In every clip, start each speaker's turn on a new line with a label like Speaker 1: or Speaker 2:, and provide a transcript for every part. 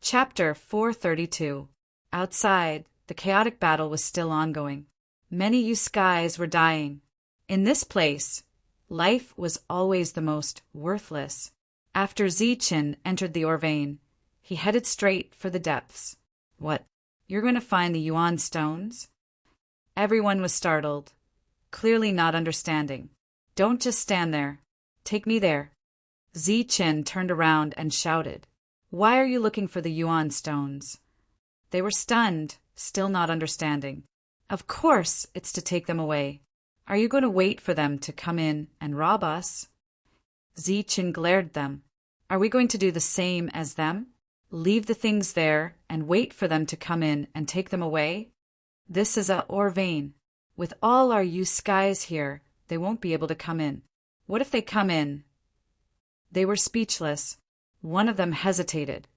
Speaker 1: Chapter 432. Outside, the chaotic battle was still ongoing. Many Yuskais were dying. In this place, life was always the most worthless. After Zichin entered the Orvane, he headed straight for the depths. What? You're going to find the Yuan stones? Everyone was startled, clearly not understanding. Don't just stand there. Take me there. Zichin turned around and shouted. Why are you looking for the Yuan stones? They were stunned, still not understanding. Of course, it's to take them away. Are you going to wait for them to come in and rob us? Zichin glared at them. Are we going to do the same as them? Leave the things there and wait for them to come in and take them away? This is a Orvane. With all our Yuskais here, they won't be able to come in. What if they come in? They were speechless. One of them hesitated.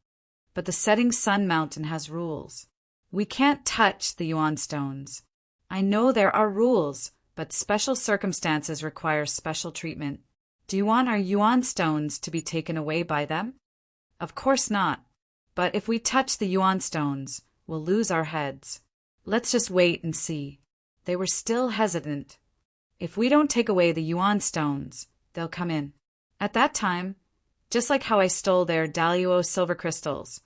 Speaker 1: But the setting sun mountain has rules. We can't touch the Yuan stones. I know there are rules, but special circumstances require special treatment. Do you want our Yuan stones to be taken away by them? Of course not. But if we touch the Yuan stones, we'll lose our heads. Let's just wait and see. They were still hesitant. If we don't take away the Yuan stones, they'll come in. At that time, just like how I stole their Daluo silver crystals,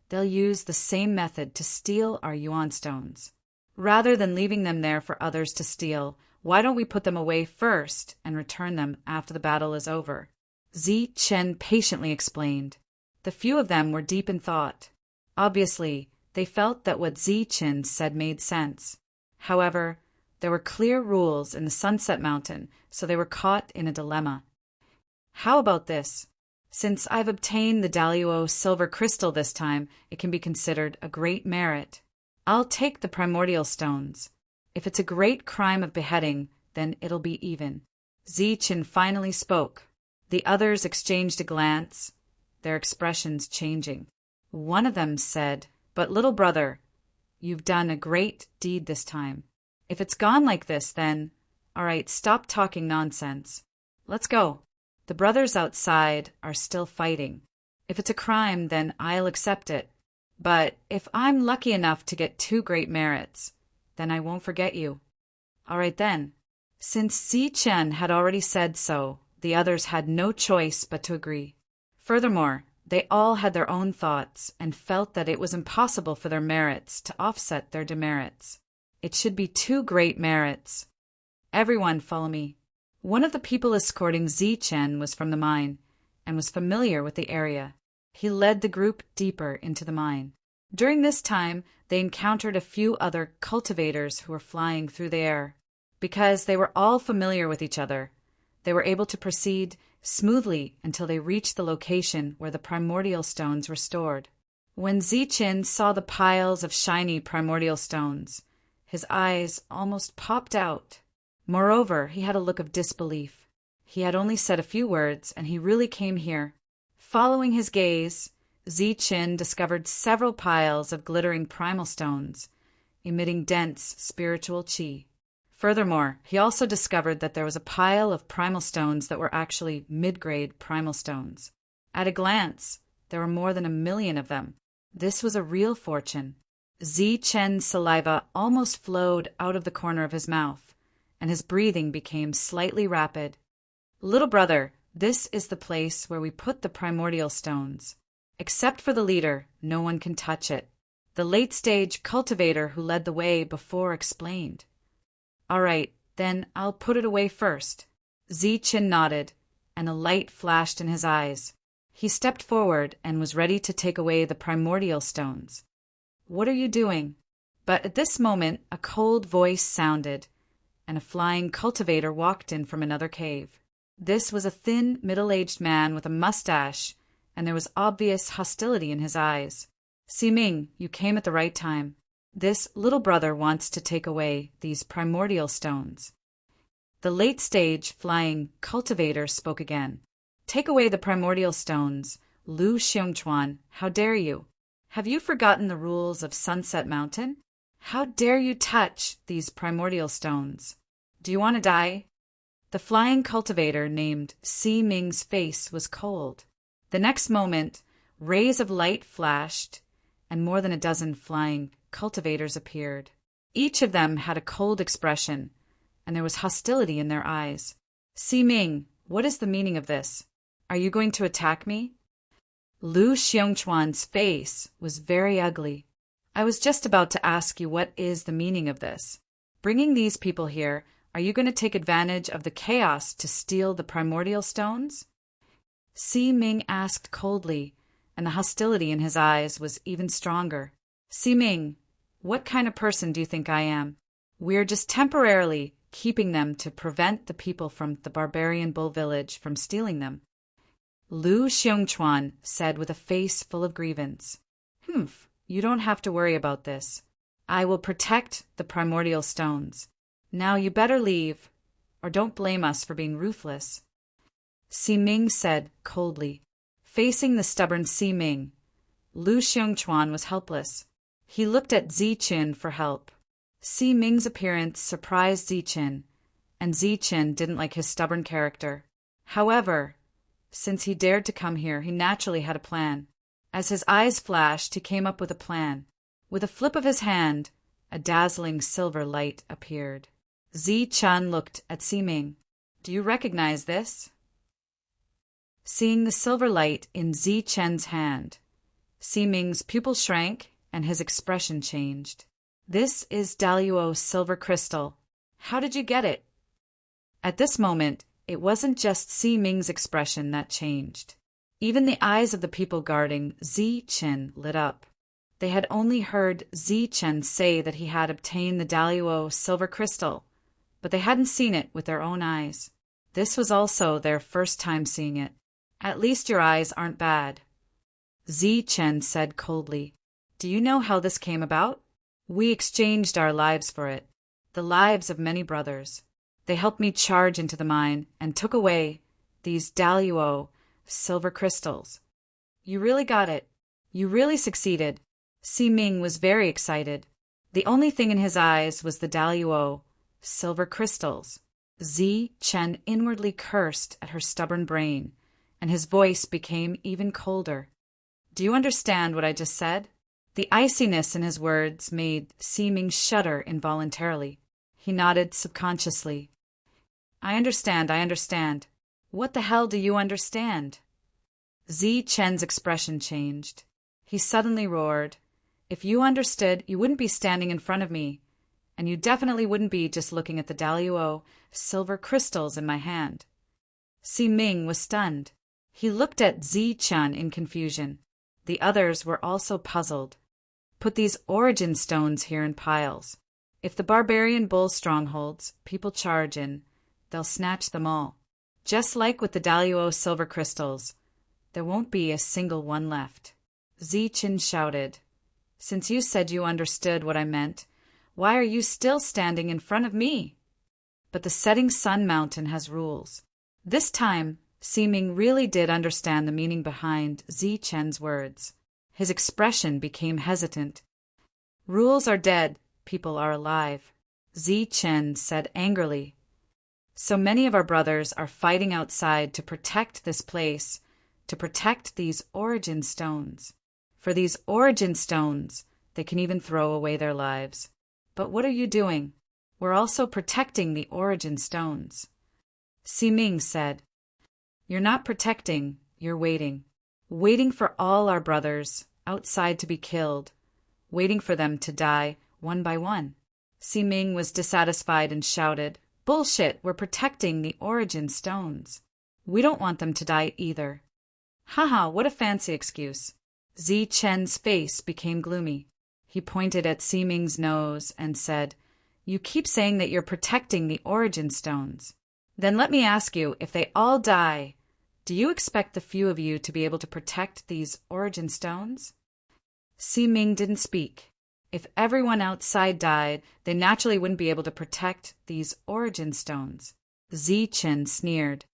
Speaker 1: they'll use the same method to steal our Yuan stones. Rather than leaving them there for others to steal, why don't we put them away first and return them after the battle is over? Zichin patiently explained. The few of them were deep in thought. Obviously, they felt that what Zichin said made sense. However, there were clear rules in the Sunset Mountain, so they were caught in a dilemma. How about this? Since I've obtained the Daluo silver crystal this time, it can be considered a great merit. I'll take the primordial stones. If it's a great crime of beheading, then it'll be even. Zichin finally spoke. The others exchanged a glance, their expressions changing. One of them said, "But little brother, you've done a great deed this time. If it's gone like this, then, all right, stop talking nonsense. Let's go. The brothers outside are still fighting. If it's a crime, then I'll accept it. But if I'm lucky enough to get 2 great merits, then I won't forget you." All right then. Since Zichin had already said so, the others had no choice but to agree. Furthermore, they all had their own thoughts and felt that it was impossible for their merits to offset their demerits. It should be 2 great merits. Everyone follow me. One of the people escorting Zichin was from the mine and was familiar with the area. He led the group deeper into the mine. During this time, they encountered a few other cultivators who were flying through the air. Because they were all familiar with each other, they were able to proceed smoothly until they reached the location where the primordial stones were stored. When Zichin saw the piles of shiny primordial stones, his eyes almost popped out. Moreover, he had a look of disbelief. He had only said a few words, and he really came here. Following his gaze, Zichin discovered several piles of glittering primal stones, emitting dense spiritual qi. Furthermore, he also discovered that there was a pile of primal stones that were actually mid-grade primal stones. At a glance, there were more than 1 million of them. This was a real fortune. Zichin's saliva almost flowed out of the corner of his mouth, and his breathing became slightly rapid. "Little brother, this is the place where we put the primordial stones. Except for the leader, no one can touch it." The late-stage cultivator who led the way before explained. "All right, then I'll put it away first." Zichin nodded, and a light flashed in his eyes. He stepped forward and was ready to take away the primordial stones. "What are you doing?" But at this moment, a cold voice sounded, and a flying cultivator walked in from another cave. This was a thin, middle-aged man with a mustache, and there was obvious hostility in his eyes. "Siming, you came at the right time. This little brother wants to take away these primordial stones." The late-stage flying cultivator spoke again. "Take away the primordial stones. Lu Xiongchuan, how dare you? Have you forgotten the rules of Sunset Mountain? How dare you touch these primordial stones? Do you want to die?" The flying cultivator named Si Ming's face was cold. The next moment, rays of light flashed, and more than a dozen flying cultivators appeared. Each of them had a cold expression, and there was hostility in their eyes. "Si-Ming, what is the meaning of this? Are you going to attack me?" Lu Xiongchuan's face was very ugly. "I was just about to ask you what is the meaning of this. Bringing these people here, are you going to take advantage of the chaos to steal the primordial stones?" Si-Ming asked coldly, and the hostility in his eyes was even stronger. "Si-Ming, what kind of person do you think I am? We're just temporarily keeping them to prevent the people from the barbarian bull village from stealing them." Lu Xiongchuan said with a face full of grievance. "Humph, you don't have to worry about this. I will protect the primordial stones. Now you better leave, or don't blame us for being ruthless." Si-Ming said coldly. Facing the stubborn Si-Ming, Lu Xiongchuan was helpless. He looked at Ziqin for help. Si-Ming's appearance surprised Ziqin, and Ziqin didn't like his stubborn character. However, since he dared to come here, he naturally had a plan. As his eyes flashed, he came up with a plan. With a flip of his hand, a dazzling silver light appeared. Ziqin looked at Si-Ming. "Do you recognize this?" Seeing the silver light in Ziqin's hand, Si-Ming's pupil shrank and his expression changed. "This is Daluo silver crystal. How did you get it?" At this moment, it wasn't just Si-Ming's expression that changed. Even the eyes of the people guarding Ziqin lit up. They had only heard Ziqin say that he had obtained the Daluo silver crystal, but they hadn't seen it with their own eyes. This was also their first time seeing it. "At least your eyes aren't bad," Ziqin said coldly. "Do you know how this came about? We exchanged our lives for it, the lives of many brothers. They helped me charge into the mine and took away these Daluo silver crystals. You really got it. You really succeeded." Si-Ming was very excited. The only thing in his eyes was the Daluo silver crystals. Ziqin inwardly cursed at her stubborn brain, and his voice became even colder. "Do you understand what I just said?" The iciness in his words made Si-Ming shudder involuntarily. He nodded subconsciously. I understand. What the hell do you understand?" Ziqin's expression changed. He suddenly roared. "If you understood, you wouldn't be standing in front of me, and you definitely wouldn't be just looking at the Daluo silver crystals in my hand." Si-Ming was stunned. He looked at Ziqin in confusion. The others were also puzzled. "Put these origin stones here in piles. If the barbarian bull strongholds people charge in, they'll snatch them all. Just like with the Daluo silver crystals, there won't be a single one left." Ziqin shouted. "Since you said you understood what I meant, why are you still standing in front of me?" But the setting sun mountain has rules. This time, Si-Ming really did understand the meaning behind Ziqin's words. His expression became hesitant. "Rules are dead, people are alive," Ziqin said angrily. "So many of our brothers are fighting outside to protect this place, to protect these origin stones. For these origin stones, they can even throw away their lives. But what are you doing? We're also protecting the origin stones." Si-Ming said, "You're not protecting, you're waiting. Waiting for all our brothers outside to be killed. Waiting for them to die one by one." Si-Ming was dissatisfied and shouted, "Bullshit, we're protecting the origin stones. We don't want them to die either." "Haha, what a fancy excuse." Ziqin's face became gloomy. He pointed at Si-Ming's nose and said, "You keep saying that you're protecting the origin stones. Then let me ask you, if they all die, do you expect the few of you to be able to protect these origin stones?" Si-Ming didn't speak. If everyone outside died, they naturally wouldn't be able to protect these origin stones. Ziqin sneered.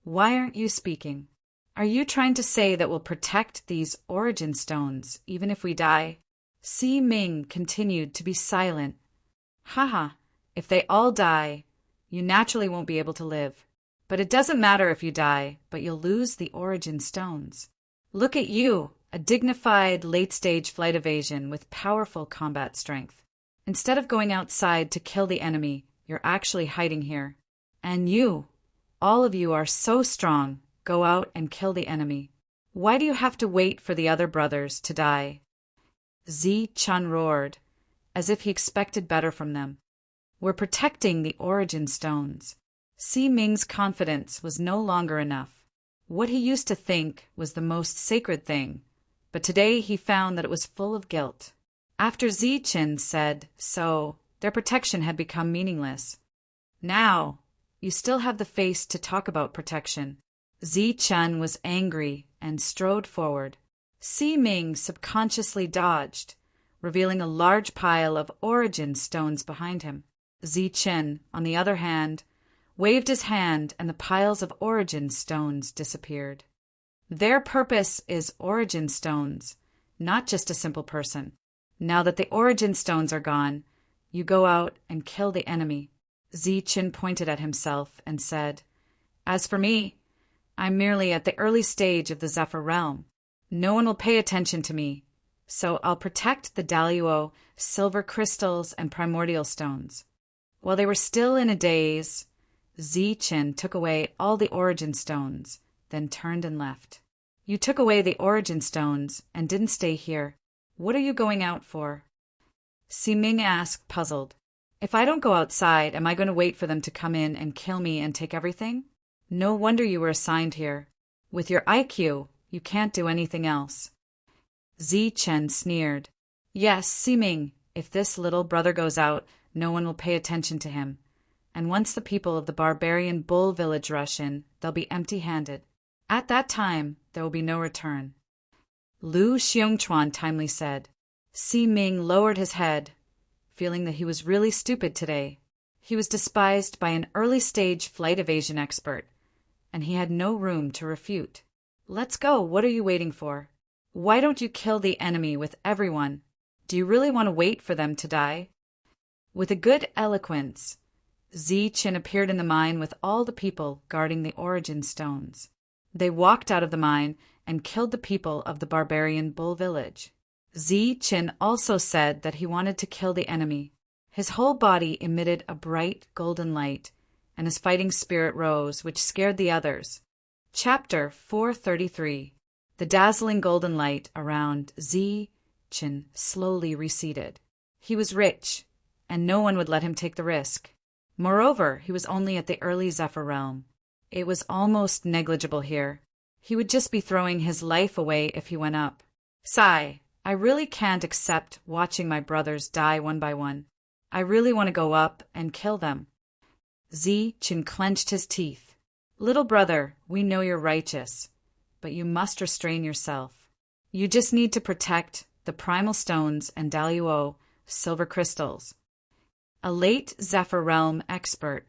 Speaker 1: "Why aren't you speaking? Are you trying to say that we'll protect these origin stones, even if we die?" Si-Ming continued to be silent. "Haha, if they all die, you naturally won't be able to live. But it doesn't matter if you die, but you'll lose the origin stones. Look at you, a dignified late-stage flight evasion with powerful combat strength. Instead of going outside to kill the enemy, you're actually hiding here. And you, all of you are so strong, go out and kill the enemy. Why do you have to wait for the other brothers to die? Zi-Chun roared, as if he expected better from them. We're protecting the origin stones. Si-Ming's confidence was no longer enough. What he used to think was the most sacred thing, but today he found that it was full of guilt. After Zi-Chun said so, their protection had become meaningless. Now, you still have the face to talk about protection. Zi-Chun was angry and strode forward. Si-Ming subconsciously dodged, revealing a large pile of origin stones behind him. Zi-Chun, on the other hand, waved his hand and the piles of origin stones disappeared. Their purpose is origin stones, not just a simple person. Now that the origin stones are gone, you go out and kill the enemy. Zi-Chun pointed at himself and said, As for me, I'm merely at the early stage of the Zephyr realm. No one will pay attention to me, so I'll protect the Daluo, silver crystals, and primordial stones. While they were still in a daze, Zi-Chun took away all the origin stones, then turned and left. You took away the origin stones and didn't stay here. What are you going out for? Si-Ming asked, puzzled. If I don't go outside, am I going to wait for them to come in and kill me and take everything? No wonder you were assigned here. With your IQ, you can't do anything else. Zi-Chun sneered. Yes, Si-Ming, if this little brother goes out, no one will pay attention to him. And once the people of the barbarian Bull village rush in, they'll be empty-handed. At that time, there will be no return. Lu Xiongchuan timely said. Si-Ming lowered his head, feeling that he was really stupid today. He was despised by an early-stage flight evasion expert, and he had no room to refute. Let's go, what are you waiting for? Why don't you kill the enemy with everyone? Do you really want to wait for them to die? With a good eloquence, Zi-Chun appeared in the mine with all the people guarding the origin stones. They walked out of the mine and killed the people of the barbarian Bull village. Zi-Chun also said that he wanted to kill the enemy. His whole body emitted a bright golden light, and his fighting spirit rose, which scared the others. Chapter 433. The dazzling golden light around Zi-Chun slowly receded. He was rich, and no one would let him take the risk. Moreover, he was only at the early Zephyr realm. It was almost negligible here. He would just be throwing his life away if he went up. Sigh, I really can't accept watching my brothers die one by one. I really want to go up and kill them. Zi-Chun clenched his teeth. Little brother, we know you're righteous, but you must restrain yourself. You just need to protect the primal stones and Daluo silver crystals. A late Zephyr realm expert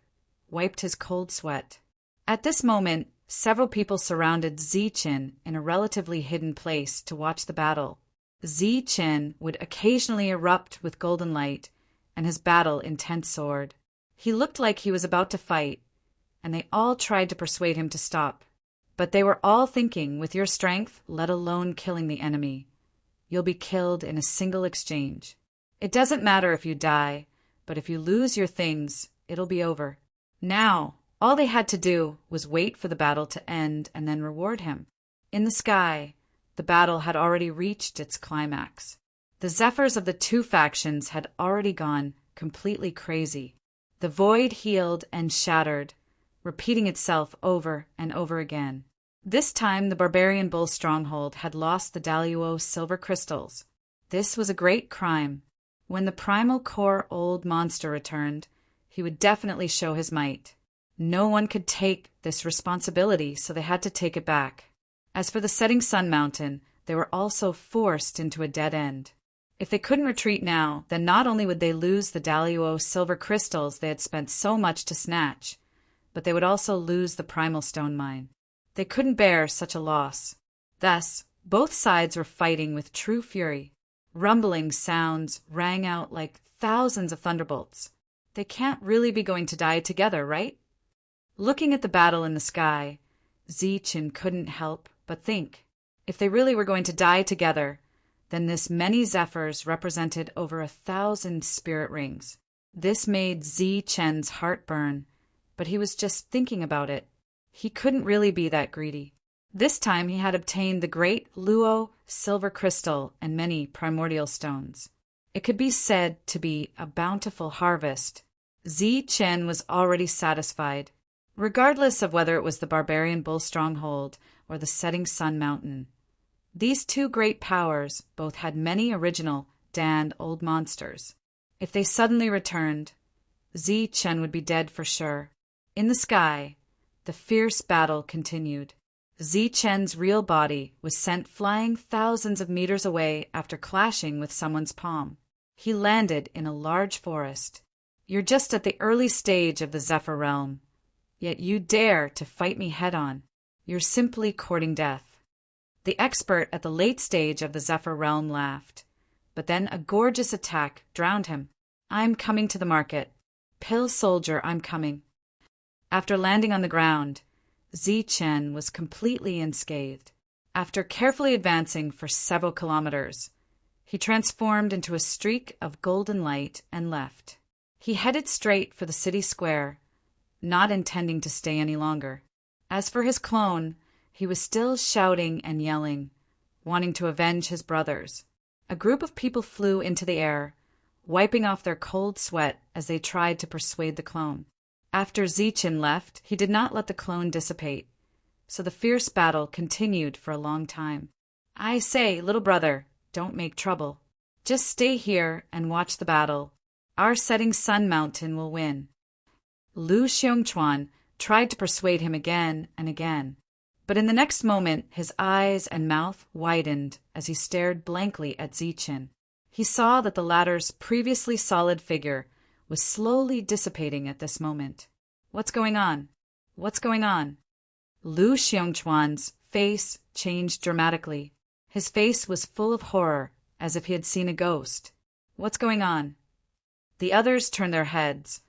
Speaker 1: wiped his cold sweat. At this moment, several people surrounded Zi-Chun in a relatively hidden place to watch the battle. Zi-Chun would occasionally erupt with golden light, and his battle intent soared. He looked like he was about to fight, and they all tried to persuade him to stop. But they were all thinking, with your strength, let alone killing the enemy, you'll be killed in a single exchange. It doesn't matter if you die, but if you lose your things, it'll be over. Now, all they had to do was wait for the battle to end and then reward him. In the sky, the battle had already reached its climax. The Zephyrs of the two factions had already gone completely crazy. The void healed and shattered, repeating itself over and over again. This time the barbarian bull stronghold had lost the Daluo silver crystals. This was a great crime. When the primal core old monster returned, he would definitely show his might. No one could take this responsibility, so they had to take it back. As for the setting sun mountain, they were also forced into a dead end. If they couldn't retreat now, then not only would they lose the Daluo silver crystals they had spent so much to snatch, but they would also lose the primal stone mine. They couldn't bear such a loss. Thus, both sides were fighting with true fury. Rumbling sounds rang out like thousands of thunderbolts. They can't really be going to die together, right? Looking at the battle in the sky, Zi-Chun couldn't help but think. If they really were going to die together, then this many zephyrs represented over 1,000 spirit rings. This made Zi Chen's heart burn, but he was just thinking about it. He couldn't really be that greedy. This time he had obtained the great Luo silver crystal and many primordial stones. It could be said to be a bountiful harvest. Zi Chen was already satisfied, regardless of whether it was the barbarian bull stronghold or the setting sun mountain. These two great powers both had many original, damned old monsters. If they suddenly returned, Zi Chen would be dead for sure. In the sky, the fierce battle continued. Zi Chen's real body was sent flying thousands of meters away after clashing with someone's palm. He landed in a large forest. You're just at the early stage of the Zephyr realm, yet you dare to fight me head-on. You're simply courting death. The expert at the late stage of the Zephyr realm laughed, but then a gorgeous attack drowned him. I'm coming to the market. Pill soldier, I'm coming. After landing on the ground, Zi Chen was completely unscathed. After carefully advancing for several kilometers, he transformed into a streak of golden light and left. He headed straight for the city square, not intending to stay any longer. As for his clone, he was still shouting and yelling, wanting to avenge his brothers. A group of people flew into the air, wiping off their cold sweat as they tried to persuade the clone. After Zi Chen left, he did not let the clone dissipate, so the fierce battle continued for a long time. I say, little brother, don't make trouble. Just stay here and watch the battle. Our setting sun mountain will win. Lu Xiongchuan tried to persuade him again and again, but in the next moment his eyes and mouth widened as he stared blankly at Zi Chen. He saw that the latter's previously solid figure was slowly dissipating at this moment. What's going on? What's going on? Lu Xiongchuan's face changed dramatically. His face was full of horror, as if he had seen a ghost. What's going on? The others turned their heads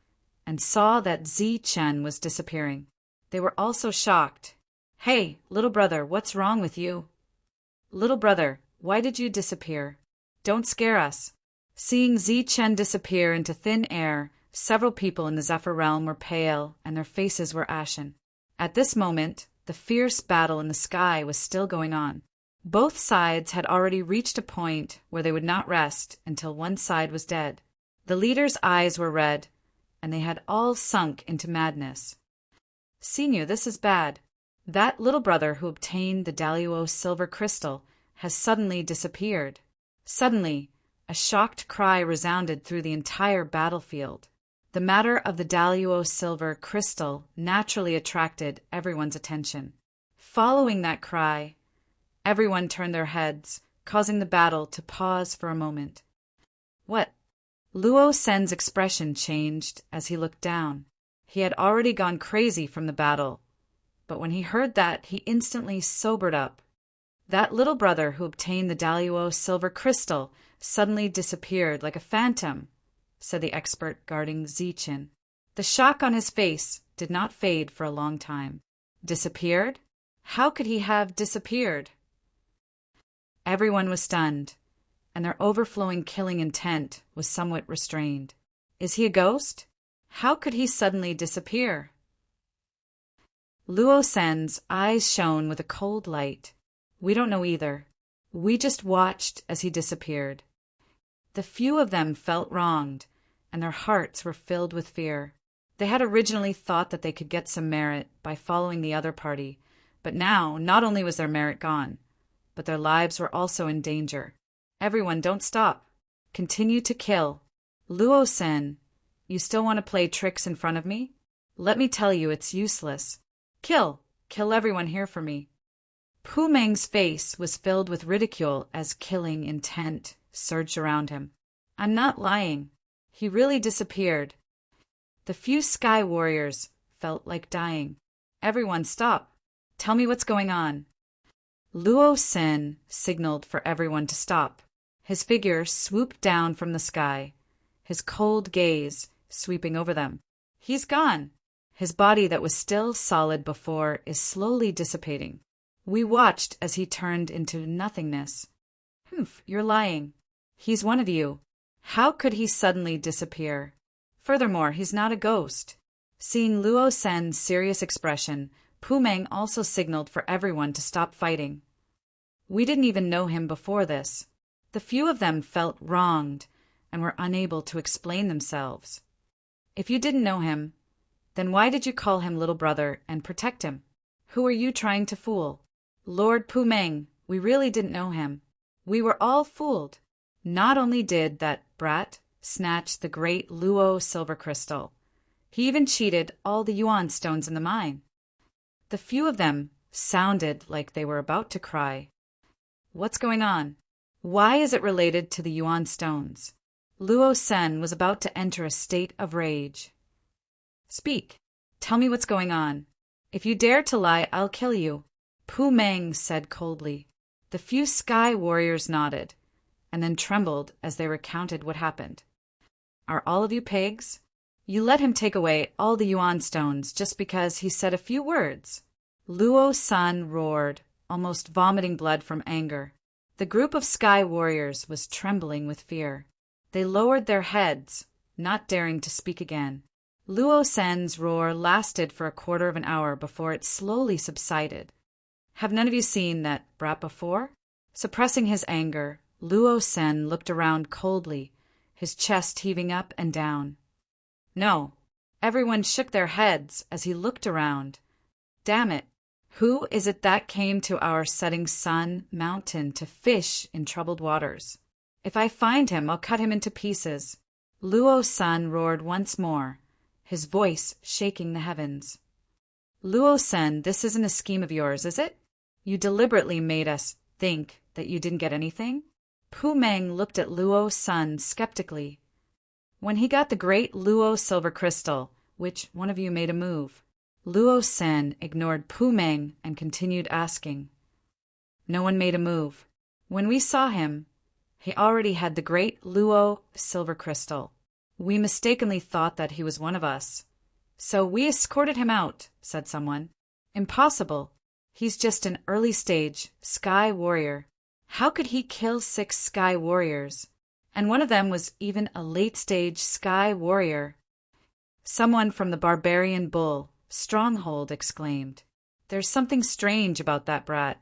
Speaker 1: and saw that Zi Chen was disappearing. They were also shocked. Hey, little brother, what's wrong with you? Little brother, why did you disappear? Don't scare us. Seeing Zi Chen disappear into thin air, several people in the Zephyr realm were pale and their faces were ashen. At this moment, the fierce battle in the sky was still going on. Both sides had already reached a point where they would not rest until one side was dead. The leaders' eyes were red, and they had all sunk into madness. Senior, this is bad. That little brother who obtained the Daluo silver crystal has suddenly disappeared. Suddenly, a shocked cry resounded through the entire battlefield. The matter of the Daluo silver crystal naturally attracted everyone's attention. Following that cry, everyone turned their heads, causing the battle to pause for a moment. What? Luo Sen's expression changed as he looked down. He had already gone crazy from the battle, but when he heard that, he instantly sobered up. That little brother who obtained the Daluo silver crystal suddenly disappeared like a phantom, said the expert guarding Zi Chen. The shock on his face did not fade for a long time. Disappeared? How could he have disappeared? Everyone was stunned, and their overflowing killing intent was somewhat restrained. Is he a ghost? How could he suddenly disappear? Luo Sen's eyes shone with a cold light. We don't know either. We just watched as he disappeared. The few of them felt wronged, and their hearts were filled with fear. They had originally thought that they could get some merit by following the other party, but now not only was their merit gone, but their lives were also in danger. Everyone, don't stop. Continue to kill. Luo Sen, you still want to play tricks in front of me? Let me tell you it's useless. Kill. Kill everyone here for me. Pu Meng's face was filled with ridicule as killing intent surged around him. I'm not lying. He really disappeared. The few sky warriors felt like dying. Everyone stop. Tell me what's going on. Luo Sen signaled for everyone to stop. His figure swooped down from the sky, his cold gaze sweeping over them. He's gone. His body that was still solid before is slowly dissipating. We watched as he turned into nothingness. Humph, you're lying. He's one of you. How could he suddenly disappear? Furthermore, he's not a ghost. Seeing Luo Sen's serious expression, Pu Meng also signaled for everyone to stop fighting. We didn't even know him before this. The few of them felt wronged and were unable to explain themselves. If you didn't know him, then why did you call him little brother and protect him? Who are you trying to fool? Lord Pu Meng, we really didn't know him. We were all fooled. Not only did that brat snatch the great Luo silver crystal, he even cheated all the yuan stones in the mine. The few of them sounded like they were about to cry. What's going on? Why is it related to the yuan stones? Luo Sen was about to enter a state of rage. Speak. Tell me what's going on. If you dare to lie, I'll kill you. Pu Meng said coldly. The few sky warriors nodded, and then trembled as they recounted what happened. Are all of you pigs? You let him take away all the yuan stones just because he said a few words. Luo San roared, almost vomiting blood from anger. The group of sky warriors was trembling with fear. They lowered their heads, not daring to speak again. Luo Sen's roar lasted for a quarter of an hour before it slowly subsided. Have none of you seen that brat before? Suppressing his anger, Luo Sen looked around coldly, his chest heaving up and down. No. Everyone shook their heads as he looked around. Damn it. Who is it that came to our setting sun mountain to fish in troubled waters? If I find him, I'll cut him into pieces. Luo San roared once more, his voice shaking the heavens. Luo Sen, this isn't a scheme of yours, is it? You deliberately made us think that you didn't get anything? Pu Meng looked at Luo San skeptically. When he got the great Luo silver crystal, which one of you made a move? Luo Sen ignored Pu Meng and continued asking. No one made a move. When we saw him, he already had the great Luo silver crystal. We mistakenly thought that he was one of us. So we escorted him out, said someone. Impossible. He's just an early-stage sky warrior. How could he kill 6 sky warriors? And one of them was even a late-stage sky warrior. Someone from the Barbarian Bull Stronghold exclaimed. There's something strange about that brat.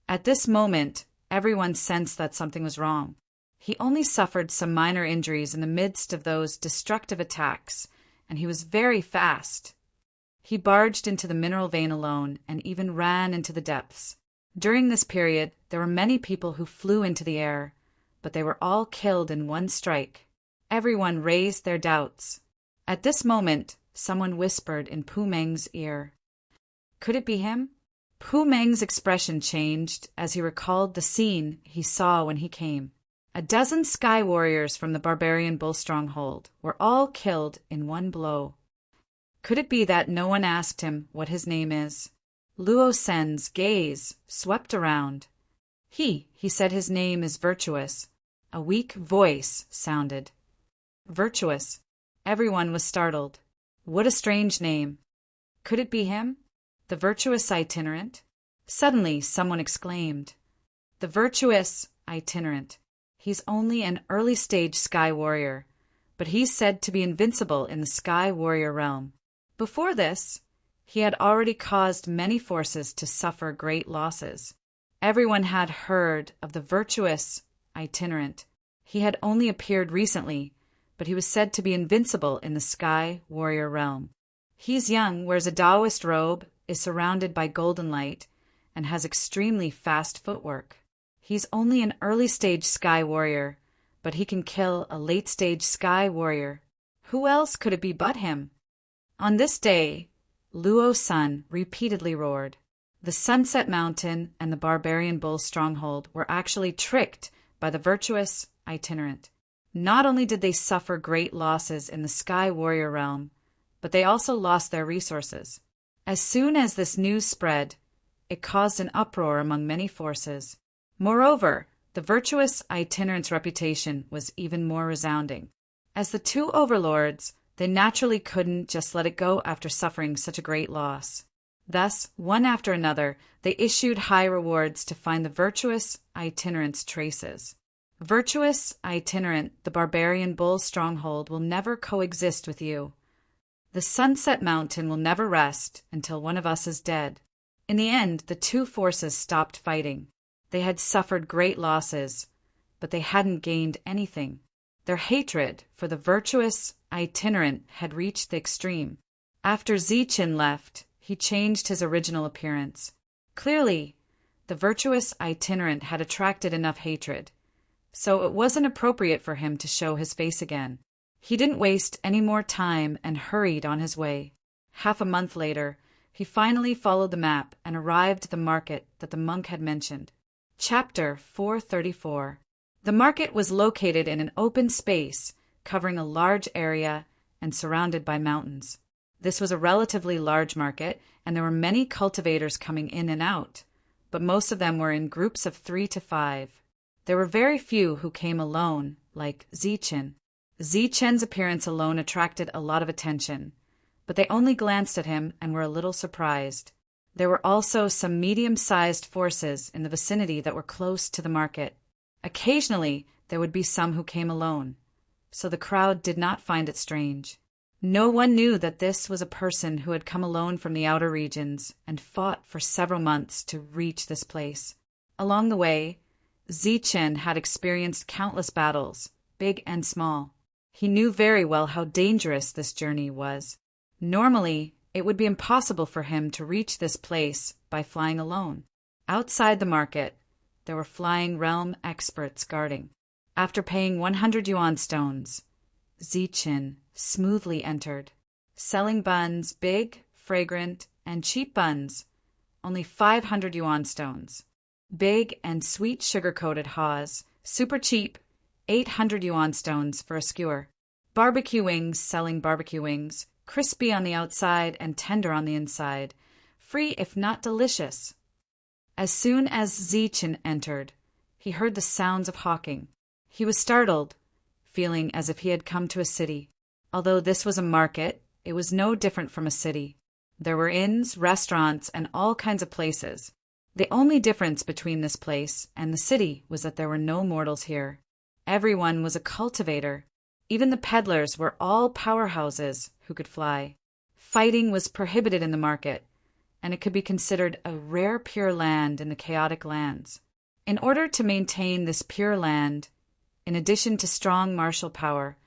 Speaker 1: At this moment, everyone sensed that something was wrong. He only suffered some minor injuries in the midst of those destructive attacks, and he was very fast. He barged into the mineral vein alone and even ran into the depths. During this period, there were many people who flew into the air, but they were all killed in one strike. Everyone raised their doubts. At this moment, someone whispered in Pu Meng's ear. Could it be him? Pu Meng's expression changed as he recalled the scene he saw when he came. A dozen sky warriors from the Barbarian Bull Stronghold were all killed in one blow. Could it be that no one asked him what his name is? Luo Sen's gaze swept around. He said his name is Virtuous. A weak voice sounded. Virtuous. Everyone was startled. What a strange name. Could it be him? The Virtuous Itinerant? Suddenly, someone exclaimed. The Virtuous Itinerant. He's only an early-stage sky warrior, but he's said to be invincible in the sky warrior realm. Before this, he had already caused many forces to suffer great losses. Everyone had heard of the Virtuous Itinerant. He had only appeared recently, but he was said to be invincible in the sky warrior realm. He's young, wears a Taoist robe, is surrounded by golden light, and has extremely fast footwork. He's only an early-stage sky warrior, but he can kill a late-stage sky warrior. Who else could it be but him? On this day, Luo San repeatedly roared. The Sunset Mountain and the Barbarian Bull Stronghold were actually tricked by the Virtuous Itinerant. Not only did they suffer great losses in the Sky Warrior realm, but they also lost their resources. As soon as this news spread, it caused an uproar among many forces. Moreover, the Virtuous Itinerant's reputation was even more resounding. As the two overlords, they naturally couldn't just let it go after suffering such a great loss. Thus, one after another, they issued high rewards to find the virtuous itinerant's traces. Virtuous itinerant, the barbarian bull's stronghold will never coexist with you. The Sunset Mountain will never rest until one of us is dead. In the end, the two forces stopped fighting. They had suffered great losses, but they hadn't gained anything. Their hatred for the virtuous itinerant had reached the extreme. After Zichin left, he changed his original appearance. Clearly, the virtuous itinerant had attracted enough hatred, so it wasn't appropriate for him to show his face again. He didn't waste any more time and hurried on his way. Half a month later, he finally followed the map and arrived at the market that the monk had mentioned. Chapter 434. The market was located in an open space, covering a large area and surrounded by mountains. This was a relatively large market, and there were many cultivators coming in and out, but most of them were in groups of 3 to 5. There were very few who came alone, like Zichin. Zichen's appearance alone attracted a lot of attention, but they only glanced at him and were a little surprised. There were also some medium-sized forces in the vicinity that were close to the market. Occasionally, there would be some who came alone, so the crowd did not find it strange. No one knew that this was a person who had come alone from the outer regions and fought for several months to reach this place. Along the way, Zichen had experienced countless battles, big and small. He knew very well how dangerous this journey was. Normally, it would be impossible for him to reach this place by flying alone. Outside the market, there were flying realm experts guarding. After paying 100 yuan stones, Zichin smoothly entered, selling buns, big, fragrant, and cheap buns, only 500 yuan stones. Big and sweet sugar-coated haws, super cheap, 800 yuan stones for a skewer. Barbecue wings, selling barbecue wings, crispy on the outside and tender on the inside, free if not delicious. As soon as Zichin entered, he heard the sounds of hawking. He was startled, feeling as if he had come to a city. Although this was a market, it was no different from a city. There were inns, restaurants, and all kinds of places. The only difference between this place and the city was that there were no mortals here. Everyone was a cultivator. Even the peddlers were all powerhouses who could fly. Fighting was prohibited in the market, and it could be considered a rare pure land in the chaotic lands. In order to maintain this pure land, in addition to strong martial power,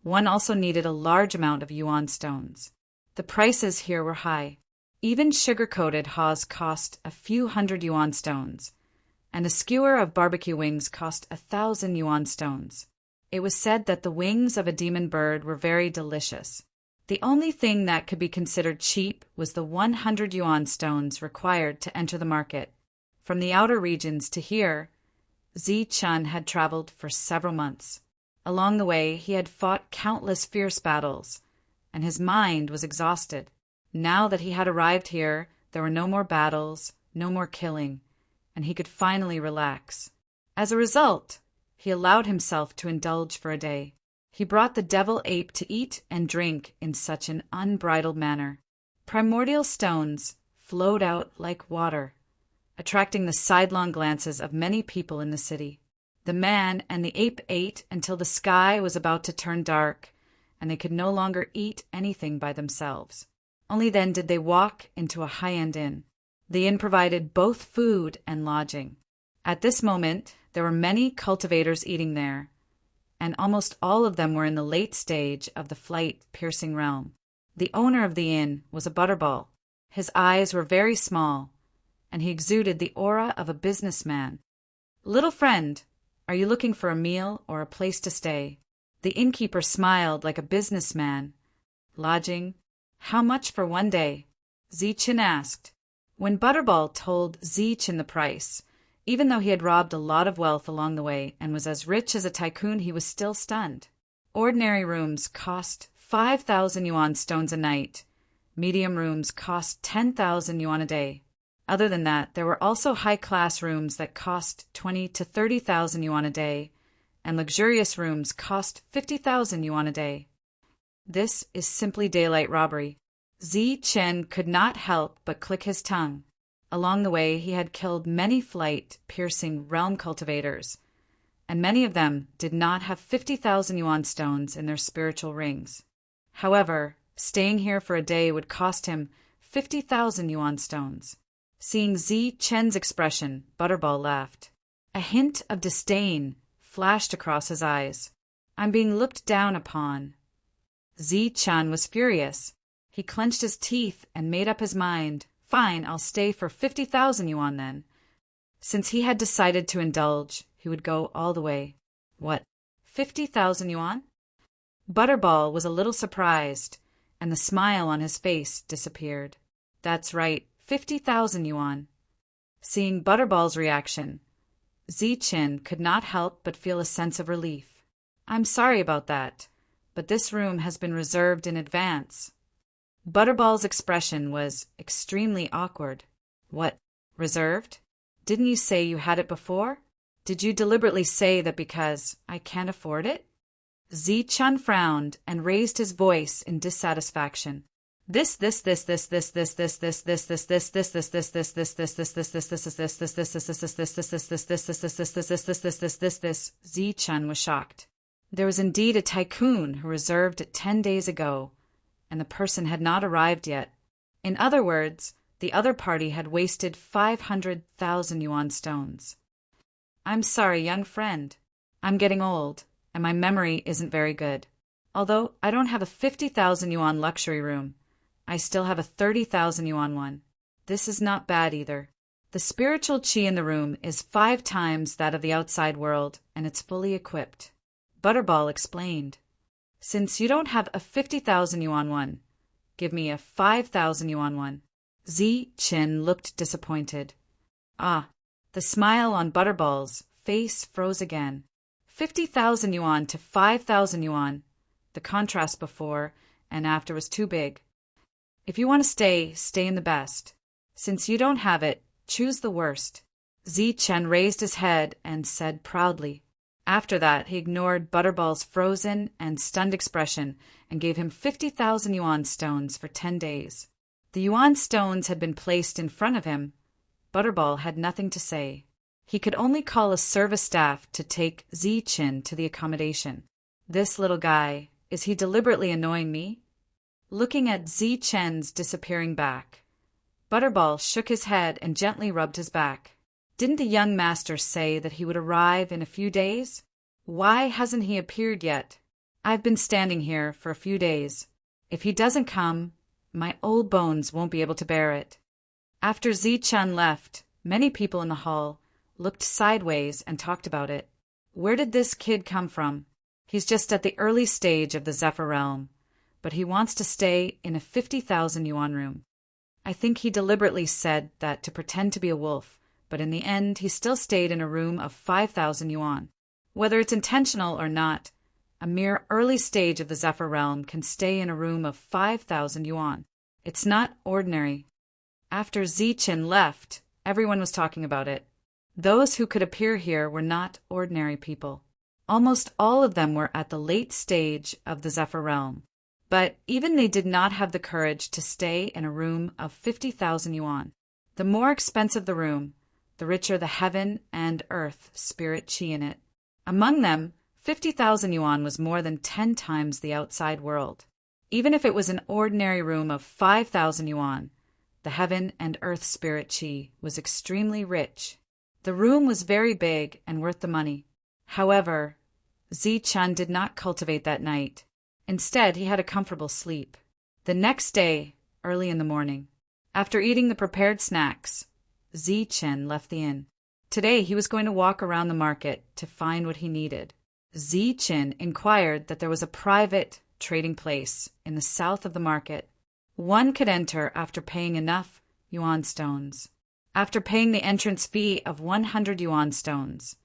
Speaker 1: one also needed a large amount of yuan stones. The prices here were high. Even sugar-coated haws cost a few hundred yuan stones, and a skewer of barbecue wings cost 1,000 yuan stones. It was said that the wings of a demon bird were very delicious. The only thing that could be considered cheap was the 100 yuan stones required to enter the market. From the outer regions to here, Zichin had traveled for several months. Along the way, he had fought countless fierce battles, and his mind was exhausted. Now that he had arrived here, there were no more battles, no more killing, and he could finally relax. As a result, he allowed himself to indulge for a day. He brought the devil ape to eat and drink in such an unbridled manner. Primordial stones flowed out like water, attracting the sidelong glances of many people in the city. The man and the ape ate until the sky was about to turn dark, and they could no longer eat anything by themselves. Only then did they walk into a high-end inn. The inn provided both food and lodging. At this moment, there were many cultivators eating there, and almost all of them were in the late stage of the flight-piercing realm. The owner of the inn was a butterball. His eyes were very small, and he exuded the aura of a businessman. "Little friend, are you looking for a meal or a place to stay?" The innkeeper smiled like a businessman. "Lodging? How much for one day?" Zichin asked. When Butterball told Zichin the price, even though he had robbed a lot of wealth along the way and was as rich as a tycoon, he was still stunned. Ordinary rooms cost 5,000 yuan stones a night. Medium rooms cost 10,000 yuan a day. Other than that, there were also high-class rooms that cost 20 to 30,000 yuan a day, and luxurious rooms cost 50,000 yuan a day. This is simply daylight robbery. Zi Chen could not help but click his tongue. Along the way, he had killed many flight-piercing realm cultivators, and many of them did not have 50,000 yuan stones in their spiritual rings. However, staying here for a day would cost him 50,000 yuan stones. Seeing Zi Chen's expression, Butterball laughed. A hint of disdain flashed across his eyes. I'm being looked down upon. Zi Chen was furious. He clenched his teeth and made up his mind. Fine, I'll stay for 50,000 yuan then. Since he had decided to indulge, he would go all the way. What, 50,000 yuan? Butterball was a little surprised, and the smile on his face disappeared. That's right, 50,000 yuan. Seeing Butterball's reaction, Zi Chen could not help but feel a sense of relief. I'm sorry about that, but this room has been reserved in advance. Butterball's expression was extremely awkward. What, reserved? Didn't you say you had it before? Did you deliberately say that because I can't afford it? Zi Chen frowned and raised his voice in dissatisfaction. This Zi Chen was shocked. There was indeed a tycoon who reserved it 10 days ago, and the person had not arrived yet. In other words, the other party had wasted 500,000 yuan stones. I'm sorry, young friend. I'm getting old, and my memory isn't very good. Although I don't have a 50,000 yuan luxury room, I still have a 30,000 yuan one. This is not bad either. The spiritual qi in the room is 5 times that of the outside world, and it's fully equipped. Butterball explained. Since you don't have a 50,000 yuan one, give me a 5,000 yuan one. Zi Chen looked disappointed. Ah, the smile on Butterball's face froze again. 50,000 yuan to 5,000 yuan. The contrast before and after was too big. If you want to stay, stay in the best. Since you don't have it, choose the worst. Zi Chen raised his head and said proudly. After that, he ignored Butterball's frozen and stunned expression and gave him 50,000 yuan stones for 10 days. The yuan stones had been placed in front of him. Butterball had nothing to say. He could only call a service staff to take Zi Chen to the accommodation. This little guy, is he deliberately annoying me? Looking at Zi Chen's disappearing back, Butterball shook his head and gently rubbed his back. Didn't the young master say that he would arrive in a few days? Why hasn't he appeared yet? I've been standing here for a few days. If he doesn't come, my old bones won't be able to bear it. After Zi Chen left, many people in the hall looked sideways and talked about it. Where did this kid come from? He's just at the early stage of the Zephyr realm, but he wants to stay in a 50,000 yuan room. I think he deliberately said that to pretend to be a wolf, but in the end he still stayed in a room of 5,000 yuan. Whether it's intentional or not, a mere early stage of the Zephyr realm can stay in a room of 5,000 yuan. It's not ordinary. After Zi Chen left, everyone was talking about it. Those who could appear here were not ordinary people. Almost all of them were at the late stage of the Zephyr realm, but even they did not have the courage to stay in a room of 50,000 yuan. The more expensive the room, the richer the heaven and earth spirit qi in it. Among them, 50,000 yuan was more than 10 times the outside world. Even if it was an ordinary room of 5,000 yuan, the heaven and earth spirit qi was extremely rich. The room was very big and worth the money. However, Zi Chen did not cultivate that night. Instead, he had a comfortable sleep. The next day, early in the morning, after eating the prepared snacks, Zi Chen left the inn. Today he was going to walk around the market to find what he needed. Zi Chen inquired that there was a private trading place in the south of the market. One could enter after paying enough yuan stones. After paying the entrance fee of 100 yuan stones,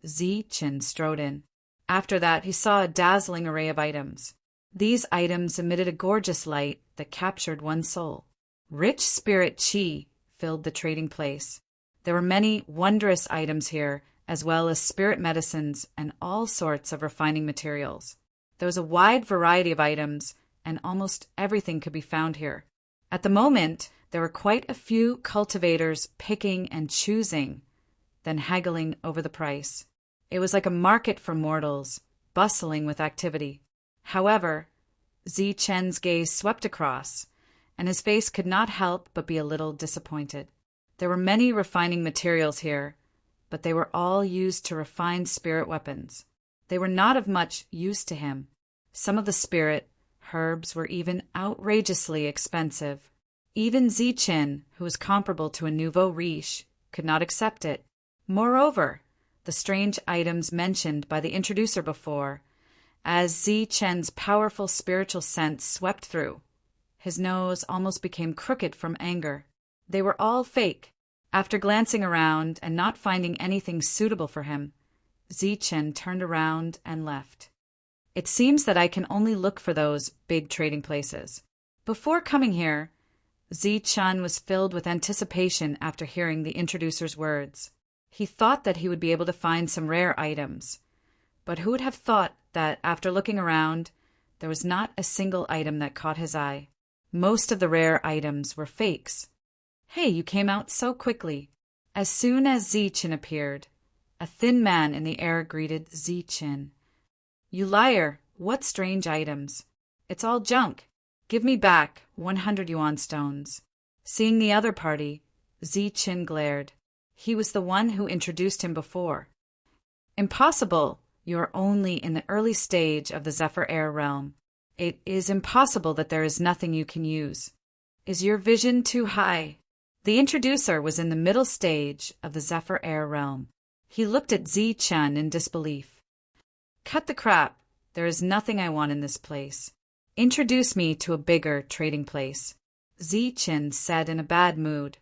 Speaker 1: Zi Chen strode in. After that, he saw a dazzling array of items. These items emitted a gorgeous light that captured one's soul. Rich spirit qi filled the trading place. There were many wondrous items here, as well as spirit medicines and all sorts of refining materials. There was a wide variety of items, and almost everything could be found here. At the moment, there were quite a few cultivators picking and choosing, then haggling over the price. It was like a market for mortals, bustling with activity. However, Zichen's gaze swept across, and his face could not help but be a little disappointed. There were many refining materials here, but they were all used to refine spirit weapons. They were not of much use to him. Some of the spirit herbs were even outrageously expensive. Even Zichen, who was comparable to a nouveau riche, could not accept it. Moreover, the strange items mentioned by the introducer before, as Zichen's powerful spiritual sense swept through, his nose almost became crooked from anger. They were all fake. After glancing around and not finding anything suitable for him, Zichen turned around and left. It seems that I can only look for those big trading places. Before coming here, Zichen was filled with anticipation after hearing the introducer's words. He thought that he would be able to find some rare items, but who would have thought that after looking around, there was not a single item that caught his eye. Most of the rare items were fakes. Hey, you came out so quickly. As soon as Zichen appeared, a thin man in the air greeted Zichen. You liar, what strange items? It's all junk. Give me back 100 yuan stones. Seeing the other party, Zichen glared. He was the one who introduced him before. Impossible. You are only in the early stage of the Zephyr Air realm. It is impossible that there is nothing you can use. Is your vision too high? The introducer was in the middle stage of the Zephyr Air realm. He looked at Zichen in disbelief. Cut the crap. There is nothing I want in this place. Introduce me to a bigger trading place, Zichen said in a bad mood.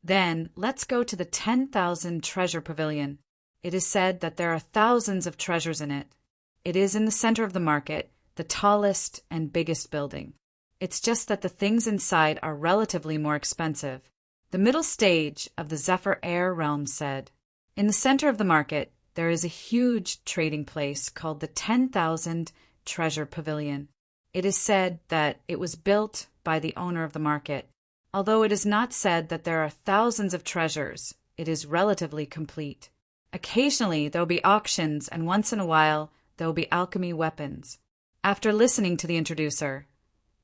Speaker 1: Then let's go to the 10,000 treasure pavilion. It is said that there are thousands of treasures in it. It is in the center of the market, the tallest and biggest building. It's just that the things inside are relatively more expensive. The middle stage of the Zephyr Air realm said. In the center of the market, there is a huge trading place called the 10,000 treasure pavilion. It is said that it was built by the owner of the market. Although it is not said that there are thousands of treasures, it is relatively complete. Occasionally, there will be auctions, and once in a while, there will be alchemy weapons. After listening to the introducer,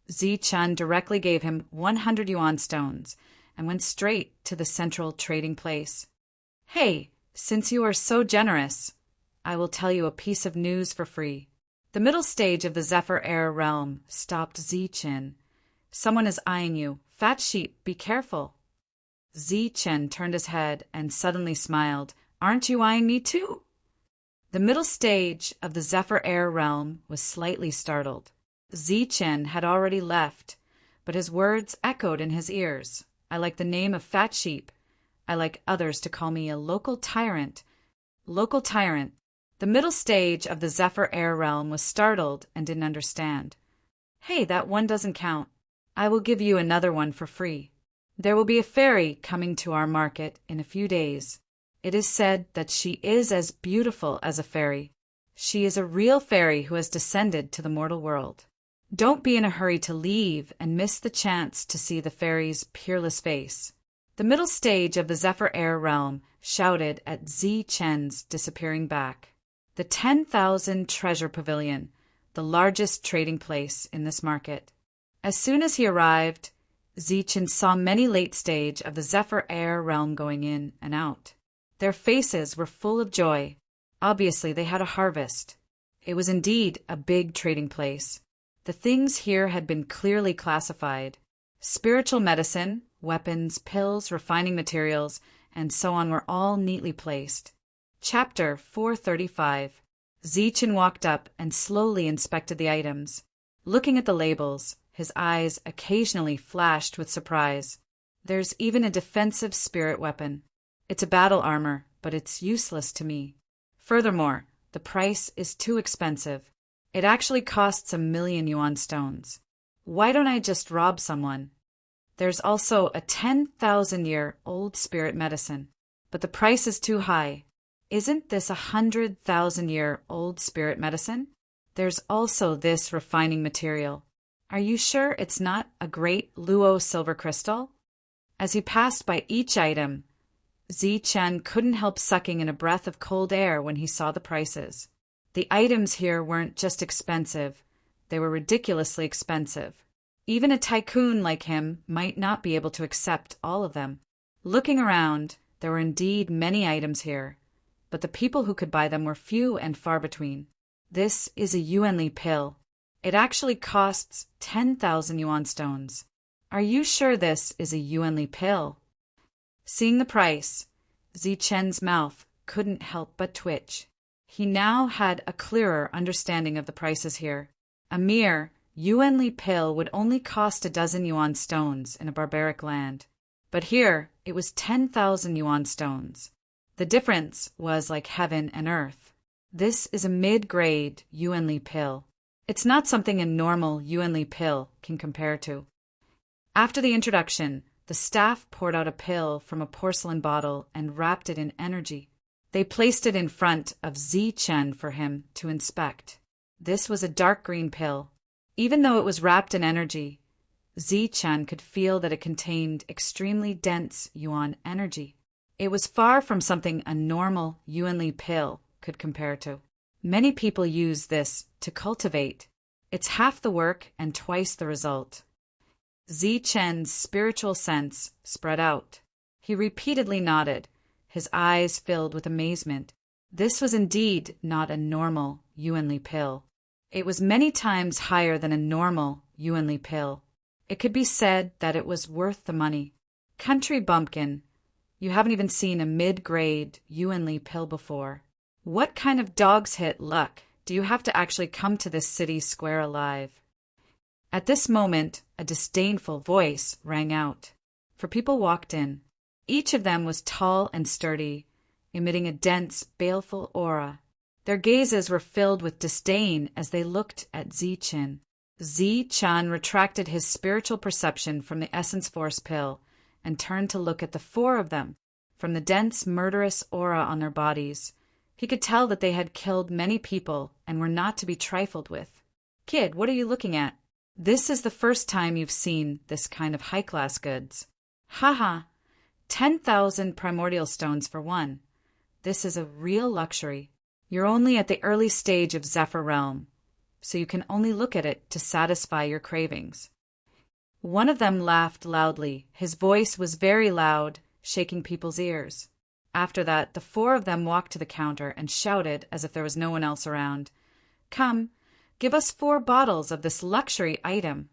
Speaker 1: Zichen directly gave him 100 yuan stones and went straight to the central trading place. Hey, since you are so generous, I will tell you a piece of news for free. The middle stage of the Zephyr Air realm stopped Zichen. Someone is eyeing you. Fat sheep, be careful. Zichen turned his head and suddenly smiled. Aren't you eyeing me too? The middle stage of the Zephyr Air realm was slightly startled. Zichen had already left, but his words echoed in his ears. I like the name of Fat Sheep. I like others to call me a local tyrant. Local tyrant. The middle stage of the Zephyr Air realm was startled and didn't understand. Hey, that one doesn't count. I will give you another one for free. There will be a fairy coming to our market in a few days. It is said that she is as beautiful as a fairy. She is a real fairy who has descended to the mortal world. Don't be in a hurry to leave and miss the chance to see the fairy's peerless face. The middle stage of the Zephyr Air realm shouted at Zichen's disappearing back. The 10,000 treasure pavilion, the largest trading place in this market. As soon as he arrived, Zichen saw many late stage of the Zephyr Air realm going in and out. Their faces were full of joy. Obviously, they had a harvest. It was indeed a big trading place. The things here had been clearly classified. Spiritual medicine, weapons, pills, refining materials, and so on were all neatly placed. Chapter 435. Zichen walked up and slowly inspected the items. Looking at the labels, his eyes occasionally flashed with surprise. There's even a defensive spirit weapon. It's a battle armor, but it's useless to me. Furthermore, the price is too expensive. It actually costs 1,000,000 yuan stones. Why don't I just rob someone? There's also a 10,000-year-old spirit medicine, but the price is too high. Isn't this 100,000-year-old spirit medicine? There's also this refining material. Are you sure it's not a great Luo silver crystal? As he passed by each item, Chen couldn't help sucking in a breath of cold air when he saw the prices. The items here weren't just expensive, they were ridiculously expensive. Even a tycoon like him might not be able to accept all of them. Looking around, there were indeed many items here, but the people who could buy them were few and far between. This is a Yuanli pill. It actually costs 10,000 yuan stones. Are you sure this is a Yuanli pill? Seeing the price, Chen's mouth couldn't help but twitch. He now had a clearer understanding of the prices here. A mere Yuanli pill would only cost a dozen yuan stones in a barbaric land. But here, it was 10,000 yuan stones. The difference was like heaven and earth. This is a mid-grade Yuanli pill. It's not something a normal Yuanli pill can compare to. After the introduction, the staff poured out a pill from a porcelain bottle and wrapped it in energy. They placed it in front of Chen for him to inspect. This was a dark green pill. Even though it was wrapped in energy, Chen could feel that it contained extremely dense yuan energy. It was far from something a normal Yuanli pill could compare to. Many people use this to cultivate. It's half the work and twice the result. Chen's spiritual sense spread out. He repeatedly nodded, his eyes filled with amazement. This was indeed not a normal Yuanli pill. It was many times higher than a normal Yuanli pill. It could be said that it was worth the money. Country bumpkin, you haven't even seen a mid-grade Yuanli pill before. What kind of dog's hit luck do you have to actually come to this city square alive? At this moment, a disdainful voice rang out, for people walked in. Each of them was tall and sturdy, emitting a dense, baleful aura. Their gazes were filled with disdain as they looked at Chen. Chen retracted his spiritual perception from the Essence Force pill and turned to look at the four of them. From the dense, murderous aura on their bodies, he could tell that they had killed many people and were not to be trifled with. Kid, what are you looking at? This is the first time you've seen this kind of high-class goods. Haha, 10,000 primordial stones for one. This is a real luxury. You're only at the early stage of Zephyr Realm, so you can only look at it to satisfy your cravings. One of them laughed loudly. His voice was very loud, shaking people's ears. After that, the four of them walked to the counter and shouted as if there was no one else around. Come, give us 4 bottles of this luxury item.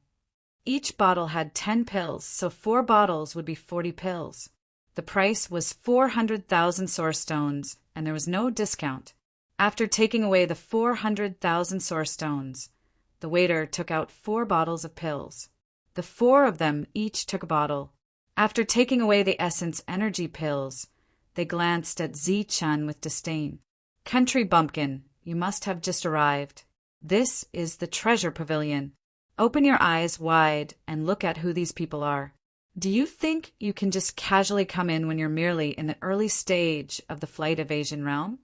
Speaker 1: Each bottle had 10 pills, so 4 bottles would be 40 pills. The price was 400,000 source stones, and there was no discount. After taking away the 400,000 source stones, the waiter took out 4 bottles of pills. The 4 of them each took a bottle. After taking away the essence energy pills, they glanced at Chen with disdain. Country bumpkin, you must have just arrived. This is the treasure pavilion. Open your eyes wide and look at who these people are. Do you think you can just casually come in when you're merely in the early stage of the flight evasion realm?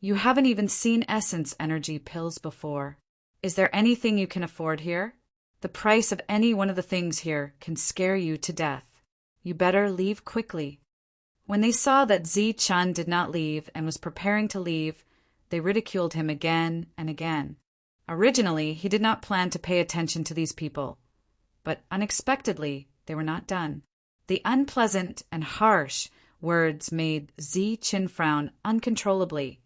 Speaker 1: You haven't even seen essence energy pills before. Is there anything you can afford here? The price of any one of the things here can scare you to death. You better leave quickly. When they saw that Chen did not leave and was preparing to leave, they ridiculed him again and again. Originally, he did not plan to pay attention to these people, but unexpectedly, they were not done. The unpleasant and harsh words made Chen frown uncontrollably,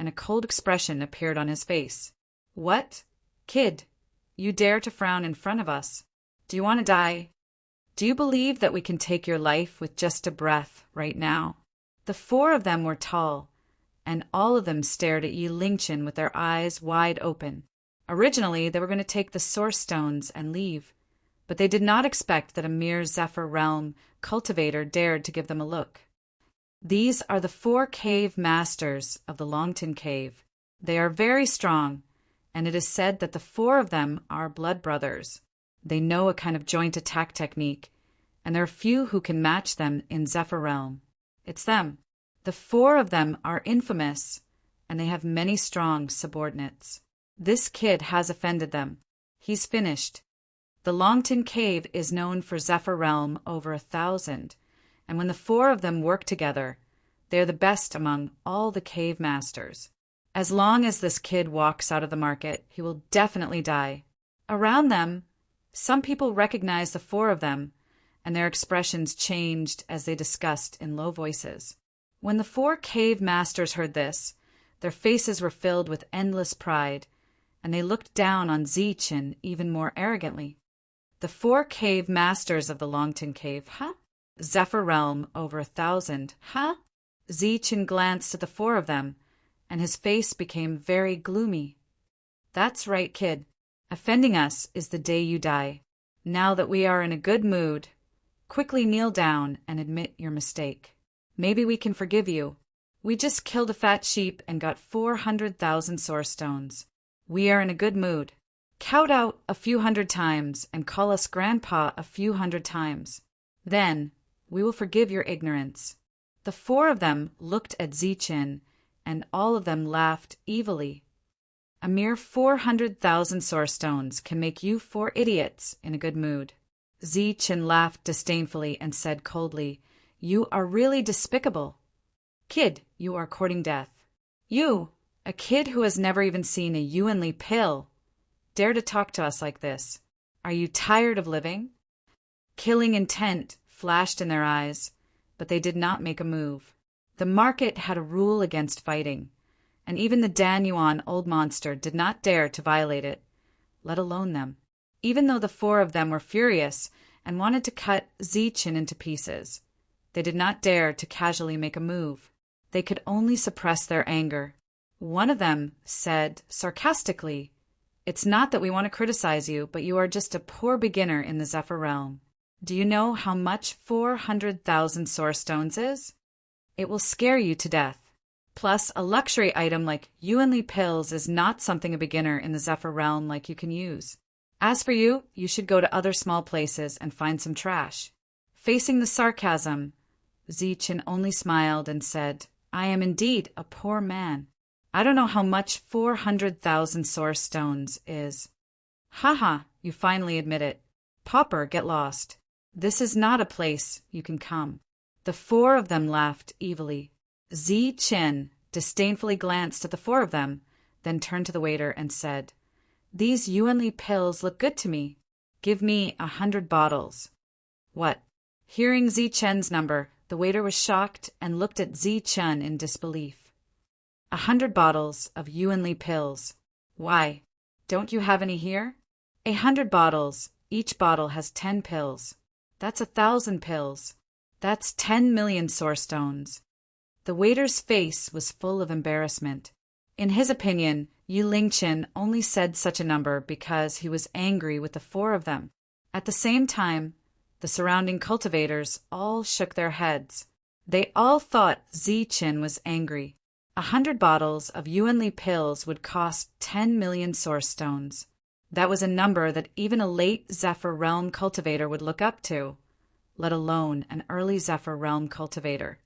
Speaker 1: and a cold expression appeared on his face. What? Kid, you dare to frown in front of us? Do you want to die? Do you believe that we can take your life with just a breath right now? The 4 of them were tall, and all of them stared at Yi Lingchen with their eyes wide open. Originally, they were going to take the source stones and leave, but they did not expect that a mere Zephyr Realm cultivator dared to give them a look. These are the 4 cave masters of the Longton Cave. They are very strong, and it is said that the 4 of them are blood brothers. They know a kind of joint attack technique, and there are few who can match them in Zephyr Realm. It's them. The 4 of them are infamous, and they have many strong subordinates. This kid has offended them. He's finished. The Longton Cave is known for Zephyr Realm over 1,000, and when the four of them work together, they're the best among all the cave masters. As long as this kid walks out of the market, he will definitely die. Around them, some people recognized the four of them, and their expressions changed as they discussed in low voices. When the four cave masters heard this, their faces were filled with endless pride, and they looked down on Zeechin even more arrogantly. The four cave masters of the Longton Cave, huh? Zephyr Realm over 1,000, huh? Zeechin glanced at the four of them, and his face became very gloomy. That's right, kid. Offending us is the day you die. Now that we are in a good mood, quickly kneel down and admit your mistake. Maybe we can forgive you. We just killed a fat sheep and got 400,000 source stones. We are in a good mood. Count out a few hundred times and call us Grandpa a few hundred times. Then we will forgive your ignorance. The four of them looked at Zeechin, and all of them laughed evilly. A mere 400,000 source stones can make you four idiots in a good mood. Zeechin laughed disdainfully and said coldly, "You are really despicable. Kid, you are courting death. You, a kid who has never even seen a Yuanli pill, dare to talk to us like this. Are you tired of living?" Killing intent flashed in their eyes, but they did not make a move. The market had a rule against fighting, and even the Danyuan old monster did not dare to violate it, let alone them. Even though the four of them were furious and wanted to cut Zeechin into pieces, they did not dare to casually make a move. They could only suppress their anger. One of them said sarcastically, "It's not that we want to criticize you, but you are just a poor beginner in the Zephyr Realm. Do you know how much 400,000 source stones is? It will scare you to death. Plus, a luxury item like Yuanli pills is not something a beginner in the Zephyr Realm like you can use. As for you, you should go to other small places and find some trash." Facing the sarcasm, Zeechin only smiled and said, "I am indeed a poor man. I don't know how much 400,000 source stones is." "Haha, you finally admit it. Pauper, get lost. This is not a place you can come." The four of them laughed evilly. Zeechin disdainfully glanced at the four of them, then turned to the waiter and said, "These Yuanli pills look good to me. Give me 100 bottles. What? Hearing Zeechin's number, the waiter was shocked and looked at Zeechin in disbelief. 100 bottles of Yuanli pills. Why, don't you have any here? 100 bottles. Each bottle has 10 pills. That's 1,000 pills. That's 10 million source stones." The waiter's face was full of embarrassment. In his opinion, Yu Lingqin only said such a number because he was angry with the four of them. At the same time, the surrounding cultivators all shook their heads. They all thought Zeechin was angry. 100 bottles of Yuanli pills would cost 10 million source stones. That was a number that even a late Zephyr Realm cultivator would look up to, let alone an early Zephyr Realm cultivator.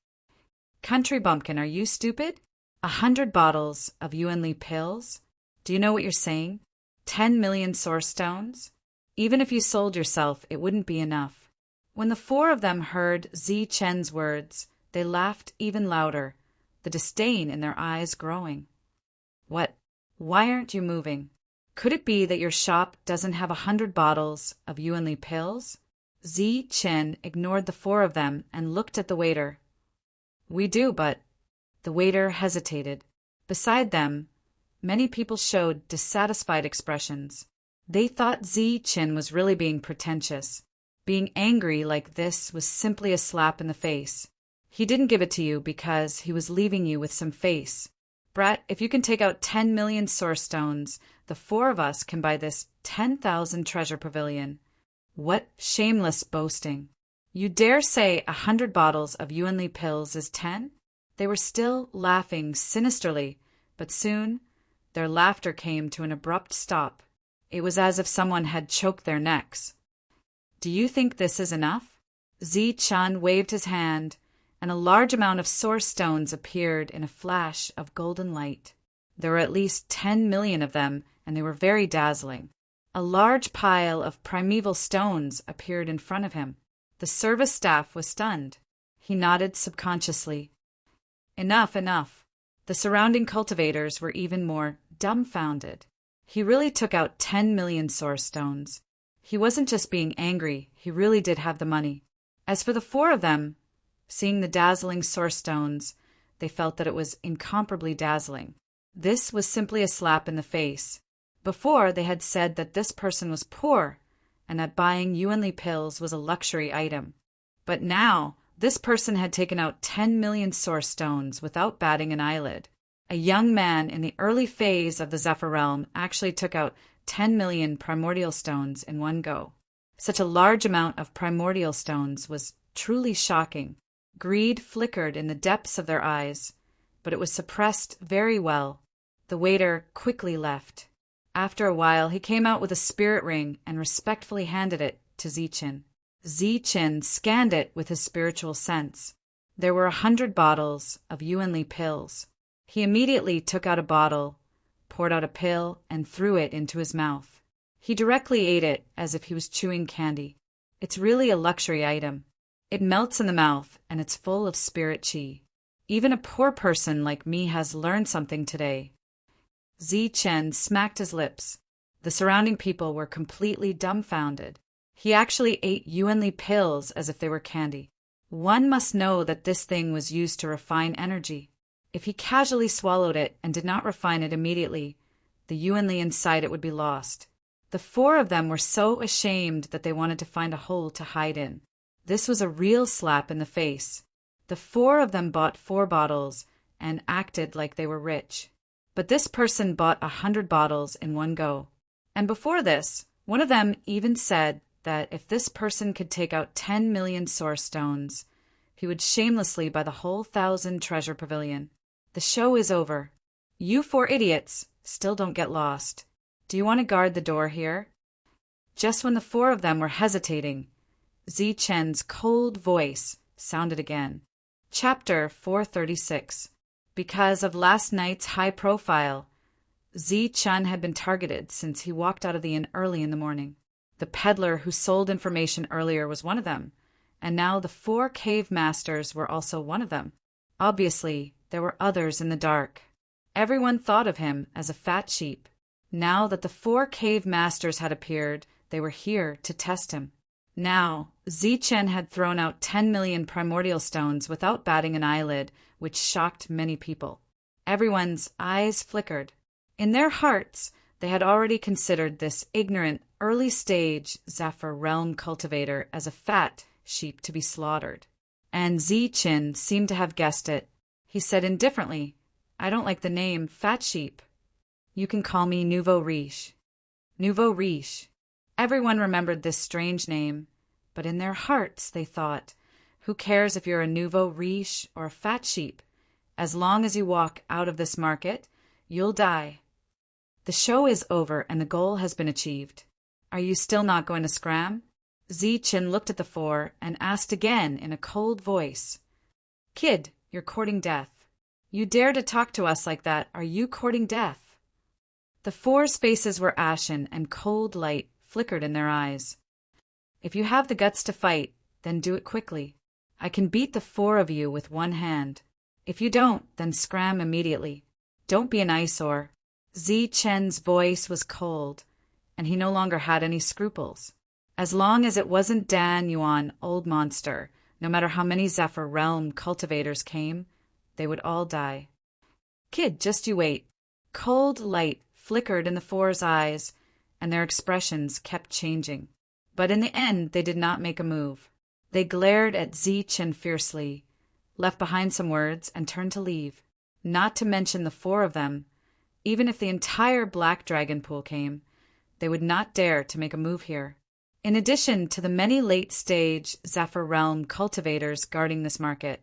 Speaker 1: Country bumpkin, are you stupid? 100 bottles of Yuanli pills? Do you know what you're saying? 10 million source stones? Even if you sold yourself, it wouldn't be enough. When the four of them heard Zeechin's words, they laughed even louder, the disdain in their eyes growing. What? Why aren't you moving? Could it be that your shop doesn't have 100 bottles of Yuanli pills? Zeechin ignored the four of them and looked at the waiter. We do, but... The waiter hesitated. Beside them, many people showed dissatisfied expressions. They thought Zeechin was really being pretentious. Being angry like this was simply a slap in the face. He didn't give it to you because he was leaving you with some face. Brat, if you can take out 10 million source stones, the four of us can buy this 10,000 treasure pavilion. What shameless boasting. You dare say 100 bottles of Yuanli pills is 10? They were still laughing sinisterly, but soon their laughter came to an abrupt stop. It was as if someone had choked their necks. Do you think this is enough? Zeechin waved his hand, and a large amount of source stones appeared in a flash of golden light. There were at least 10 million of them, and they were very dazzling. A large pile of primeval stones appeared in front of him. The service staff was stunned. He nodded subconsciously. Enough, enough. The surrounding cultivators were even more dumbfounded. He really took out 10 million source stones. He wasn't just being angry, he really did have the money. As for the four of them, seeing the dazzling source stones, they felt that it was incomparably dazzling. This was simply a slap in the face. Before, they had said that this person was poor and that buying Yuanli pills was a luxury item. But now, this person had taken out 10 million source stones without batting an eyelid. A young man in the early phase of the Zephyr realm actually took out 10 million primordial stones in one go. Such a large amount of primordial stones was truly shocking. Greed flickered in the depths of their eyes, but it was suppressed very well. The waiter quickly left. After a while, he came out with a spirit ring and respectfully handed it to Zichen. Zichen scanned it with his spiritual sense. There were 100 bottles of Yuanli pills. He immediately took out a bottle, poured out a pill, and threw it into his mouth. He directly ate it as if he was chewing candy. It's really a luxury item. It melts in the mouth, and it's full of spirit qi. Even a poor person like me has learned something today. Zichen smacked his lips. The surrounding people were completely dumbfounded. He actually ate Yuanli pills as if they were candy. One must know that this thing was used to refine energy. If he casually swallowed it and did not refine it immediately, the Yuanli inside it would be lost. The four of them were so ashamed that they wanted to find a hole to hide in. This was a real slap in the face. The four of them bought 4 bottles and acted like they were rich. But this person bought 100 bottles in one go. And before this, one of them even said that if this person could take out 10 million source stones, he would shamelessly buy the whole 1,000 treasure pavilion. The show is over. You 4 idiots still don't get lost. Do you want to guard the door here? Just when the 4 of them were hesitating, Zichen's cold voice sounded again. Chapter 436. Because of last night's high profile, Zichen had been targeted since he walked out of the inn early in the morning. The peddler who sold information earlier was one of them, and now the 4 cave masters were also one of them. Obviously, there were others in the dark. Everyone thought of him as a fat sheep. Now that the 4 cave masters had appeared, they were here to test him. Now, Zichen had thrown out 10 million primordial stones without batting an eyelid, which shocked many people. Everyone's eyes flickered. In their hearts, they had already considered this ignorant, early-stage Zephyr realm cultivator as a fat sheep to be slaughtered. And Zichen seemed to have guessed it. He said indifferently, "I don't like the name fat sheep. You can call me Nouveau Riche." Nouveau Riche. Everyone remembered this strange name, but in their hearts they thought, who cares if you're a Nouveau Riche or a fat sheep? As long as you walk out of this market, you'll die. The show is over and the goal has been achieved. Are you still not going to scram? Zichen looked at the 4 and asked again in a cold voice. Kid, you're courting death. You dare to talk to us like that. Are you courting death? The 4's faces were ashen and cold light flickered in their eyes. If you have the guts to fight, then do it quickly. I can beat the 4 of you with one hand. If you don't, then scram immediately. Don't be an eyesore. Zichen's voice was cold, and he no longer had any scruples. As long as it wasn't Dan Yuan, old monster, no matter how many Zephyr realm cultivators came, they would all die. Kid, just you wait. Cold light flickered in the 4's eyes, and their expressions kept changing. But in the end, they did not make a move. They glared at Zichen fiercely, left behind some words, and turned to leave. Not to mention the 4 of them. Even if the entire Black Dragon pool came, they would not dare to make a move here. In addition to the many late-stage Zephyr realm cultivators guarding this market,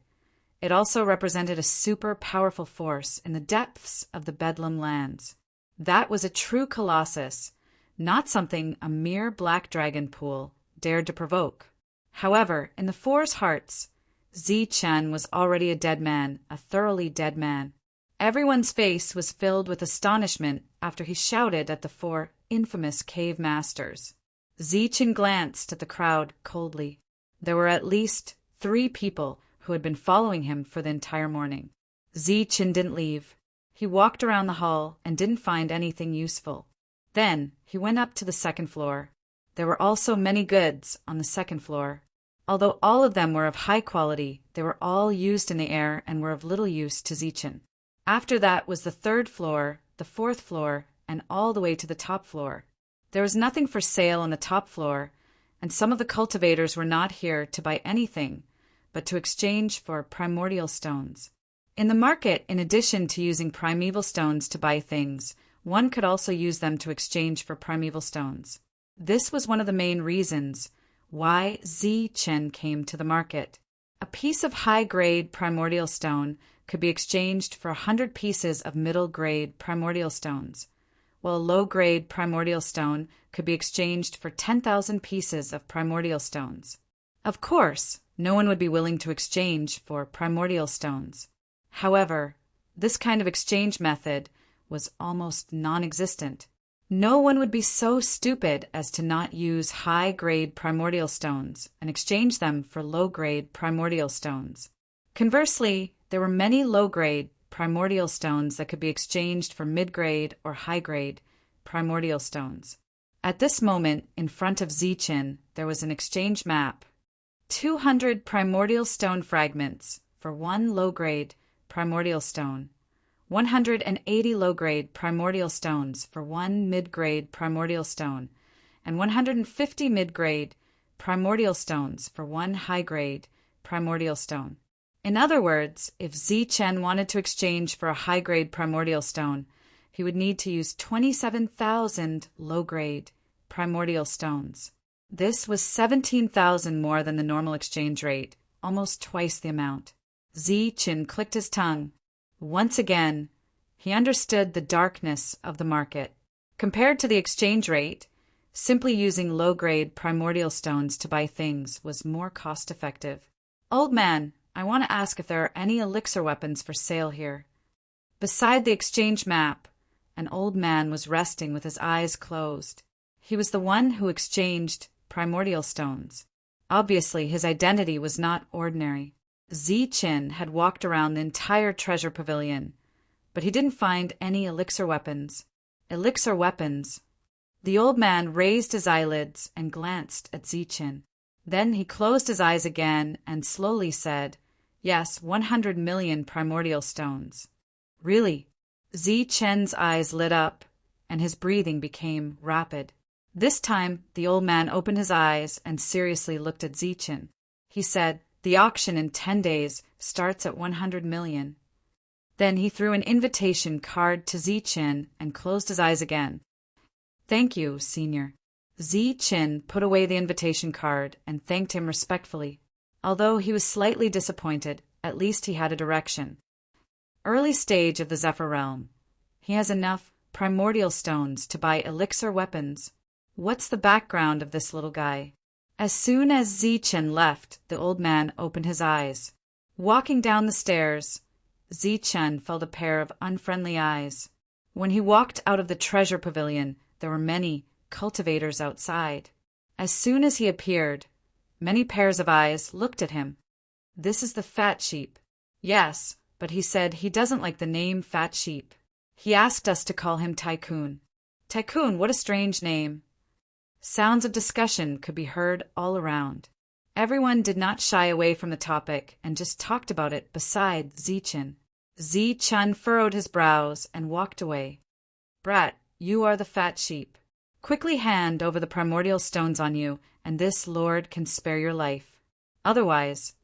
Speaker 1: it also represented a super powerful force in the depths of the Bedlam lands. That was a true colossus, not something a mere Black Dragon pool dared to provoke. However, in the 4's hearts, Zichen was already a dead man, a thoroughly dead man. Everyone's face was filled with astonishment after he shouted at the 4 infamous cave masters. Zichen glanced at the crowd coldly. There were at least 3 people who had been following him for the entire morning. Zichen didn't leave. He walked around the hall and didn't find anything useful. Then he went up to the 2nd floor. There were also many goods on the 2nd floor. Although all of them were of high quality, they were all used in the air and were of little use to Zichen. After that was the 3rd floor, the 4th floor, and all the way to the top floor. There was nothing for sale on the top floor, and some of the cultivators were not here to buy anything, but to exchange for primordial stones. In the market, in addition to using primeval stones to buy things, one could also use them to exchange for primeval stones. This was one of the main reasons why Zichen came to the market. A piece of high-grade primordial stone could be exchanged for 100 pieces of middle-grade primordial stones, while a low-grade primordial stone could be exchanged for 10,000 pieces of primordial stones. Of course, no one would be willing to exchange for primordial stones. However, this kind of exchange method was almost non-existent. No one would be so stupid as to not use high-grade primordial stones and exchange them for low-grade primordial stones. Conversely, there were many low-grade primordial stones that could be exchanged for mid-grade or high-grade primordial stones. At this moment, in front of Zichen, there was an exchange map. 200 primordial stone fragments for 1 low-grade primordial stone. 180 low-grade primordial stones for 1 mid-grade primordial stone, and 150 mid-grade primordial stones for 1 high-grade primordial stone. In other words, if Zichen wanted to exchange for a high-grade primordial stone, he would need to use 27,000 low-grade primordial stones. This was 17,000 more than the normal exchange rate, almost twice the amount. Zichen clicked his tongue. Once again, he understood the darkness of the market. Compared to the exchange rate, simply using low-grade primordial stones to buy things was more cost-effective. "Old man, I want to ask if there are any elixir weapons for sale here." Beside the exchange map, an old man was resting with his eyes closed. He was the one who exchanged primordial stones. Obviously, his identity was not ordinary. Zichen had walked around the entire treasure pavilion, but he didn't find any elixir weapons. Elixir weapons. The old man raised his eyelids and glanced at Zichen. Then he closed his eyes again and slowly said, "Yes, 100 million primordial stones." "Really?" Zichen's eyes lit up, and his breathing became rapid. This time, the old man opened his eyes and seriously looked at Zichen. He said, "The auction in 10 days starts at 100 million. Then he threw an invitation card to Zichen and closed his eyes again. "Thank you, Senior." Zichen put away the invitation card and thanked him respectfully. Although he was slightly disappointed, at least he had a direction. Early stage of the Zephyr Realm. He has enough primordial stones to buy elixir weapons. What's the background of this little guy? As soon as Zichen left, the old man opened his eyes. Walking down the stairs, Zichen felt a pair of unfriendly eyes. When he walked out of the treasure pavilion, there were many cultivators outside. As soon as he appeared, many pairs of eyes looked at him. "This is the fat sheep." "Yes, but he said he doesn't like the name Fat Sheep. He asked us to call him Tycoon." "Tycoon, what a strange name." Sounds of discussion could be heard all around. Everyone did not shy away from the topic and just talked about it beside Zichen. Zichen furrowed his brows and walked away. "Brat, you are the fat sheep. Quickly hand over the primordial stones on you, and this lord can spare your life. Otherwise,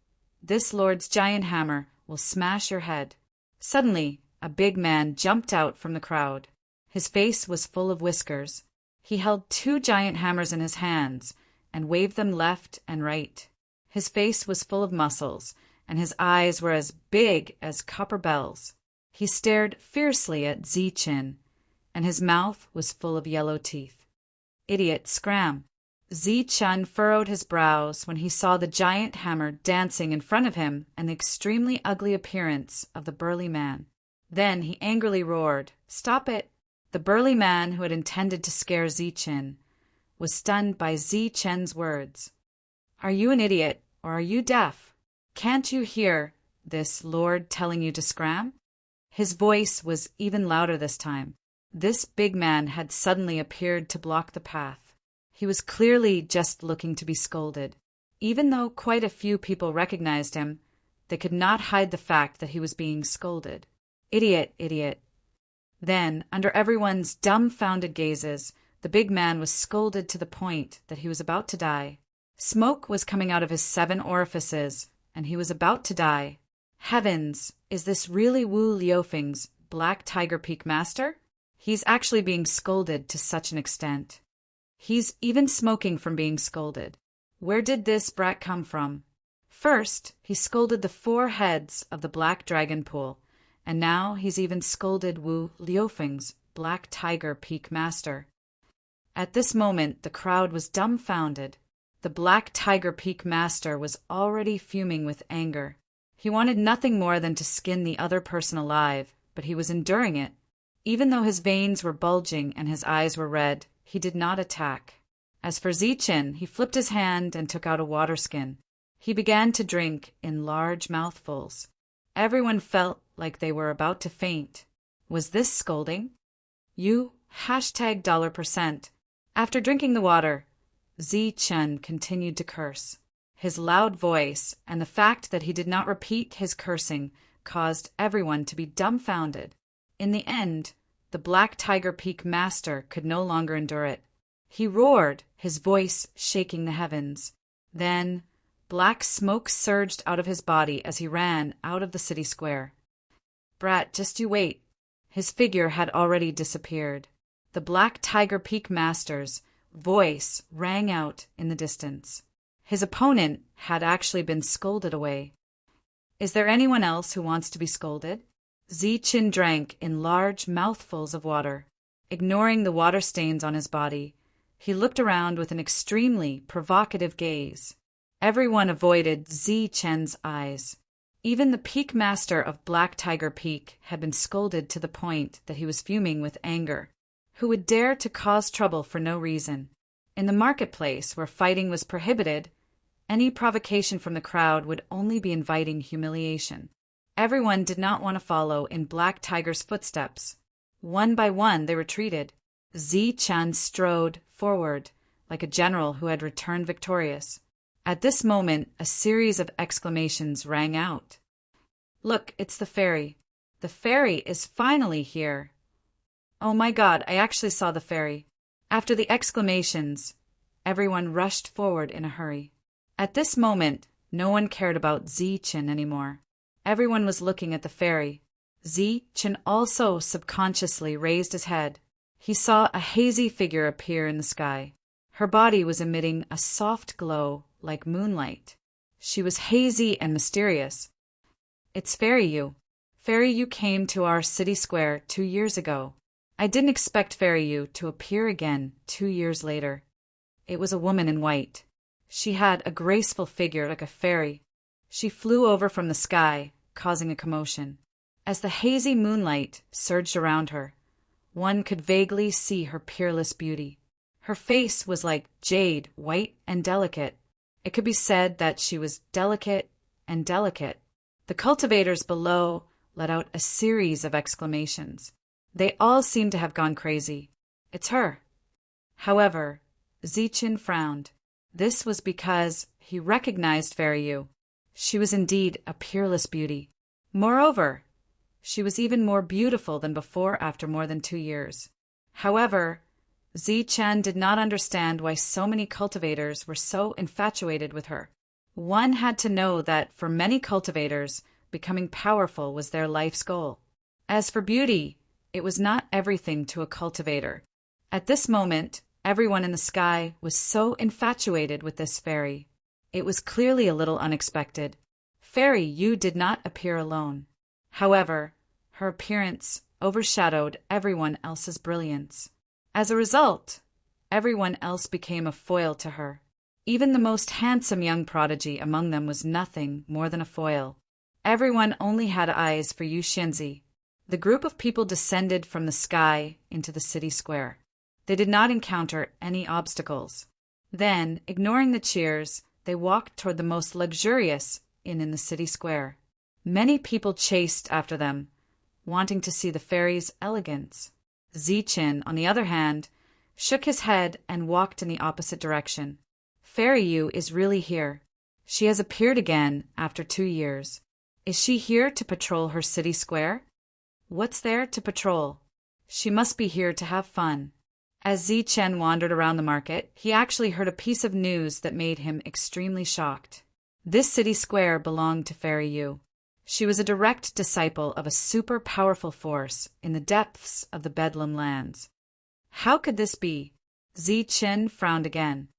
Speaker 1: this lord's giant hammer will smash your head." Suddenly, a big man jumped out from the crowd. His face was full of whiskers. He held 2 giant hammers in his hands and waved them left and right. His face was full of muscles, and his eyes were as big as copper bells. He stared fiercely at Zichen, and his mouth was full of yellow teeth. "Idiot, scram." Zichen furrowed his brows when he saw the giant hammer dancing in front of him and the extremely ugly appearance of the burly man. Then he angrily roared, "Stop it! The burly man who had intended to scare Zichen was stunned by Zichen's words. "Are you an idiot, or are you deaf? Can't you hear this lord telling you to scram?" His voice was even louder this time. This big man had suddenly appeared to block the path. He was clearly just looking to be scolded. Even though quite a few people recognized him, they could not hide the fact that he was being scolded. "Idiot, idiot." Then, under everyone's dumbfounded gazes, the big man was scolded to the point that he was about to die. Smoke was coming out of his 7 orifices, and he was about to die. Heavens, is this really Wu Liufeng's Black Tiger Peak master? He's actually being scolded to such an extent. He's even smoking from being scolded. Where did this brat come from? First, he scolded the 4 heads of the Black Dragon Pool, and now he's even scolded Wu Liufeng's Black Tiger Peak master. At this moment, the crowd was dumbfounded. The Black Tiger Peak master was already fuming with anger. He wanted nothing more than to skin the other person alive, but he was enduring it. Even though his veins were bulging and his eyes were red, he did not attack. As for Zichen, he flipped his hand and took out a water skin. He began to drink in large mouthfuls. Everyone felt like they were about to faint. Was this scolding? You $% After drinking the water, Zichen continued to curse. His loud voice and the fact that he did not repeat his cursing caused everyone to be dumbfounded. In the end, the Black Tiger Peak master could no longer endure it. He roared, his voice shaking the heavens. Then, black smoke surged out of his body as he ran out of the city square. "Brat, just you wait." His figure had already disappeared. The Black Tiger Peak master's voice rang out in the distance. His opponent had actually been scolded away. "Is there anyone else who wants to be scolded?" Zichen drank in large mouthfuls of water. Ignoring the water stains on his body, he looked around with an extremely provocative gaze. Everyone avoided Zichen's eyes. Even the Peak Master of Black Tiger Peak had been scolded to the point that he was fuming with anger. Who would dare to cause trouble for no reason? In the marketplace, where fighting was prohibited, any provocation from the crowd would only be inviting humiliation. Everyone did not want to follow in Black Tiger's footsteps. One by one, they retreated. Zichen strode forward, like a general who had returned victorious. At this moment, a series of exclamations rang out. "Look, it's the fairy. The fairy is finally here. Oh my God, I actually saw the fairy." After the exclamations, everyone rushed forward in a hurry. At this moment, no one cared about Zichen anymore. Everyone was looking at the fairy. Zichen also subconsciously raised his head. He saw a hazy figure appear in the sky. Her body was emitting a soft glow like moonlight. She was hazy and mysterious. "It's Fairy Yu. Fairy Yu came to our city square 2 years ago. I didn't expect Fairy Yu to appear again 2 years later." It was a woman in white. She had a graceful figure like a fairy. She flew over from the sky, causing a commotion. As the hazy moonlight surged around her, one could vaguely see her peerless beauty. Her face was like jade, white and delicate. It could be said that she was delicate and delicate. The cultivators below let out a series of exclamations. They all seemed to have gone crazy. "It's her." However, Zichen frowned. This was because he recognized Fairy Yu. She was indeed a peerless beauty. Moreover, she was even more beautiful than before after more than 2 years. However, Zichen did not understand why so many cultivators were so infatuated with her. One had to know that for many cultivators, becoming powerful was their life's goal. As for beauty, it was not everything to a cultivator. At this moment, everyone in the sky was so infatuated with this fairy. It was clearly a little unexpected. Fairy Yu did not appear alone. However, her appearance overshadowed everyone else's brilliance. As a result, everyone else became a foil to her. Even the most handsome young prodigy among them was nothing more than a foil. Everyone only had eyes for Yu Xianzi. The group of people descended from the sky into the city square. They did not encounter any obstacles. Then, ignoring the cheers, they walked toward the most luxurious inn in the city square. Many people chased after them, wanting to see the fairy's elegance. Zichen, on the other hand, shook his head and walked in the opposite direction. Fairy Yu is really here. She has appeared again after 2 years. Is she here to patrol her city square? What's there to patrol? She must be here to have fun. As Zichen wandered around the market, he actually heard a piece of news that made him extremely shocked. This city square belonged to Fairy Yu. She was a direct disciple of a super powerful force in the depths of the Bedlam lands. How could this be? Zichen frowned again.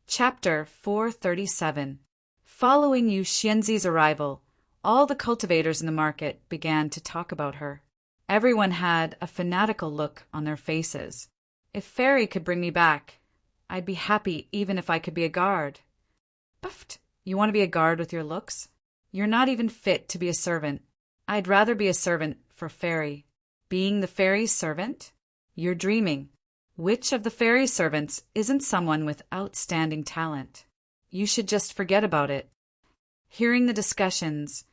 Speaker 1: Chapter 437. Following Yu Xianzi's arrival, all the cultivators in the market began to talk about her. Everyone had a fanatical look on their faces. If Fairy could bring me back, I'd be happy even if I could be a guard. Buffed! You want to be a guard with your looks? You're not even fit to be a servant. I'd rather be a servant for Fairy. Being the fairy's servant? You're dreaming. Which of the fairy servants isn't someone with outstanding talent? You should just forget about it. Hearing the discussions,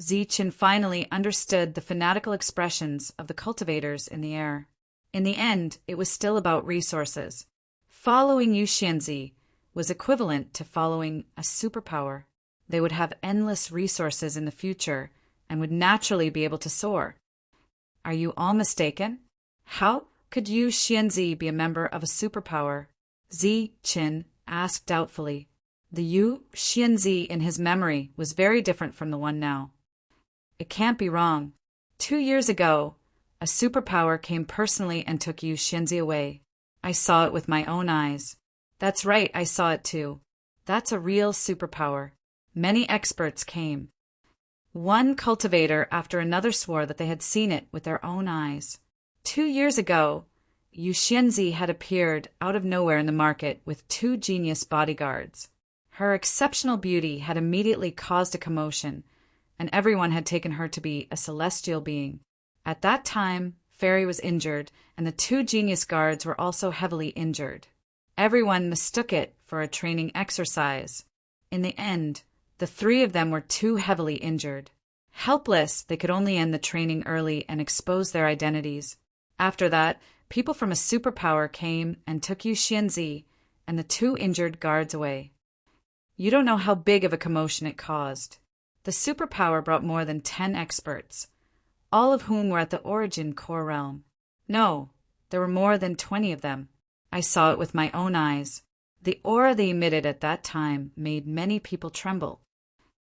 Speaker 1: Zichen finally understood the fanatical expressions of the cultivators in the air. In the end, it was still about resources. Following Yu Xianzi was equivalent to following a superpower. They would have endless resources in the future and would naturally be able to soar. Are you all mistaken? How could Yu Xianzi be a member of a superpower? Zichen asked doubtfully. The Yu Xianzi in his memory was very different from the one now. It can't be wrong. 2 years ago, a superpower came personally and took Yu Xianzi away. I saw it with my own eyes. That's right, I saw it too. That's a real superpower. Many experts came. One cultivator after another swore that they had seen it with their own eyes. 2 years ago, Yu Xianzi had appeared out of nowhere in the market with 2 genius bodyguards. Her exceptional beauty had immediately caused a commotion, and everyone had taken her to be a celestial being. At that time, Fairy was injured, and the 2 genius guards were also heavily injured. Everyone mistook it for a training exercise. In the end, the 3 of them were too heavily injured. Helpless, they could only end the training early and expose their identities. After that, people from a superpower came and took Yu Xianzi and the 2 injured guards away. You don't know how big of a commotion it caused. The superpower brought more than 10 experts, all of whom were at the origin core realm. No, there were more than 20 of them. I saw it with my own eyes. The aura they emitted at that time made many people tremble.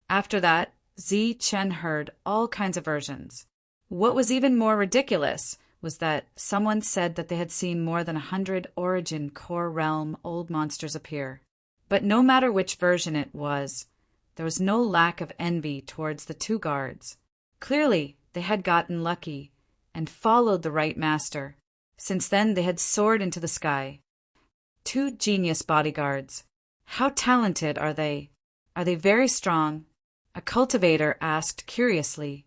Speaker 1: After that, Zichen heard all kinds of versions. What was even more ridiculous was that someone said that they had seen more than 100 origin core realm old monsters appear. But no matter which version it was, there was no lack of envy towards the 2 guards. Clearly, they had gotten lucky and followed the right master. Since then, they had soared into the sky. 2 genius bodyguards. How talented are they? Are they very strong? A cultivator asked curiously.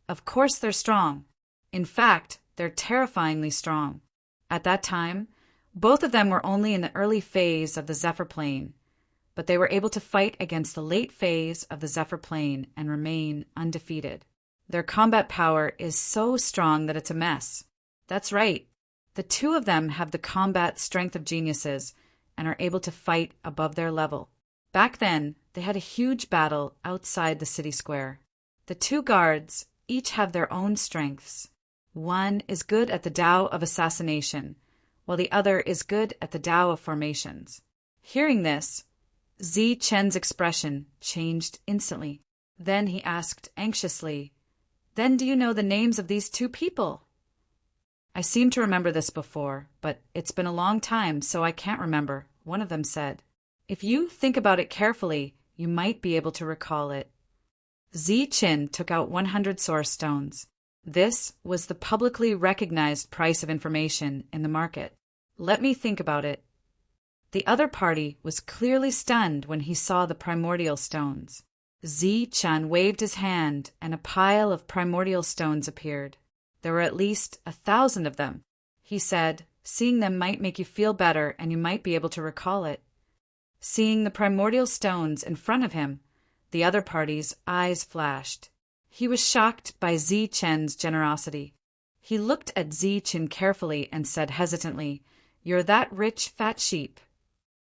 Speaker 1: Of course they're strong. In fact, they're terrifyingly strong. At that time, both of them were only in the early phase of the Zephyr Plane, but they were able to fight against the late phase of the Zephyr Plane and remain undefeated. Their combat power is so strong that it's a mess. That's right. The 2 of them have the combat strength of geniuses and are able to fight above their level. Back then, they had a huge battle outside the city square. The 2 guards each have their own strengths. One is good at the Tao of assassination, while the other is good at the Tao of formations. Hearing this, Zichen's expression changed instantly. Then he asked anxiously, "Then do you know the names of these 2 people?" "I seem to remember this before, but it's been a long time, so I can't remember," one of them said. "If you think about it carefully, you might be able to recall it." Zichen took out 100 source stones. This was the publicly recognized price of information in the market. "Let me think about it." The other party was clearly stunned when he saw the primordial stones. Zichen waved his hand and a pile of primordial stones appeared. There were at least 1,000 of them. He said, seeing them might make you feel better and you might be able to recall it. Seeing the primordial stones in front of him, the other party's eyes flashed. He was shocked by Zi Chen's generosity. He looked at Zi Chen carefully and said hesitantly, "You're that rich fat sheep."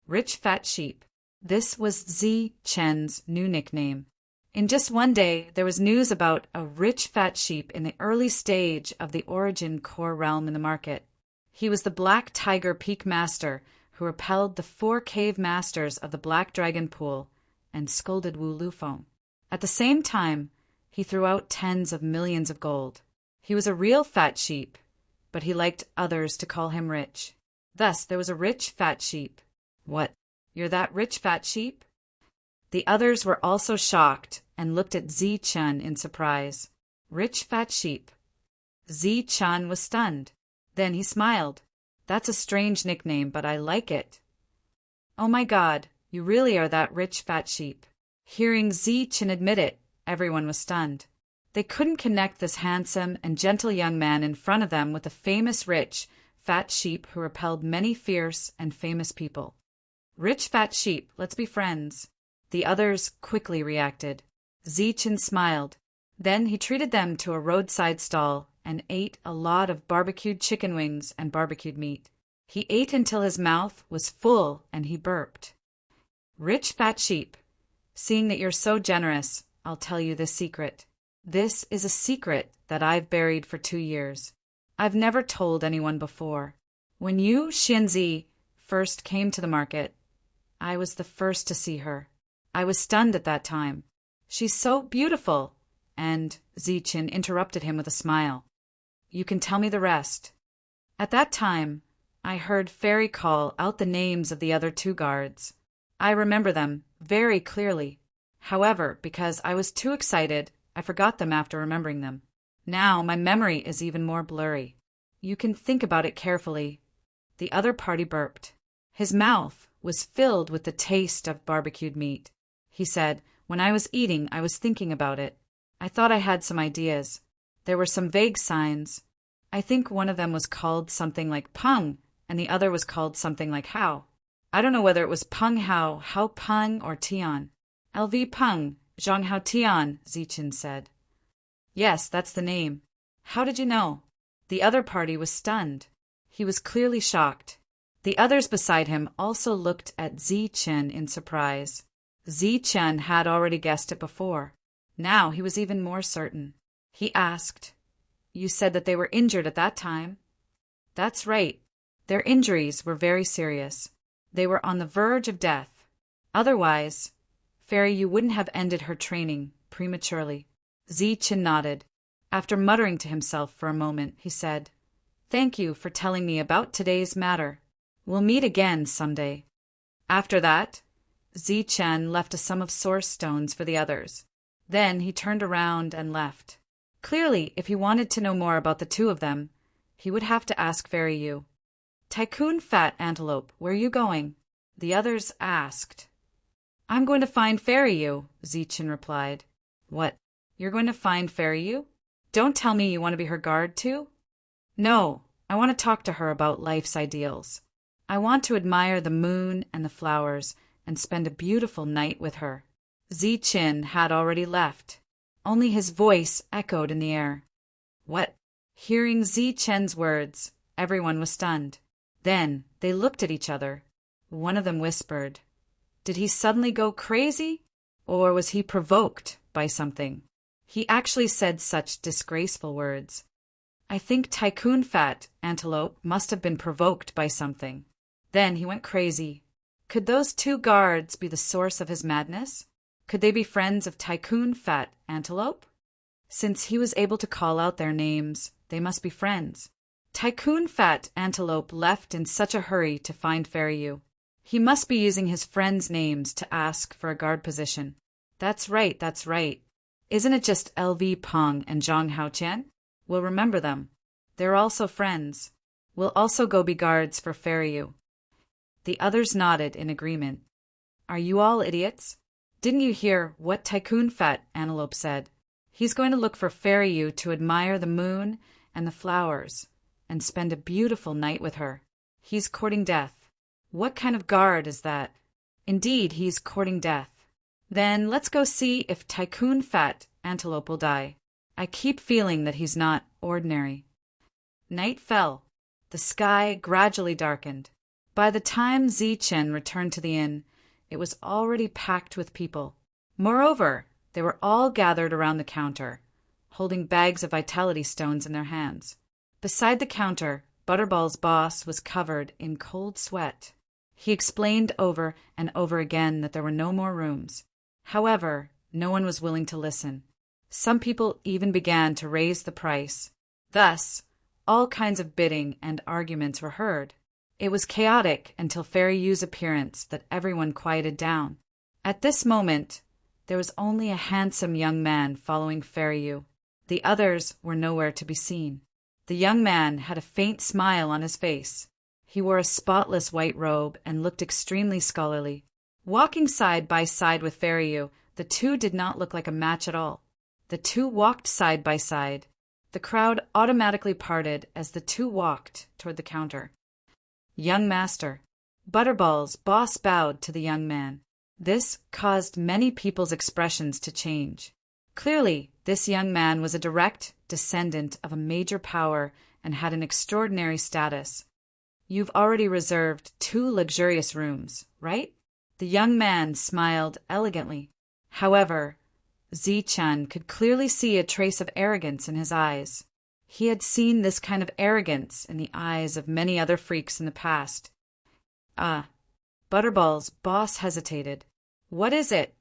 Speaker 1: Rich fat sheep. This was Zi Chen's new nickname. In just one day, there was news about a rich fat sheep in the early stage of the origin core realm in the market. He was the Black Tiger Peak Master who repelled the 4 cave masters of the Black Dragon Pool and scolded Wu Lufeng. At the same time, he threw out tens of millions of gold. He was a real fat sheep, but he liked others to call him rich. Thus, there was a rich fat sheep. What? You're that rich fat sheep? The others were also shocked and looked at Zi Chen in surprise. Rich fat sheep. Zi Chen was stunned. Then he smiled. That's a strange nickname, but I like it. Oh my God, you really are that rich fat sheep. Hearing Zi Chen admit it, everyone was stunned. They couldn't connect this handsome and gentle young man in front of them with the famous rich, fat sheep who repelled many fierce and famous people. Rich fat sheep, let's be friends. The others quickly reacted. Zi Chen smiled. Then he treated them to a roadside stall and ate a lot of barbecued chicken wings and barbecued meat. He ate until his mouth was full and he burped. Rich fat sheep, seeing that you're so generous, I'll tell you this secret. This is a secret that I've buried for 2 years. I've never told anyone before. When you, Xianzi, first came to the market, I was the first to see her. I was stunned at that time. She's so beautiful. And Zi Chen interrupted him with a smile. You can tell me the rest. At that time, I heard Fairy call out the names of the other 2 guards. I remember them very clearly. However, because I was too excited, I forgot them after remembering them. Now my memory is even more blurry. You can think about it carefully. The other party burped. His mouth was filled with the taste of barbecued meat. He said, when I was eating, I was thinking about it. I thought I had some ideas. There were some vague signs. I think one of them was called something like Peng, and the other was called something like Hao. I don't know whether it was Peng Hao, Hao Peng, or Tian. LV Peng, Zhang Hao Tian, Zi Chen said. Yes, that's the name. How did you know? The other party was stunned. He was clearly shocked. The others beside him also looked at Zi Chen in surprise. Zi Chen had already guessed it before. Now he was even more certain. He asked, You said that they were injured at that time? That's right. Their injuries were very serious. They were on the verge of death. Otherwise, Fairy Yu wouldn't have ended her training prematurely. Zi Chen nodded. After muttering to himself for a moment, he said, Thank you for telling me about today's matter. We'll meet again someday. After that, Zi Chen left a sum of source stones for the others. Then he turned around and left. Clearly, if he wanted to know more about the 2 of them, he would have to ask Fairy Yu. Tycoon Fat Antelope, where are you going? The others asked. I'm going to find Fairy Yu, Zi Chen replied. What? You're going to find Fairy Yu? Don't tell me you want to be her guard too? No, I want to talk to her about life's ideals. I want to admire the moon and the flowers and spend a beautiful night with her. Zi Chen had already left. Only his voice echoed in the air. What? Hearing Zi Chen's words, everyone was stunned. Then they looked at each other. One of them whispered, Did he suddenly go crazy? Or was he provoked by something? He actually said such disgraceful words. I think Tycoon Fat Antelope must have been provoked by something. Then he went crazy. Could those 2 guards be the source of his madness? Could they be friends of Tycoon Fat Antelope? Since he was able to call out their names, they must be friends. Tycoon Fat Antelope left in such a hurry to find Fairy Yu. He must be using his friends' names to ask for a guard position. That's right, that's right. Isn't it just LV Peng and Zhang Haoqian? We'll remember them. They're also friends. We'll also go be guards for Fairy Yu. The others nodded in agreement. Are you all idiots? Didn't you hear what Tycoon Fat Antelope said? He's going to look for Fairy Yu to admire the moon and the flowers and spend a beautiful night with her. He's courting death. What kind of guard is that? Indeed, he's courting death. Then let's go see if Tycoon Fat Antelope will die. I keep feeling that he's not ordinary. Night fell. The sky gradually darkened. By the time Zichen returned to the inn, it was already packed with people. Moreover, they were all gathered around the counter, holding bags of vitality stones in their hands. Beside the counter, Butterball's boss was covered in cold sweat. He explained over and over again that there were no more rooms. However, no one was willing to listen. Some people even began to raise the price. Thus, all kinds of bidding and arguments were heard. It was chaotic until Fairy Yu's appearance that everyone quieted down. At this moment, there was only a handsome young man following Fairy Yu. The others were nowhere to be seen. The young man had a faint smile on his face. He wore a spotless white robe and looked extremely scholarly. Walking side by side with Fairy Yu, the two did not look like a match at all. The two walked side by side. The crowd automatically parted as the two walked toward the counter. Young master. Butterball's boss bowed to the young man. This caused many people's expressions to change. Clearly, this young man was a direct descendant of a major power and had an extraordinary status. You've already reserved 2 luxurious rooms, right? The young man smiled elegantly. However, Zichen could clearly see a trace of arrogance in his eyes. He had seen this kind of arrogance in the eyes of many other freaks in the past. Butterball's boss hesitated. What is it?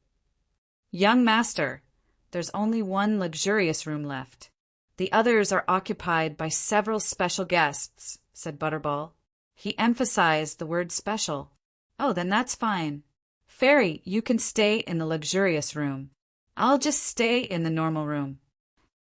Speaker 1: Young master, there's only 1 luxurious room left. The others are occupied by several special guests, said Butterball. He emphasized the word special. Oh, then that's fine. Fairy, you can stay in the luxurious room. I'll just stay in the normal room.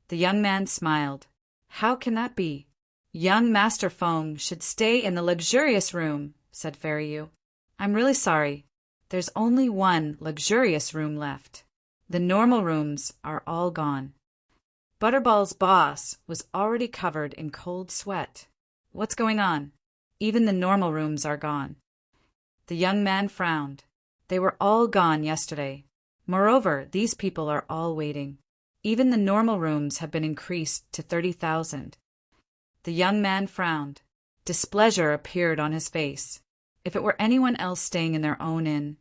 Speaker 1: The young man smiled. How can that be? Young Master Feng should stay in the luxurious room, said Fairy Yu. I'm really sorry. There's only 1 luxurious room left. The normal rooms are all gone. Butterball's boss was already covered in cold sweat. What's going on? Even the normal rooms are gone. The young man frowned. They were all gone yesterday. Moreover, these people are all waiting. Even the normal rooms have been increased to 30,000. The young man frowned. Displeasure appeared on his face. If it were anyone else staying in their own inn,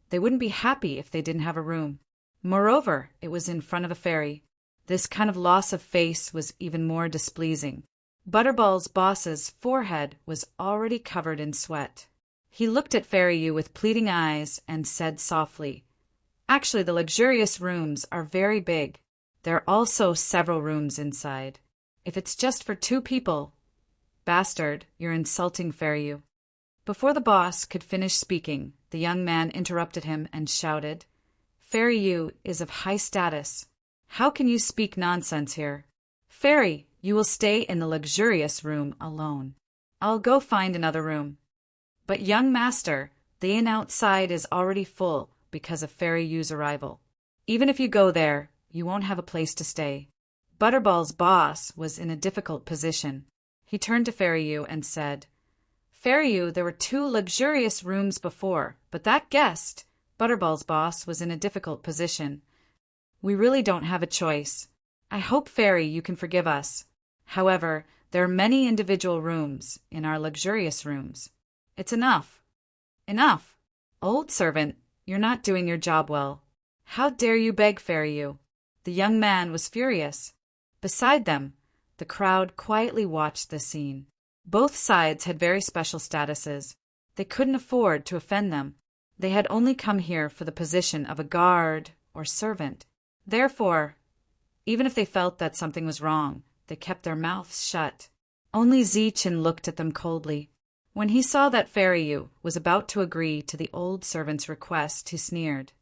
Speaker 1: they wouldn't be happy if they didn't have a room. Moreover, it was in front of a fairy. This kind of loss of face was even more displeasing. Butterball's boss's forehead was already covered in sweat. He looked at Fairy Yu with pleading eyes and said softly, Actually, the luxurious rooms are very big. There are also several rooms inside. If it's just for 2 people... Bastard, you're insulting Fairy Yu. Before the boss could finish speaking, the young man interrupted him and shouted, Fairy Yu is of high status. How can you speak nonsense here? Fairy, you will stay in the luxurious room alone. I'll go find another room. But young master, the inn outside is already full because of Fairy Yu's arrival. Even if you go there, you won't have a place to stay. Butterball's boss was in a difficult position. He turned to Fairy Yu and said, Fairy Yu, there were 2 luxurious rooms before, but that guest, Butterball's boss, was in a difficult position. We really don't have a choice. I hope, Fairy, you can forgive us. However, there are many individual rooms in our luxurious rooms. It's enough. Enough. Old servant, you're not doing your job well. How dare you beg, Fairy Yu? The young man was furious. Beside them, the crowd quietly watched this scene. Both sides had very special statuses. They couldn't afford to offend them. They had only come here for the position of a guard or servant. Therefore, even if they felt that something was wrong, they kept their mouths shut. Only Zichen looked at them coldly. When he saw that Fairy Yu was about to agree to the old servant's request, he sneered.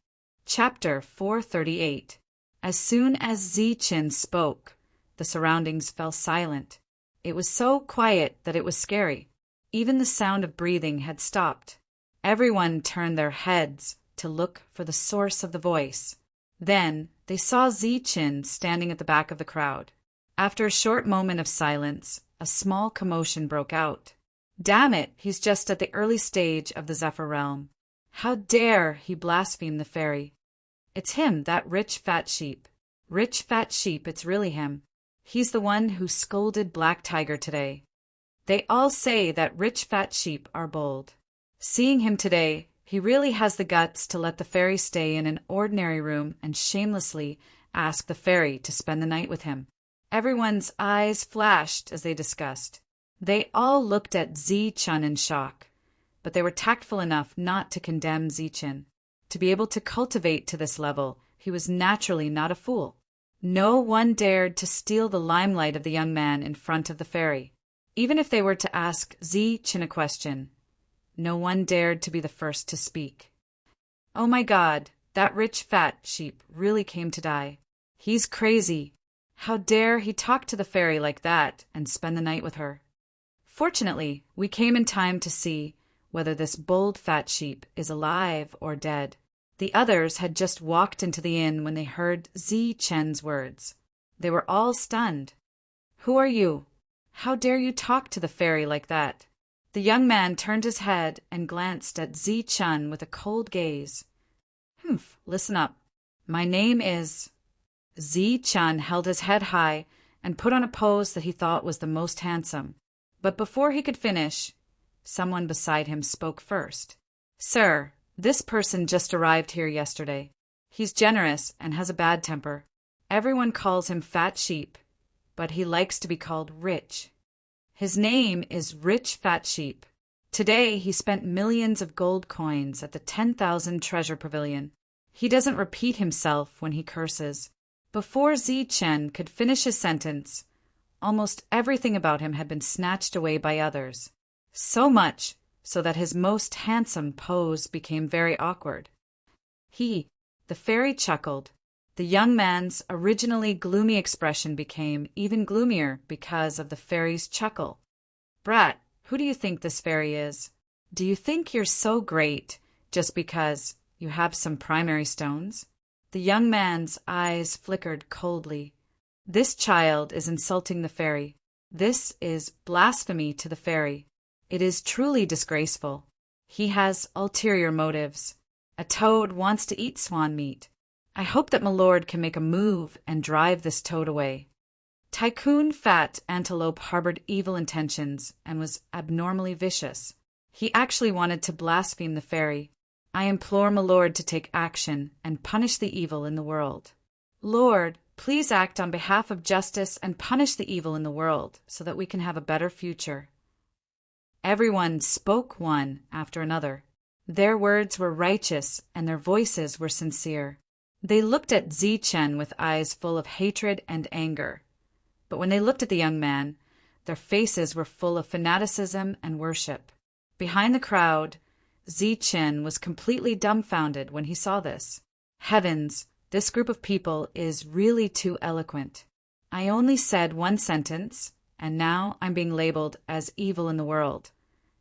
Speaker 1: Chapter 438. As soon as Zichen spoke, the surroundings fell silent. It was so quiet that it was scary. Even the sound of breathing had stopped. Everyone turned their heads to look for the source of the voice. Then they saw Zichen standing at the back of the crowd. After a short moment of silence, a small commotion broke out. Damn it, he's just at the early stage of the Zephyr realm. How dare he blaspheme the fairy? It's him, that rich fat sheep. Rich fat sheep, it's really him. He's the one who scolded Black Tiger today. They all say that rich fat sheep are bold. Seeing him today, he really has the guts to let the fairy stay in an ordinary room and shamelessly ask the fairy to spend the night with him. Everyone's eyes flashed as they discussed. They all looked at Zi-chun in shock, but they were tactful enough not to condemn Zi-chun. To be able to cultivate to this level, he was naturally not a fool. No one dared to steal the limelight of the young man in front of the fairy. Even if they were to ask Zi-chun a question, no one dared to be the first to speak. Oh my God, that rich fat sheep really came to die. He's crazy. How dare he talk to the fairy like that and spend the night with her? Fortunately, we came in time to see whether this bold fat sheep is alive or dead. The others had just walked into the inn when they heard Zi-chun's words. They were all stunned. Who are you? How dare you talk to the fairy like that? The young man turned his head and glanced at Zi-chun with a cold gaze. Listen up. My name is... Zi-chun held his head high and put on a pose that he thought was the most handsome. But before he could finish, someone beside him spoke first. Sir, this person just arrived here yesterday. He's generous and has a bad temper. Everyone calls him Fat Sheep, but he likes to be called Rich. His name is Rich Fat Sheep. Today he spent millions of gold coins at the 10,000 Treasure Pavilion. He doesn't repeat himself when he curses. Before Zi-chun could finish his sentence, almost everything about him had been snatched away by others. So much so that his most handsome pose became very awkward. The fairy chuckled. The young man's originally gloomy expression became even gloomier because of the fairy's chuckle. Brat, who do you think this fairy is? Do you think you're so great just because you have some primary stones? The young man's eyes flickered coldly. This child is insulting the fairy. This is blasphemy to the fairy. It is truly disgraceful. He has ulterior motives. A toad wants to eat swan meat. I hope that my lord can make a move and drive this toad away. Tycoon Fat Antelope harbored evil intentions and was abnormally vicious. He actually wanted to blaspheme the fairy. I implore my lord to take action and punish the evil in the world. Lord, please act on behalf of justice and punish the evil in the world so that we can have a better future. Everyone spoke one after another. Their words were righteous and their voices were sincere. They looked at Zi-chun with eyes full of hatred and anger. But when they looked at the young man, their faces were full of fanaticism and worship. Behind the crowd, Zi-chun was completely dumbfounded when he saw this. Heavens, this group of people is really too eloquent. I only said one sentence, and now I'm being labeled as evil in the world.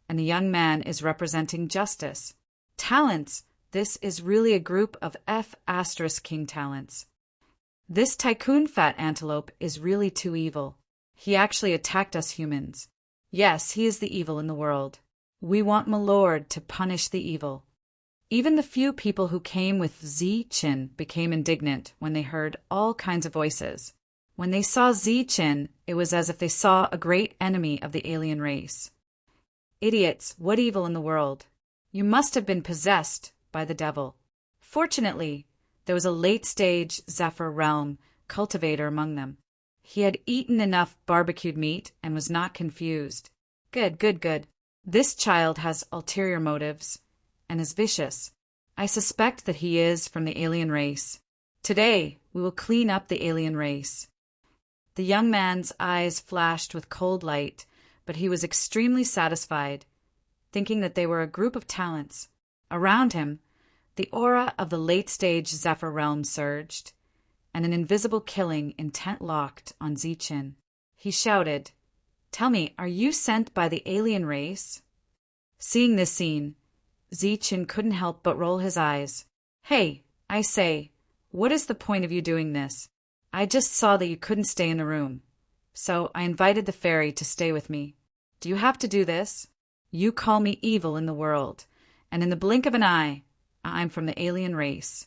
Speaker 1: And the young man is representing justice. Talents, this is really a group of F***king talents. This Tycoon Fat Antelope is really too evil. He actually attacked us humans. Yes, he is the evil in the world. We want my lord to punish the evil. Even the few people who came with Zi-chun became indignant when they heard all kinds of voices. When they saw Zi-chun, it was as if they saw a great enemy of the alien race. Idiots, what evil in the world? You must have been possessed by the devil. Fortunately, there was a late-stage Zephyr realm cultivator among them. He had eaten enough barbecued meat and was not confused. Good. This child has ulterior motives and is vicious. I suspect that he is from the alien race. Today, we will clean up the alien race. The young man's eyes flashed with cold light, but he was extremely satisfied, thinking that they were a group of talents. Around him, the aura of the late-stage Zephyr realm surged, and an invisible killing intent locked on Zi-chun. He shouted, "Tell me, are you sent by the alien race?" Seeing this scene, Zi-chun couldn't help but roll his eyes. "Hey, I say, what is the point of you doing this? I just saw that you couldn't stay in the room. so I invited the fairy to stay with me. Do you have to do this? You call me evil in the world, and in the blink of an eye, I'm from the alien race.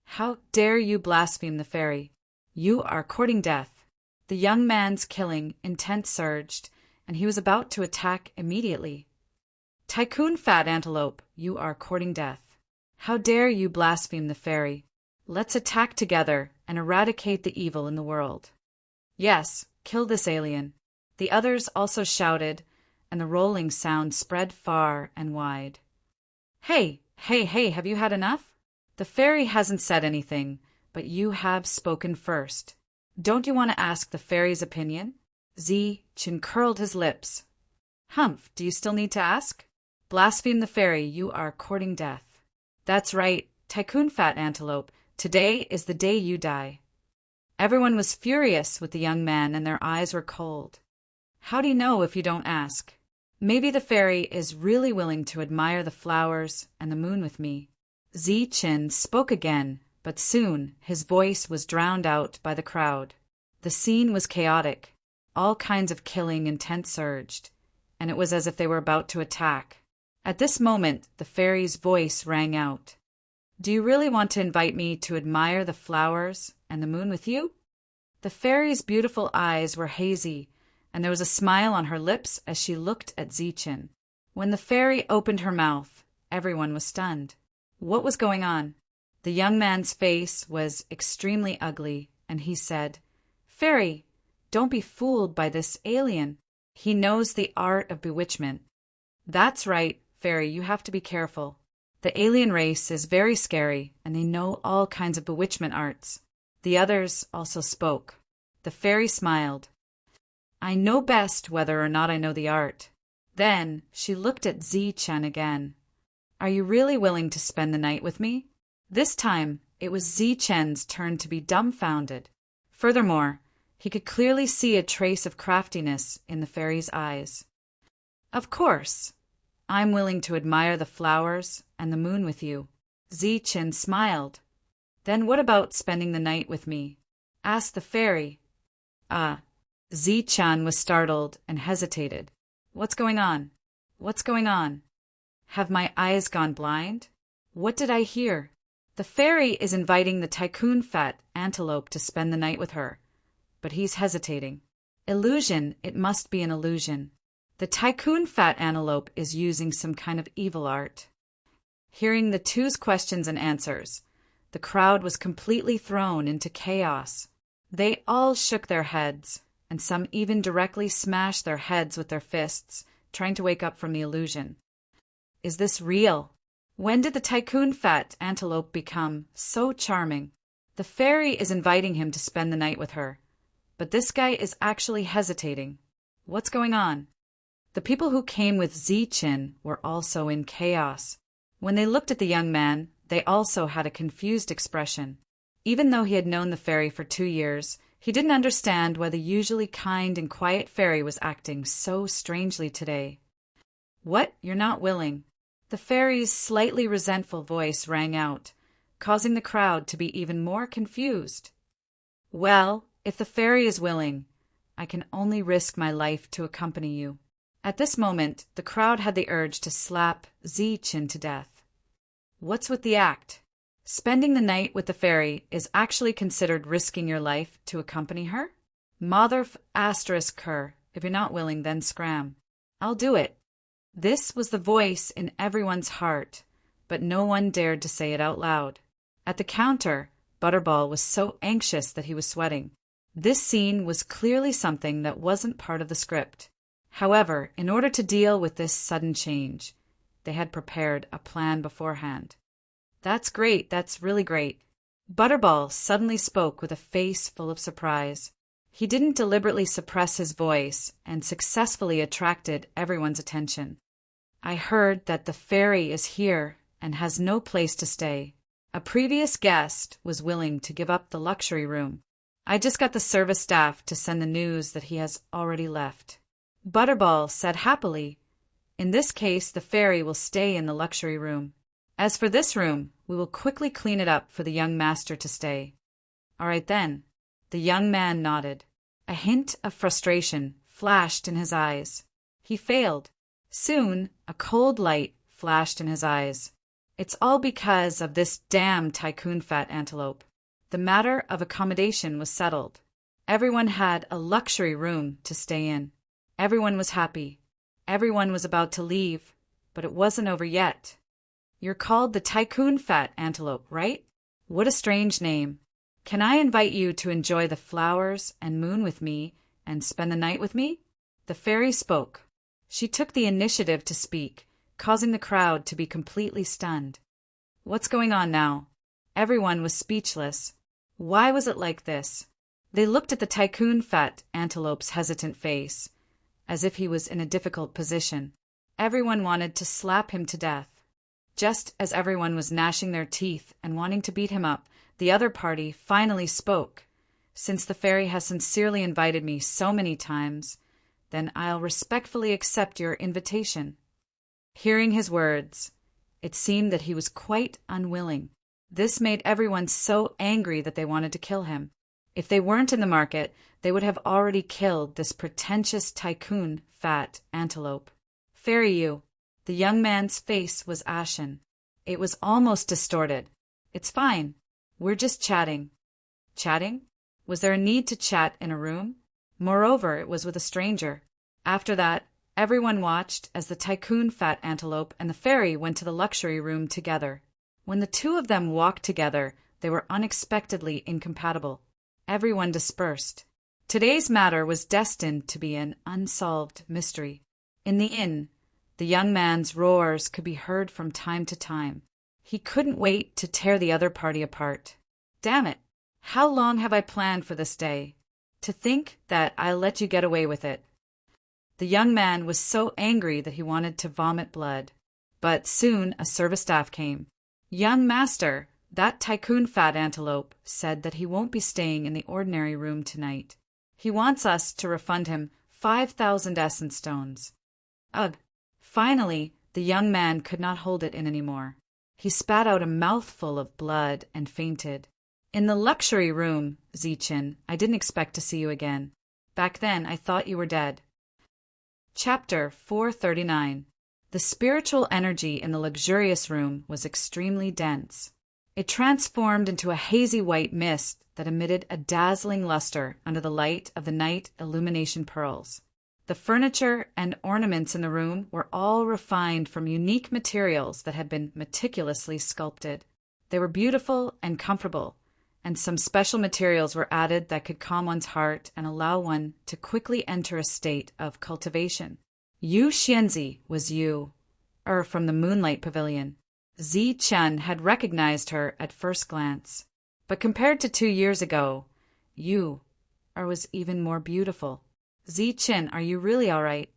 Speaker 1: How dare you blaspheme the fairy? You are courting death. The young man's killing intent surged, and he was about to attack immediately. Tycoon Fat Antelope, you are courting death. How dare you blaspheme the fairy? Let's attack together and eradicate the evil in the world. Yes, kill this alien. The others also shouted, and the rolling sound spread far and wide. Hey, have you had enough? The fairy hasn't said anything, but you have spoken first. Don't you want to ask the fairy's opinion? Chin curled his lips. Humph, do you still need to ask? Blaspheme the fairy, you are courting death. That's right, Tycoon Fat Antelope, today is the day you die. Everyone was furious with the young man, and their eyes were cold. How do you know if you don't ask? Maybe the fairy is really willing to admire the flowers and the moon with me. Chin spoke again, but soon his voice was drowned out by the crowd. The scene was chaotic. All kinds of killing intent surged, and it was as if they were about to attack. At this moment, the fairy's voice rang out. Do you really want to invite me to admire the flowers and the moon with you? The fairy's beautiful eyes were hazy, and there was a smile on her lips as she looked at Chin. When the fairy opened her mouth, everyone was stunned. What was going on? The young man's face was extremely ugly, and he said, Fairy, don't be fooled by this alien. He knows the art of bewitchment. That's right, Fairy, you have to be careful. The alien race is very scary, and they know all kinds of bewitchment arts. The others also spoke. The fairy smiled. I know best whether or not I know the art. Then she looked at Chin again. Are you really willing to spend the night with me? This time, it was Chin's turn to be dumbfounded. Furthermore, he could clearly see a trace of craftiness in the fairy's eyes. Of course. I'm willing to admire the flowers and the moon with you. Chin smiled. Then what about spending the night with me? Asked the fairy. Chin was startled and hesitated. What's going on? What's going on? Have my eyes gone blind? What did I hear? The fairy is inviting the Tycoon Fat Antelope to spend the night with her, but he's hesitating. Illusion, it must be an illusion. The Tycoon Fat Antelope is using some kind of evil art. Hearing the two's questions and answers, the crowd was completely thrown into chaos. They all shook their heads, and some even directly smashed their heads with their fists, trying to wake up from the illusion. Is this real? When did the Tycoon Fat Antelope become so charming? The fairy is inviting him to spend the night with her, but this guy is actually hesitating. What's going on? The people who came with Chin were also in chaos. When they looked at the young man, they also had a confused expression. Even though he had known the fairy for 2 years, he didn't understand why the usually kind and quiet fairy was acting so strangely today. What? You're not willing? The fairy's slightly resentful voice rang out, causing the crowd to be even more confused. Well, if the fairy is willing, I can only risk my life to accompany you. At this moment, the crowd had the urge to slap Chin to death. What's with the act? Spending the night with the fairy is actually considered risking your life to accompany her? Mother**her. If you're not willing, then scram. I'll do it. This was the voice in everyone's heart, but no one dared to say it out loud. At the counter, Butterball was so anxious that he was sweating. This scene was clearly something that wasn't part of the script. However, in order to deal with this sudden change, they had prepared a plan beforehand. That's great, that's really great. Butterball suddenly spoke with a face full of surprise. He didn't deliberately suppress his voice and successfully attracted everyone's attention. I heard that the fairy is here and has no place to stay. A previous guest was willing to give up the luxury room. I just got the service staff to send the news that he has already left. Butterball said happily, in this case, the fairy will stay in the luxury room. As for this room, we will quickly clean it up for the young master to stay. All right then. The young man nodded. A hint of frustration flashed in his eyes. He failed. Soon, a cold light flashed in his eyes. It's all because of this damn tycoon fat antelope. The matter of accommodation was settled. Everyone had a luxury room to stay in. Everyone was happy. Everyone was about to leave, but it wasn't over yet. You're called the tycoon fat antelope, right? What a strange name. Can I invite you to enjoy the flowers and moon with me and spend the night with me? The fairy spoke. She took the initiative to speak, causing the crowd to be completely stunned. What's going on now? Everyone was speechless. Why was it like this? They looked at the tycoon fat antelope's hesitant face, as if he was in a difficult position. Everyone wanted to slap him to death. Just as everyone was gnashing their teeth and wanting to beat him up, the other party finally spoke. Since the fairy has sincerely invited me so many times, then I'll respectfully accept your invitation. Hearing his words, it seemed that he was quite unwilling. This made everyone so angry that they wanted to kill him. If they weren't in the market, they would have already killed this pretentious tycoon fat antelope. Fairy you. The young man's face was ashen. It was almost distorted. It's fine. We're just chatting. Chatting? Was there a need to chat in a room? Moreover, it was with a stranger. After that, everyone watched as the tycoon fat antelope and the fairy went to the luxury room together. When the two of them walked together, they were unexpectedly incompatible. Everyone dispersed. Today's matter was destined to be an unsolved mystery. In the inn, the young man's roars could be heard from time to time. He couldn't wait to tear the other party apart. Damn it! How long have I planned for this day? To think that I'll let you get away with it. The young man was so angry that he wanted to vomit blood. But soon a service staff came. Young master, that tycoon fat antelope said that he won't be staying in the ordinary room tonight. He wants us to refund him 5,000 essence stones. Ugh! Finally, the young man could not hold it in anymore. He spat out a mouthful of blood and fainted. In the luxury room, Zichin, I didn't expect to see you again. Back then, I thought you were dead. Chapter 439. The spiritual energy in the luxurious room was extremely dense. It transformed into a hazy white mist that emitted a dazzling luster under the light of the night illumination pearls. The furniture and ornaments in the room were all refined from unique materials that had been meticulously sculpted. They were beautiful and comfortable, and some special materials were added that could calm one's heart and allow one to quickly enter a state of cultivation. Yu Xianzi was from the Moonlight Pavilion. Zi Chen had recognized her at first glance, but compared to 2 years ago, was even more beautiful. Zi-Chin, are you really all right?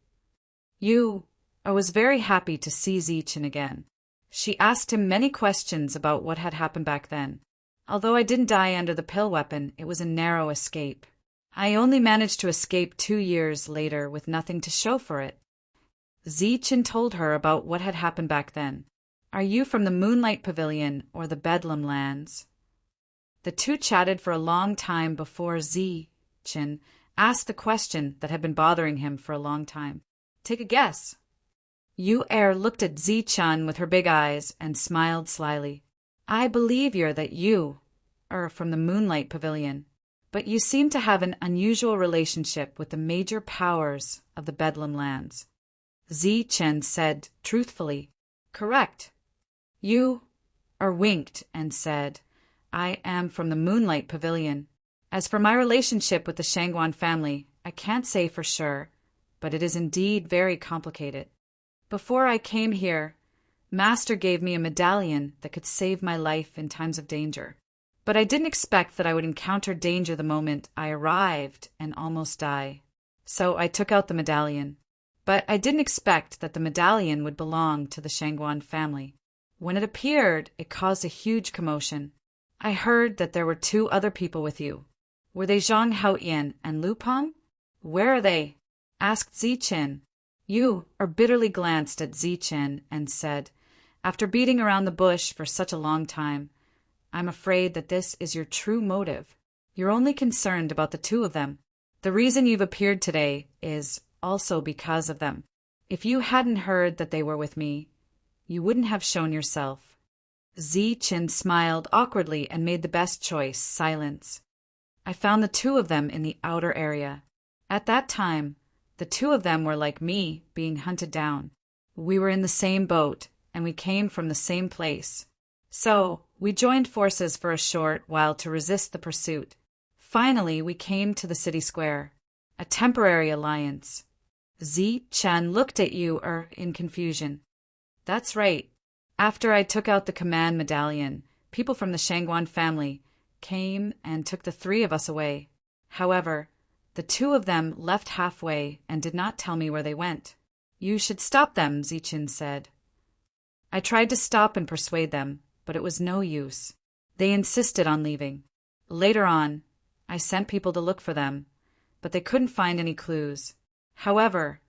Speaker 1: I was very happy to see Zi-Chin again. She asked him many questions about what had happened back then. Although I didn't die under the pill weapon, it was a narrow escape. I only managed to escape 2 years later with nothing to show for it. Zi-Chin told her about what had happened back then. Are you from the Moonlight Pavilion or the Bedlam Lands? The two chatted for a long time before Zi-Chin asked the question that had been bothering him for a long time. Take a guess. Yu-Er looked at Zi-Chan with her big eyes and smiled slyly. I believe you are from the Moonlight Pavilion, but you seem to have an unusual relationship with the major powers of the Bedlam Lands. Zi-Chen said truthfully, Correct. Yu-Er winked and said, I am from the Moonlight Pavilion. As for my relationship with the Shangguan family, I can't say for sure, but it is indeed very complicated. Before I came here, Master gave me a medallion that could save my life in times of danger. But I didn't expect that I would encounter danger the moment I arrived and almost die. So I took out the medallion. But I didn't expect that the medallion would belong to the Shangguan family. When it appeared, it caused a huge commotion. I heard that there were 2 other people with you. Were they Zhang Haoyan and Lu Peng? Where are they? Asked Zi-Chin. Yu-Er bitterly glanced at Zi-Chin and said, After beating around the bush for such a long time, I'm afraid that this is your true motive. You're only concerned about the 2 of them. The reason you've appeared today is also because of them. If you hadn't heard that they were with me, you wouldn't have shown yourself. Zichen smiled awkwardly and made the best choice, silence. I found the two of them in the outer area. At that time, the two of them were like me, being hunted down. We were in the same boat, and we came from the same place. So, we joined forces for a short while to resist the pursuit. Finally, we came to the city square. A temporary alliance. Chen looked at you in confusion. That's right. After I took out the command medallion, people from the Shangguan family came and took the three of us away. However, the two of them left halfway and did not tell me where they went. You should stop them, Zichen said. I tried to stop and persuade them, but it was no use. They insisted on leaving. Later on, I sent people to look for them, but they couldn't find any clues. However,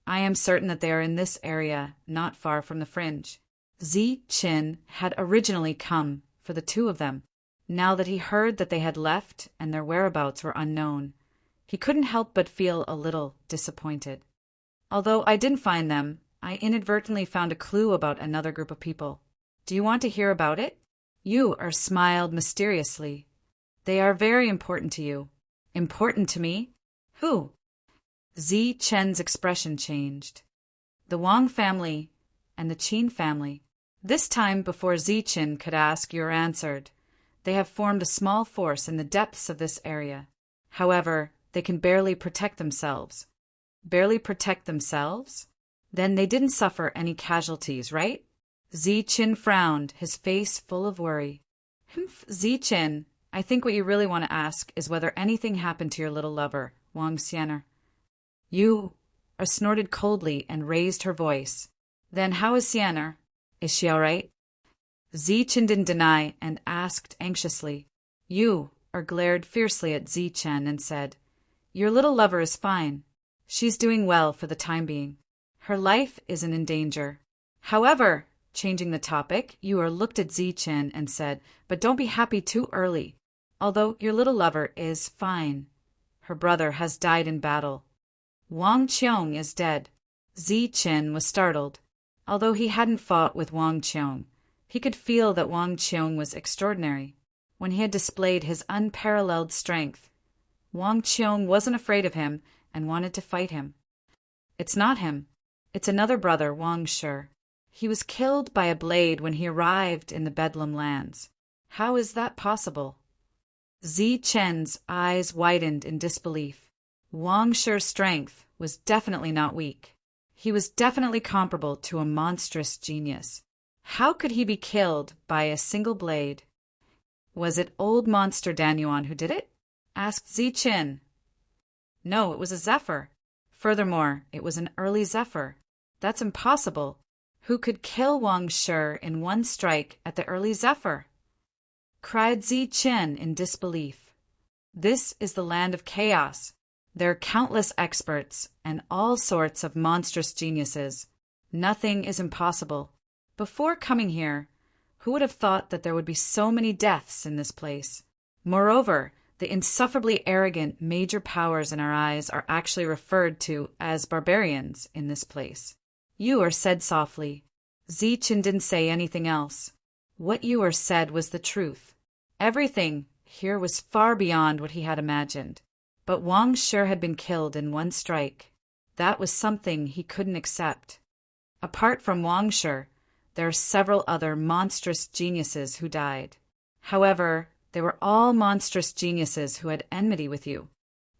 Speaker 1: I am certain that they are in this area, not far from the fringe. Zichen had originally come for the two of them. Now that he heard that they had left and their whereabouts were unknown, he couldn't help but feel a little disappointed. Although I didn't find them, I inadvertently found a clue about another group of people. Do you want to hear about it? You smiled mysteriously. They are very important to you. Important to me? Who? Chen's expression changed. The Wang family and the Qin family. This time, before Chen could ask, you're answered. They have formed a small force in the depths of this area. However, they can barely protect themselves. Barely protect themselves? Then they didn't suffer any casualties, right? Chen frowned, his face full of worry. Chen, I think what you really want to ask is whether anything happened to your little lover, Wang Xianer. You snorted coldly and raised her voice. Then how is Xianer? Is she all right? Chen didn't deny and asked anxiously. You glared fiercely at Chen and said, Your little lover is fine. She's doing well for the time being. Her life isn't in danger. However, changing the topic, you looked at Chen and said, But don't be happy too early. Although your little lover is fine. Her brother has died in battle. Wang Qiong is dead. Chen was startled. Although he hadn't fought with Wang Qiong, he could feel that Wang Qiong was extraordinary. When he had displayed his unparalleled strength, Wang Qiong wasn't afraid of him and wanted to fight him. It's not him. It's another brother, Wang Shi. He was killed by a blade when he arrived in the Bedlam lands. How is that possible? Chen's eyes widened in disbelief. Wang Shi's strength was definitely not weak. He was definitely comparable to a monstrous genius. How could he be killed by a single blade? Was it old monster Danyuan who did it? Asked Chen. No, it was a Zephyr. Furthermore, it was an early Zephyr. That's impossible. Who could kill Wang Shi in one strike at the early Zephyr? Cried Chen in disbelief. This is the land of chaos. There are countless experts and all sorts of monstrous geniuses. Nothing is impossible. Before coming here, who would have thought that there would be so many deaths in this place? Moreover, the insufferably arrogant major powers in our eyes are actually referred to as barbarians in this place. You said softly. Chen didn't say anything else. What you said was the truth. Everything here was far beyond what he had imagined. But Wang Shi had been killed in one strike. That was something he couldn't accept. Apart from Wang Shi, there are several other monstrous geniuses who died. However, they were all monstrous geniuses who had enmity with you.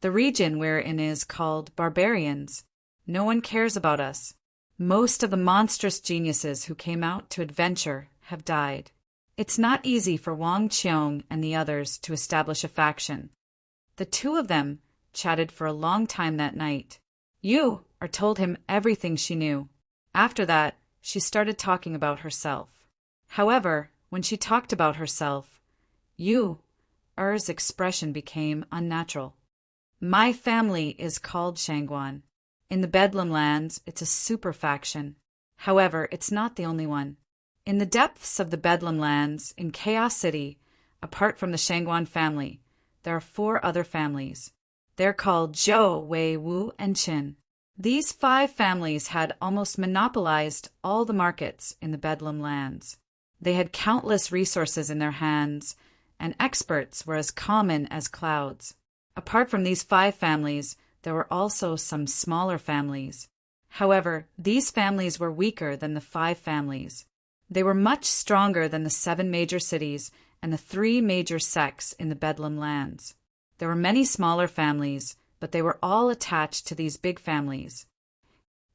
Speaker 1: The region we're in is called barbarians. No one cares about us. Most of the monstrous geniuses who came out to adventure have died. It's not easy for Wang Qiong and the others to establish a faction. The two of them chatted for a long time that night. You told him everything she knew. After that, she started talking about herself. However, when she talked about herself, Er's expression became unnatural. My family is called Shangguan. In the Bedlam lands, it's a super faction. However, it's not the only one. In the depths of the Bedlam lands, in Chaos City, apart from the Shangguan family, there are 4 other families. They're called Zhou, Wei, Wu, and Qin. These 5 families had almost monopolized all the markets in the Bedlam lands. They had countless resources in their hands, and experts were as common as clouds. Apart from these 5 families, there were also some smaller families. However, these families were weaker than the 5 families. They were much stronger than the 7 major cities and the 3 major sects in the Bedlam lands. There were many smaller families, but they were all attached to these big families.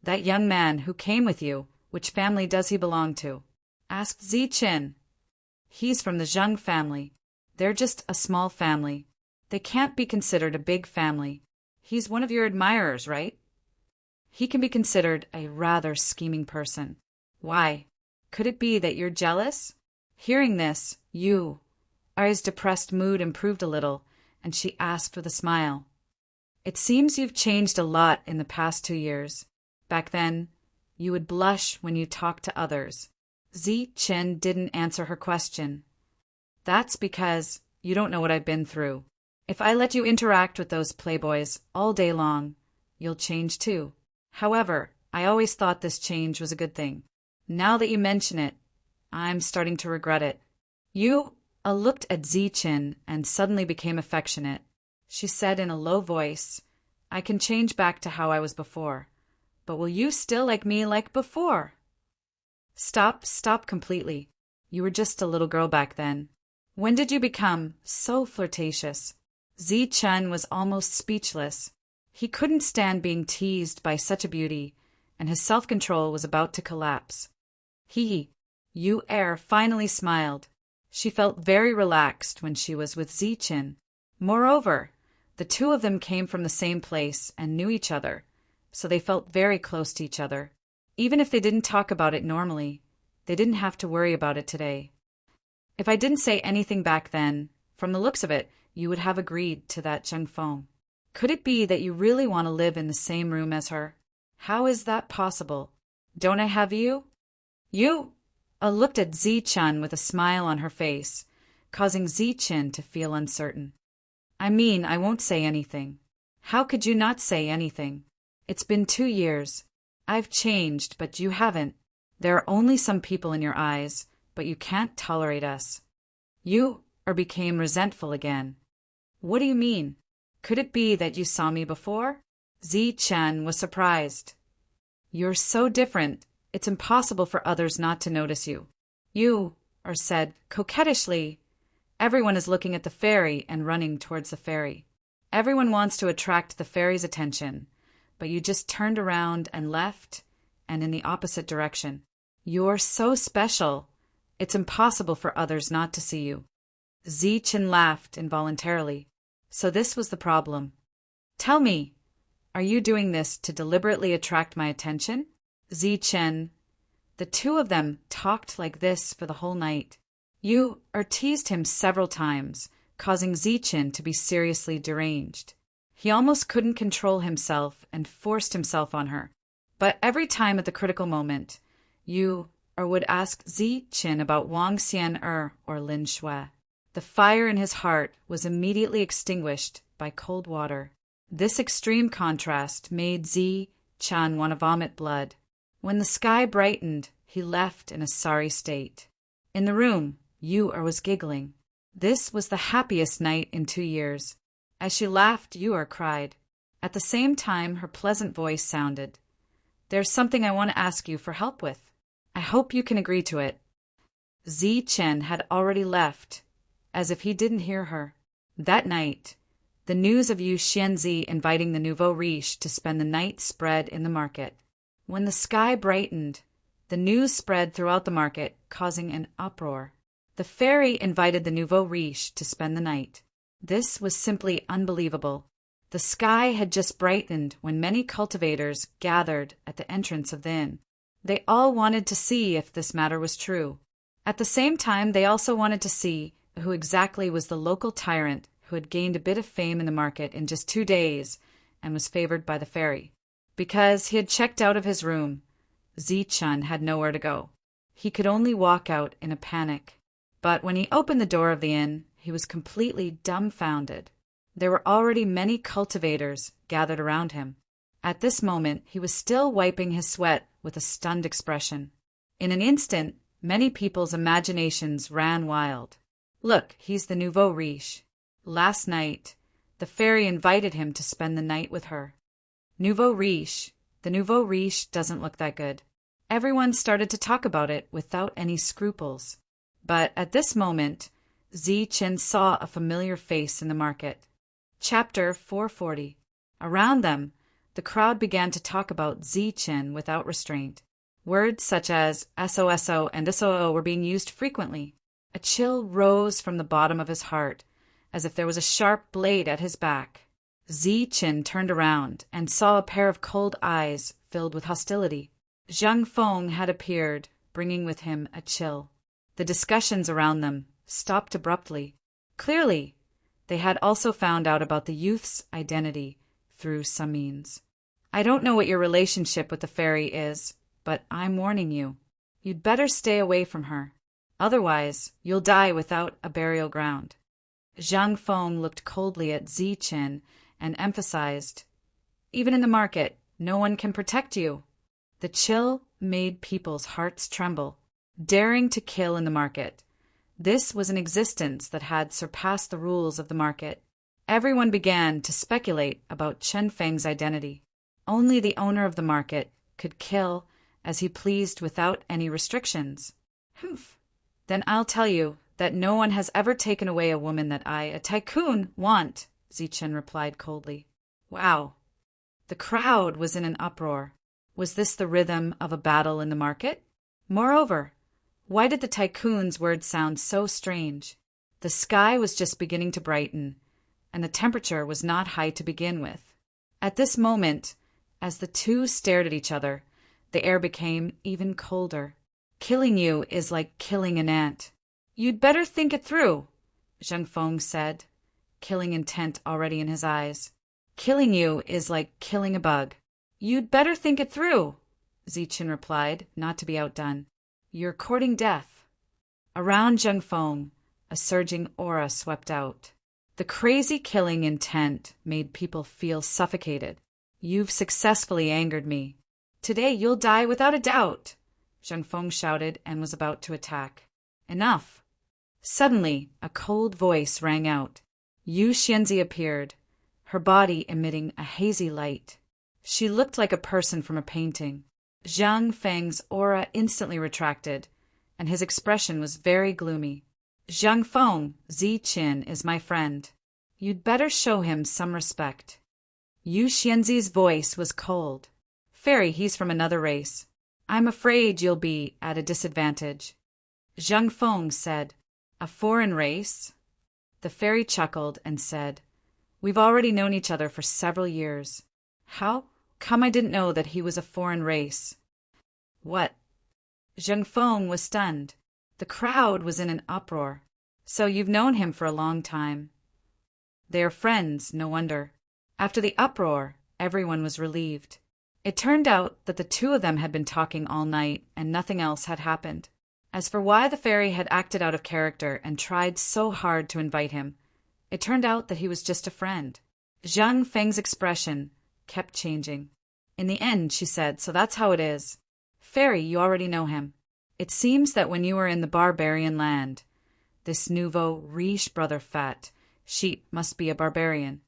Speaker 1: That young man who came with you, which family does he belong to? Asked Ziqin. He's from the Zheng family. They're just a small family. They can't be considered a big family. He's one of your admirers, right? He can be considered a rather scheming person. Why? Could it be that you're jealous? Hearing this, Ari's depressed mood improved a little, and she asked with a smile. It seems you've changed a lot in the past 2 years. Back then, you would blush when you talked to others. Ziqin didn't answer her question. That's because you don't know what I've been through. If I let you interact with those playboys all day long, you'll change too. However, I always thought this change was a good thing. Now that you mention it, I'm starting to regret it. Looked at Ziqin and suddenly became affectionate. She said in a low voice, I can change back to how I was before. But will you still like me like before? Stop completely. You were just a little girl back then. When did you become so flirtatious? Ziqin was almost speechless. He couldn't stand being teased by such a beauty, and his self-control was about to collapse. Finally smiled. She felt very relaxed when she was with Ziqin. Moreover, the 2 of them came from the same place and knew each other, so they felt very close to each other. Even if they didn't talk about it normally, they didn't have to worry about it today. If I didn't say anything back then, from the looks of it, you would have agreed to that Zhengfeng. Could it be that you really want to live in the same room as her? How is that possible? Don't I have you? Looked at Ziqin with a smile on her face, causing Ziqin to feel uncertain. I mean, I won't say anything. How could you not say anything? It's been 2 years. I've changed, but you haven't. There are only some people in your eyes, but you can't tolerate us. Became resentful again. What do you mean? Could it be that you saw me before? Ziqin was surprised. You're so different. It's impossible for others not to notice you. Said coquettishly. Everyone is looking at the ferry and running towards the ferry. Everyone wants to attract the ferry's attention, but you just turned around and left, and in the opposite direction. You're so special. It's impossible for others not to see you. Ziqin laughed involuntarily. So this was the problem. Tell me, are you doing this to deliberately attract my attention? Ziqin. The 2 of them talked like this for the whole night. Teased him several times, causing Ziqin to be seriously deranged. He almost couldn't control himself and forced himself on her. But every time at the critical moment, would ask Ziqin about Wang Xian'er or Lin Shui. The fire in his heart was immediately extinguished by cold water. This extreme contrast made Ziqin want to vomit blood. When the sky brightened, he left in a sorry state. In the room, was giggling. This was the happiest night in 2 years. As she laughed, cried. At the same time, her pleasant voice sounded. There's something I want to ask you for help with. I hope you can agree to it. Ziqin had already left, as if he didn't hear her. That night, the news of Yu Xianzi inviting the nouveau riche to spend the night spread in the market. When the sky brightened, the news spread throughout the market, causing an uproar. The fairy invited the nouveau riche to spend the night. This was simply unbelievable. The sky had just brightened when many cultivators gathered at the entrance of the inn. They all wanted to see if this matter was true. At the same time, they also wanted to see who exactly was the local tyrant who had gained a bit of fame in the market in just 2 days and was favored by the fairy. Because he had checked out of his room, Ziqin had nowhere to go. He could only walk out in a panic. But when he opened the door of the inn, he was completely dumbfounded. There were already many cultivators gathered around him. At this moment, he was still wiping his sweat with a stunned expression. In an instant, many people's imaginations ran wild. Look, he's the nouveau riche. Last night, the fairy invited him to spend the night with her. Nouveau riche. The nouveau riche doesn't look that good. Everyone started to talk about it without any scruples. But at this moment, Zi Qin saw a familiar face in the market. Chapter 440. Around them, the crowd began to talk about Zi Qin without restraint. Words such as SOSO and SOO were being used frequently. A chill rose from the bottom of his heart, as if there was a sharp blade at his back. Zi Qin turned around and saw a pair of cold eyes filled with hostility. Zhang Feng had appeared, bringing with him a chill. The discussions around them stopped abruptly. Clearly, they had also found out about the youth's identity through some means. I don't know what your relationship with the fairy is, but I'm warning you. You'd better stay away from her. Otherwise, you'll die without a burial ground. Zhang Feng looked coldly at Zi Qin and emphasized, even in the market, no one can protect you. The chill made people's hearts tremble. Daring to kill in the market. This was an existence that had surpassed the rules of the market. Everyone began to speculate about Chen Feng's identity. Only the owner of the market could kill as he pleased without any restrictions. Humph. Then I'll tell you that no one has ever taken away a woman that I, a tycoon, want, Zi Qin replied coldly. Wow. The crowd was in an uproar. Was this the rhythm of a battle in the market? Moreover, why did the tycoon's words sound so strange? The sky was just beginning to brighten, and the temperature was not high to begin with. At this moment, as the two stared at each other, the air became even colder. Killing you is like killing an ant. You'd better think it through, Zhang Feng said, killing intent already in his eyes. Killing you is like killing a bug. You'd better think it through, Zi Qin replied, not to be outdone. You're courting death. Around Zhang Feng, a surging aura swept out. The crazy killing intent made people feel suffocated. You've successfully angered me. Today you'll die without a doubt, Zhang Feng shouted and was about to attack. Enough. Suddenly, a cold voice rang out. Yu Xianzi appeared, her body emitting a hazy light. She looked like a person from a painting. Zhang Feng's aura instantly retracted, and his expression was very gloomy. Zhang Feng, Zi Qin is my friend. You'd better show him some respect. Yu Xianzi's voice was cold. Fairy, he's from another race. I'm afraid you'll be at a disadvantage. Zhang Feng said, a foreign race? The fairy chuckled and said, we've already known each other for several years. How come I didn't know that he was a foreign race? What? Zhang Feng was stunned. The crowd was in an uproar. So you've known him for a long time. They are friends, no wonder. After the uproar, everyone was relieved. It turned out that the two of them had been talking all night and nothing else had happened. As for why the fairy had acted out of character and tried so hard to invite him, it turned out that he was just a friend. Zhang Feng's expression kept changing. In the end, she said, so that's how it is. Fairy, you already know him. It seems that when you were in the barbarian land, this nouveau riche brother fat sheep must be a barbarian.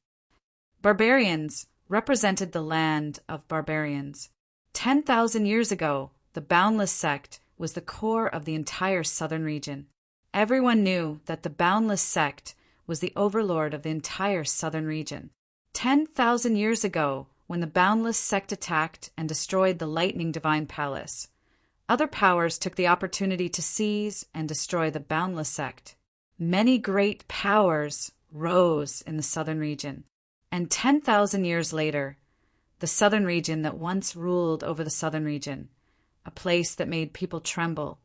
Speaker 1: Barbarians represented the land of barbarians. 10,000 years ago, the Boundless sect was the core of the entire southern region. Everyone knew that the Boundless sect was the overlord of the entire southern region. 10,000 years ago, when the Boundless sect attacked and destroyed the Lightning Divine Palace, other powers took the opportunity to seize and destroy the Boundless sect. Many great powers rose in the southern region, and 10,000 years later, the southern region that once ruled over the southern region, a place that made people tremble,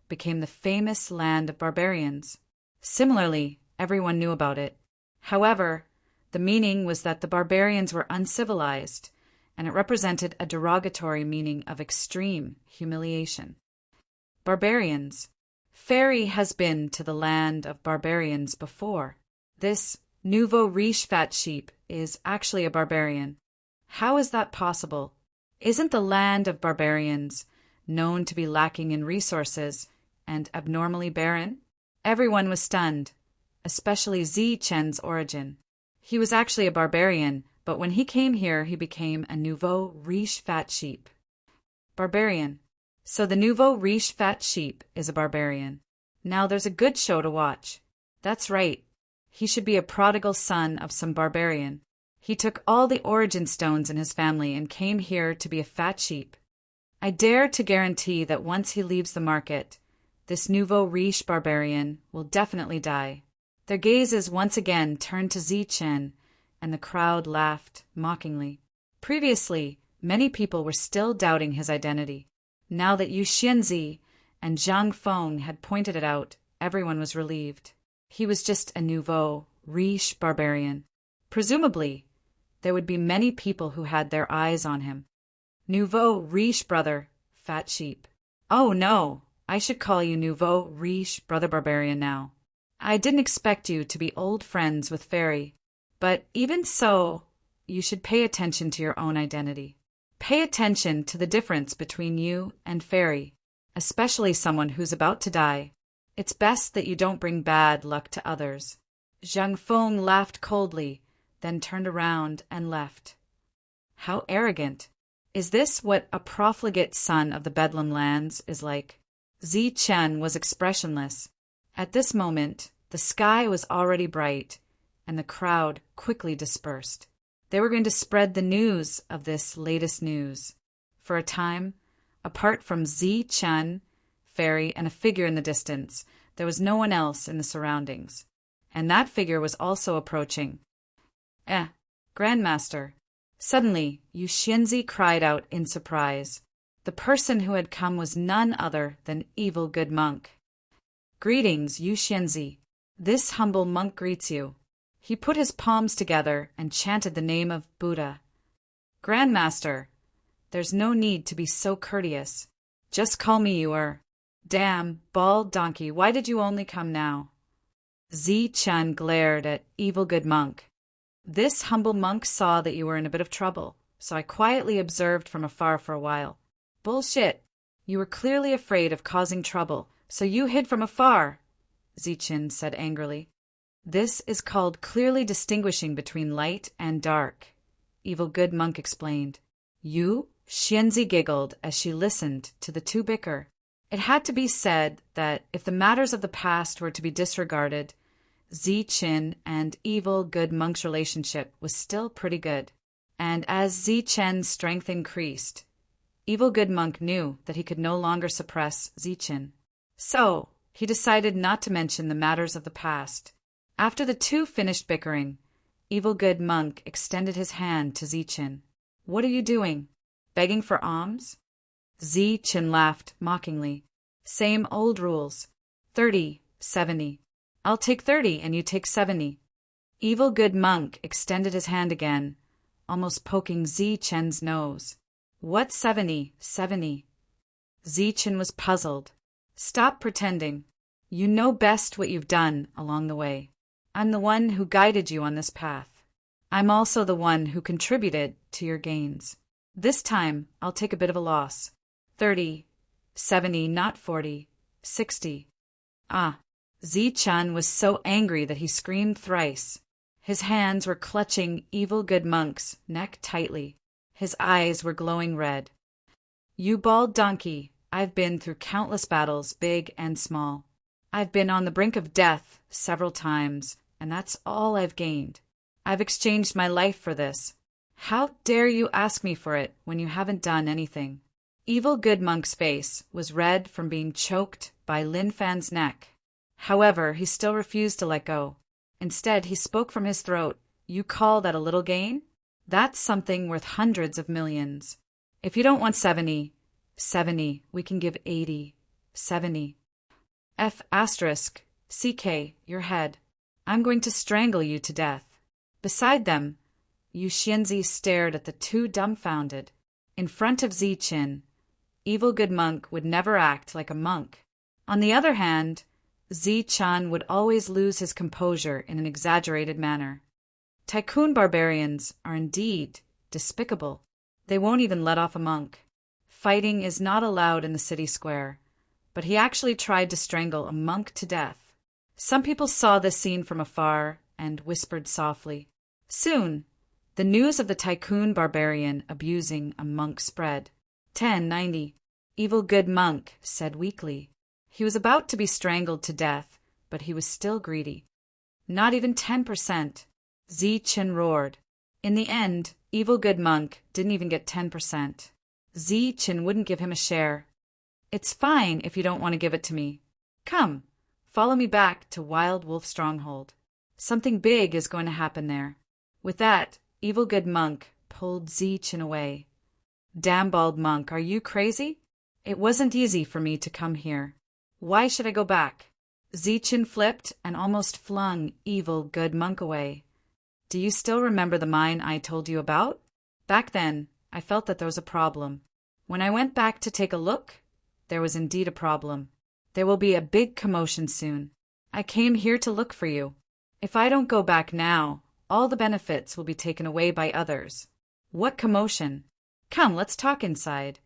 Speaker 1: became the famous land of barbarians. Similarly, everyone knew about it. However, the meaning was that the barbarians were uncivilized, and it represented a derogatory meaning of extreme humiliation. Barbarians. Fairy has been to the land of barbarians before. This Nouveau riche fat sheep is actually a barbarian. How is that possible? Isn't the land of barbarians known to be lacking in resources and abnormally barren? Everyone was stunned, especially Zi Chen's origin. He was actually a barbarian, but when he came here, he became a nouveau riche fat sheep. Barbarian. So the nouveau riche fat sheep is a barbarian. Now there's a good show to watch. That's right. He should be a prodigal son of some barbarian. He took all the origin stones in his family and came here to be a fat sheep. I dare to guarantee that once he leaves the market, this nouveau riche barbarian will definitely die. Their gazes once again turned to Zi Chen, and the crowd laughed mockingly. Previously, many people were still doubting his identity. Now that Yu Xianzi and Zhang Feng had pointed it out, everyone was relieved. He was just a nouveau riche barbarian. Presumably, there would be many people who had their eyes on him. Nouveau riche brother, fat sheep. Oh no, I should call you nouveau riche brother barbarian now. I didn't expect you to be old friends with Fairy, but even so, you should pay attention to your own identity. Pay attention to the difference between you and Fairy, especially someone who's about to die. It's best that you don't bring bad luck to others. Zhang Feng laughed coldly, then turned around and left. How arrogant. Is this what a profligate son of the Bedlam lands is like? Zi Chen was expressionless. At this moment, the sky was already bright, and the crowd quickly dispersed. They were going to spread the news of this latest news. For a time, apart from Zi Chen, Fairy, and a figure in the distance, there was no one else in the surroundings. And that figure was also approaching. Grandmaster. Suddenly, Yu Xianzi cried out in surprise. The person who had come was none other than Evil Good Monk. Greetings, Yu Xianzi. This humble monk greets you. He put his palms together and chanted the name of Buddha. Grandmaster, there's no need to be so courteous. Just call me your... Damn, bald donkey, why did you only come now? Zi Chen glared at Evil Good Monk. This humble monk saw that you were in a bit of trouble, so I quietly observed from afar for a while. Bullshit. You were clearly afraid of causing trouble, so you hid from afar, Zi Chen said angrily. This is called clearly distinguishing between light and dark, Evil Good Monk explained. Yu Xianzi giggled as she listened to the two bicker. It had to be said that if the matters of the past were to be disregarded, Zi Chen and Evil Good Monk's relationship was still pretty good. And as Zi Chen's strength increased, Evil Good Monk knew that he could no longer suppress Zi Chen. So, he decided not to mention the matters of the past. After the two finished bickering, Evil Good Monk extended his hand to Zi Chen. What are you doing? Begging for alms? Zi Chen laughed mockingly. Same old rules. 30, 70. I'll take 30 and you take 70. Evil Good Monk extended his hand again, almost poking Zi Chen's nose. What 70, 70? Zi Chen was puzzled. Stop pretending. You know best what you've done along the way. I'm the one who guided you on this path. I'm also the one who contributed to your gains. This time, I'll take a bit of a loss. 30, 70, not 40, 60. Zi Chen was so angry that he screamed thrice. His hands were clutching Evil Good Monk's neck tightly. His eyes were glowing red. You bald donkey, I've been through countless battles, big and small. I've been on the brink of death several times, and that's all I've gained. I've exchanged my life for this. How dare you ask me for it when you haven't done anything? Evil Good Monk's face was red from being choked by Lin Fan's neck. However, he still refused to let go. Instead, he spoke from his throat. You call that a little gain? That's something worth hundreds of millions. If you don't want 70, 70, we can give 80, 70. CK, your head. I'm going to strangle you to death. Beside them, Yu Xianzi stared at the two dumbfounded. In front of Zi Chen, Evil Good Monk would never act like a monk. On the other hand, Zi-chan would always lose his composure in an exaggerated manner. Tycoon barbarians are indeed despicable. They won't even let off a monk. Fighting is not allowed in the city square, but he actually tried to strangle a monk to death. Some people saw this scene from afar and whispered softly. Soon, the news of the tycoon barbarian abusing a monk spread. 1090. Evil good monk said weakly. He was about to be strangled to death, but he was still greedy. Not even 10%. Zi-chan roared. In the end, evil good monk didn't even get 10%. Zi-chan wouldn't give him a share. It's fine if you don't want to give it to me. Come, follow me back to Wild Wolf Stronghold. Something big is going to happen there. With that, evil good monk pulled Zi-chan away. Damn bald monk, are you crazy? It wasn't easy for me to come here. Why should I go back? Zi-chan flipped and almost flung evil good monk away. Do you still remember the mine I told you about? Back then, I felt that there was a problem. When I went back to take a look, there was indeed a problem. There will be a big commotion soon. I came here to look for you. If I don't go back now, all the benefits will be taken away by others. What commotion? Come, let's talk inside.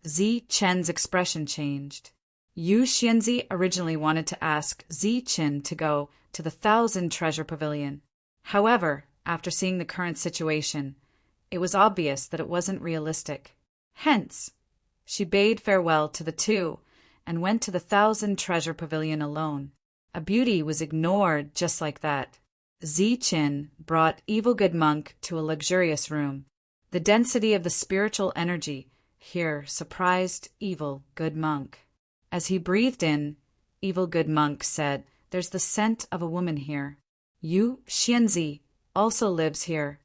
Speaker 1: Zi-chan's expression changed. Yu Xianzi originally wanted to ask Zi-chan to go to the 1,000 Treasure Pavilion. However, after seeing the current situation, it was obvious that it wasn't realistic. Hence, she bade farewell to the two and went to the 1,000 Treasure Pavilion alone. A beauty was ignored just like that. Zi-chan brought evil good monk to a luxurious room. The density of the spiritual energy here surprised evil good monk. As he breathed in, evil good monk said, "There's the scent of a woman here. Yu Xianzi also lives here."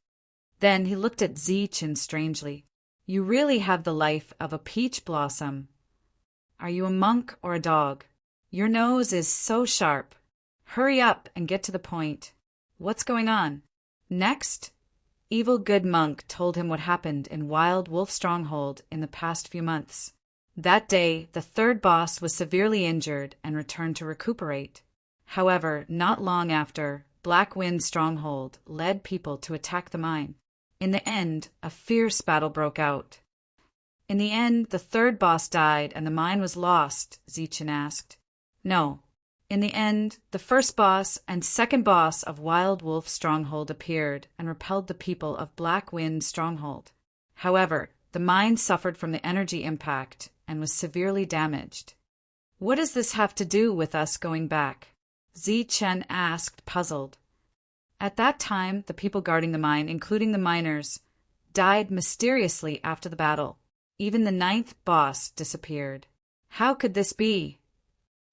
Speaker 1: Then he looked at Zi-chan strangely. "You really have the life of a peach blossom. Are you a monk or a dog? Your nose is so sharp. Hurry up and get to the point. What's going on?" Next, evil good monk told him what happened in Wild Wolf Stronghold in the past few months. That day, the third boss was severely injured and returned to recuperate. However, not long after, Black Wind Stronghold led people to attack the mine. In the end, a fierce battle broke out. In the end, the third boss died and the mine was lost, Zi-chan asked. No. In the end, the first boss and second boss of Wild Wolf Stronghold appeared and repelled the people of Black Wind Stronghold. However, the mine suffered from the energy impact and was severely damaged. What does this have to do with us going back? Zi-chan asked, puzzled. At that time, the people guarding the mine, including the miners, died mysteriously after the battle. Even the 9th boss disappeared. How could this be?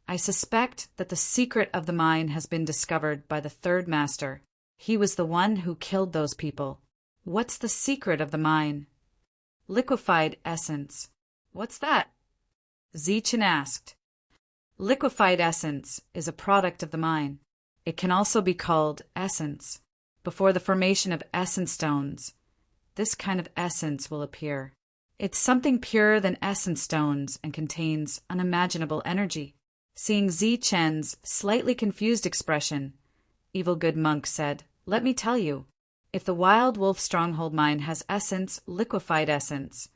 Speaker 1: I suspect that the secret of the mine has been discovered by the third master. He was the one who killed those people. What's the secret of the mine? Liquefied essence. What's that? Zi-chan asked. Liquefied essence is a product of the mine. It can also be called essence. Before the formation of essence stones, this kind of essence will appear. It's something purer than essence stones and contains unimaginable energy. Seeing Zi-chan's slightly confused expression, evil good monk said, "Let me tell you, if the Wild Wolf Stronghold mine has essence, liquefied essence,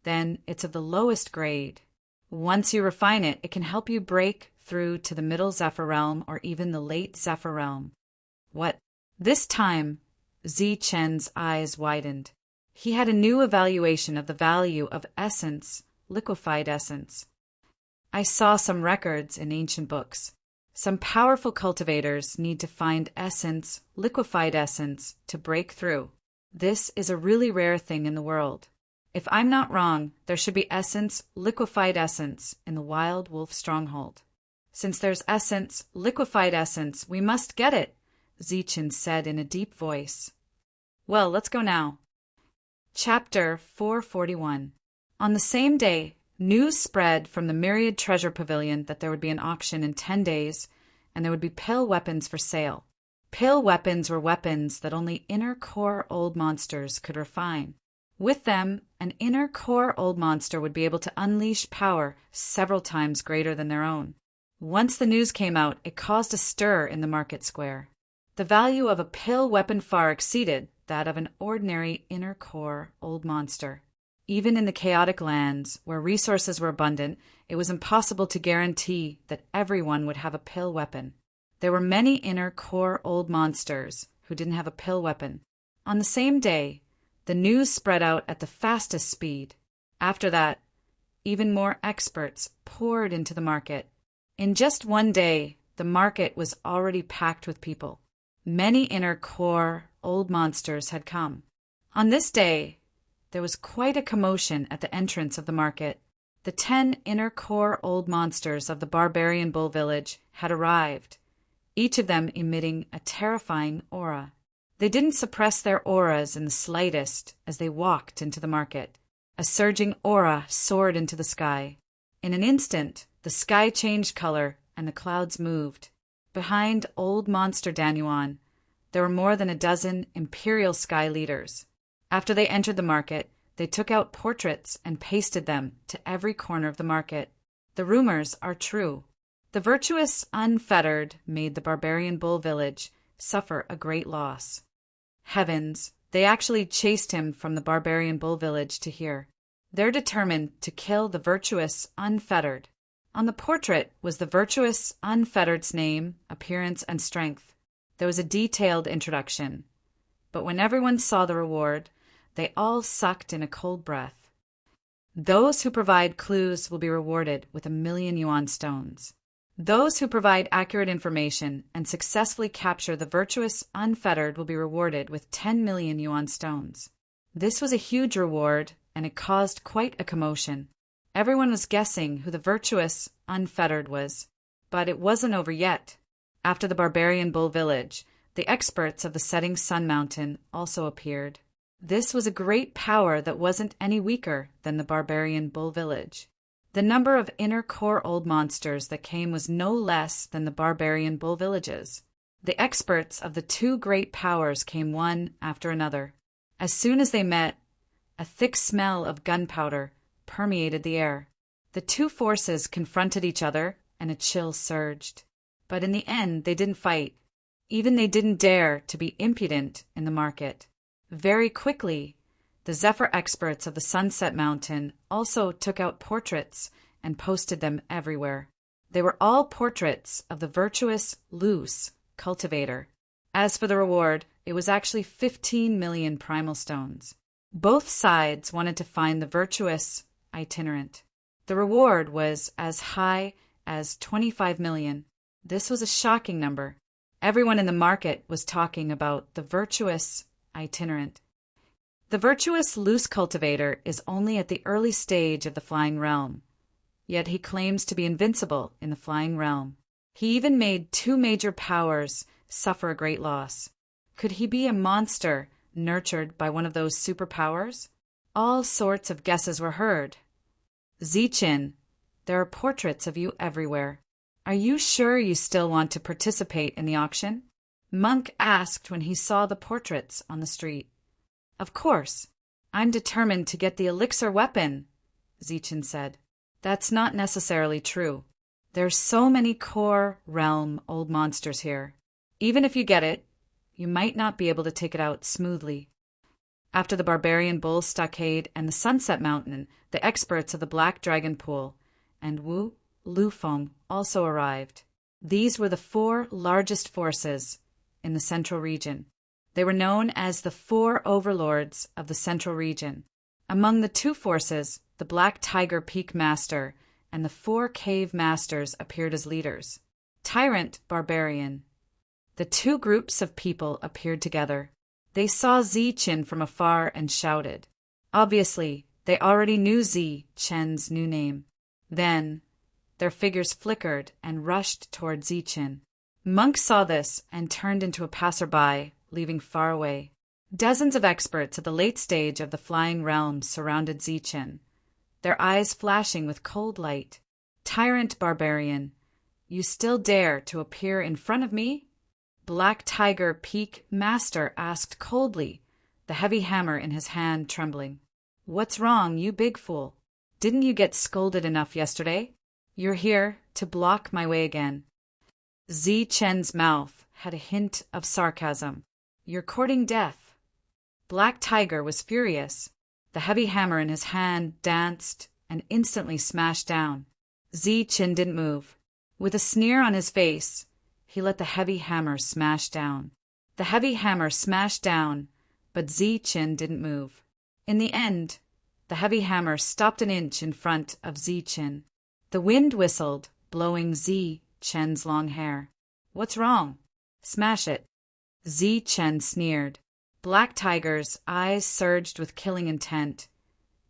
Speaker 1: then it's of the lowest grade. Once you refine it, it can help you break through to the Middle Zephyr Realm or even the Late Zephyr Realm." What? This time, Zi-chan's eyes widened. He had a new evaluation of the value of essence, liquefied essence. I saw some records in ancient books. Some powerful cultivators need to find essence, liquefied essence, to break through. This is a really rare thing in the world. If I'm not wrong, there should be essence, liquefied essence in the Wild Wolf Stronghold. Since there's essence, liquefied essence, we must get it, Zi-chan said in a deep voice. Well, let's go now. Chapter 441. On the same day, news spread from the Myriad Treasure Pavilion that there would be an auction in 10 days, and there would be pale weapons for sale. Pale weapons were weapons that only inner core old monsters could refine. With them, an inner core old monster would be able to unleash power several times greater than their own. Once the news came out, it caused a stir in the market square. The value of a pill weapon far exceeded that of an ordinary inner core old monster. Even in the chaotic lands, where resources were abundant, it was impossible to guarantee that everyone would have a pill weapon. There were many inner core old monsters who didn't have a pill weapon. On the same day, the news spread out at the fastest speed. After that, even more experts poured into the market. In just one day, the market was already packed with people. Many inner core old monsters had come. On this day, there was quite a commotion at the entrance of the market. The 10 inner core old monsters of the barbarian bull village had arrived, each of them emitting a terrifying aura. They didn't suppress their auras in the slightest as they walked into the market. A surging aura soared into the sky. In an instant, the sky changed color and the clouds moved. Behind old monster Danuan, there were more than a dozen imperial sky leaders. After they entered the market, they took out portraits and pasted them to every corner of the market. The rumors are true. The virtuous unfettered made the barbarian bull village suffer a great loss. Heavens, they actually chased him from the barbarian bull village to here. They're determined to kill the virtuous unfettered. On the portrait was the virtuous unfettered's name, appearance, and strength. There was a detailed introduction. But when everyone saw the reward, they all sucked in a cold breath. Those who provide clues will be rewarded with 1,000,000 yuan stones. Those who provide accurate information and successfully capture the virtuous unfettered will be rewarded with 10,000,000 yuan stones. This was a huge reward, and it caused quite a commotion. Everyone was guessing who the virtuous unfettered was. But it wasn't over yet. After the barbarian bull village, the experts of the setting sun mountain also appeared. This was a great power that wasn't any weaker than the barbarian bull village. The number of inner core old monsters that came was no less than the barbarian bull villages. The experts of the two great powers came one after another. As soon as they met, a thick smell of gunpowder permeated the air. The two forces confronted each other, and a chill surged. But in the end, they didn't fight. Even they didn't dare to be impudent in the market. Very quickly, the Zephyr experts of the Sunset Mountain also took out portraits and posted them everywhere. They were all portraits of the virtuous loose cultivator. As for the reward, it was actually 15,000,000 primal stones. Both sides wanted to find the virtuous itinerant. The reward was as high as 25,000,000. This was a shocking number. Everyone in the market was talking about the virtuous itinerant. The virtuous loose cultivator is only at the early stage of the flying realm, yet he claims to be invincible in the flying realm. He even made 2 major powers suffer a great loss. Could he be a monster nurtured by one of those superpowers? All sorts of guesses were heard. Zichin, there are portraits of you everywhere. Are you sure you still want to participate in the auction? Monk asked when he saw the portraits on the street. Of course. I'm determined to get the elixir weapon, Zichin said. That's not necessarily true. There's so many core realm old monsters here. Even if you get it, you might not be able to take it out smoothly. After the barbarian bull stockade and the Sunset Mountain, the experts of the Black Dragon Pool and Wu Lufeng also arrived. These were the 4 largest forces in the central region. They were known as the 4 overlords of the central region. Among the 2 forces, the Black Tiger Peak Master and the 4 Cave Masters appeared as leaders. Tyrant Barbarian. The 2 groups of people appeared together. They saw Zichin from afar and shouted. Obviously, they already knew Zichen's new name. Then, their figures flickered and rushed toward Zichin. Monk saw this and turned into a passerby, leaving far away. Dozens of experts at the late stage of the flying realms surrounded Zichin, their eyes flashing with cold light. Tyrant Barbarian, you still dare to appear in front of me? Black Tiger Peak Master asked coldly, the heavy hammer in his hand trembling. What's wrong, you big fool? Didn't you get scolded enough yesterday? You're here to block my way again. Zi Chen's mouth had a hint of sarcasm. You're courting death. Black Tiger was furious. The heavy hammer in his hand danced and instantly smashed down. Zi Chen didn't move. With a sneer on his face, he let the heavy hammer smash down. The heavy hammer smashed down, but Zi Chen didn't move. In the end, the heavy hammer stopped an inch in front of Zi Chen. The wind whistled, blowing Zi Chen's long hair. What's wrong? Smash it. Zi Chen sneered. Black Tiger's eyes surged with killing intent,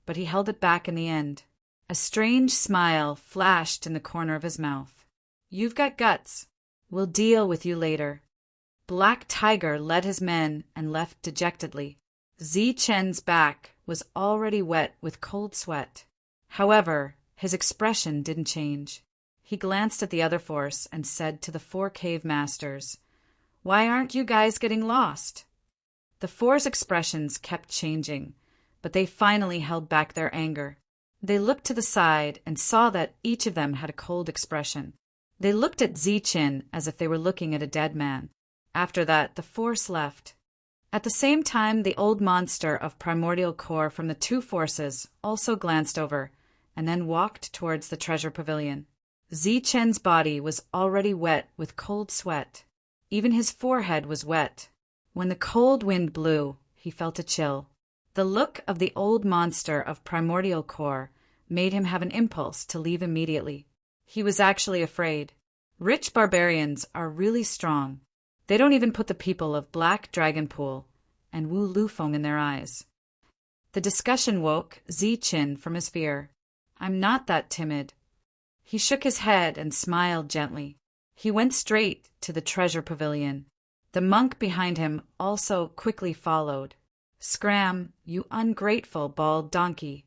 Speaker 1: but he held it back in the end. A strange smile flashed in the corner of his mouth. You've got guts. We'll deal with you later. Black Tiger led his men and left dejectedly. Zi Chen's back was already wet with cold sweat. However, his expression didn't change. He glanced at the other force and said to the 4 cave masters, "Why aren't you guys getting lost?" The 4's expressions kept changing, but they finally held back their anger. They looked to the side and saw that each of them had a cold expression. They looked at Zi Chen as if they were looking at a dead man. After that, the force left. At the same time, the old monster of primordial core from the 2 forces also glanced over and then walked towards the treasure pavilion. Zi Chen's body was already wet with cold sweat. Even his forehead was wet. When the cold wind blew, he felt a chill. The look of the old monster of primordial core made him have an impulse to leave immediately. He was actually afraid. Rich barbarians are really strong. They don't even put the people of Black Dragon Pool and Wu Lufeng in their eyes. The discussion woke Zi Chen from his fear. I'm not that timid. He shook his head and smiled gently. He went straight to the treasure pavilion. The monk behind him also quickly followed. Scram, you ungrateful bald donkey.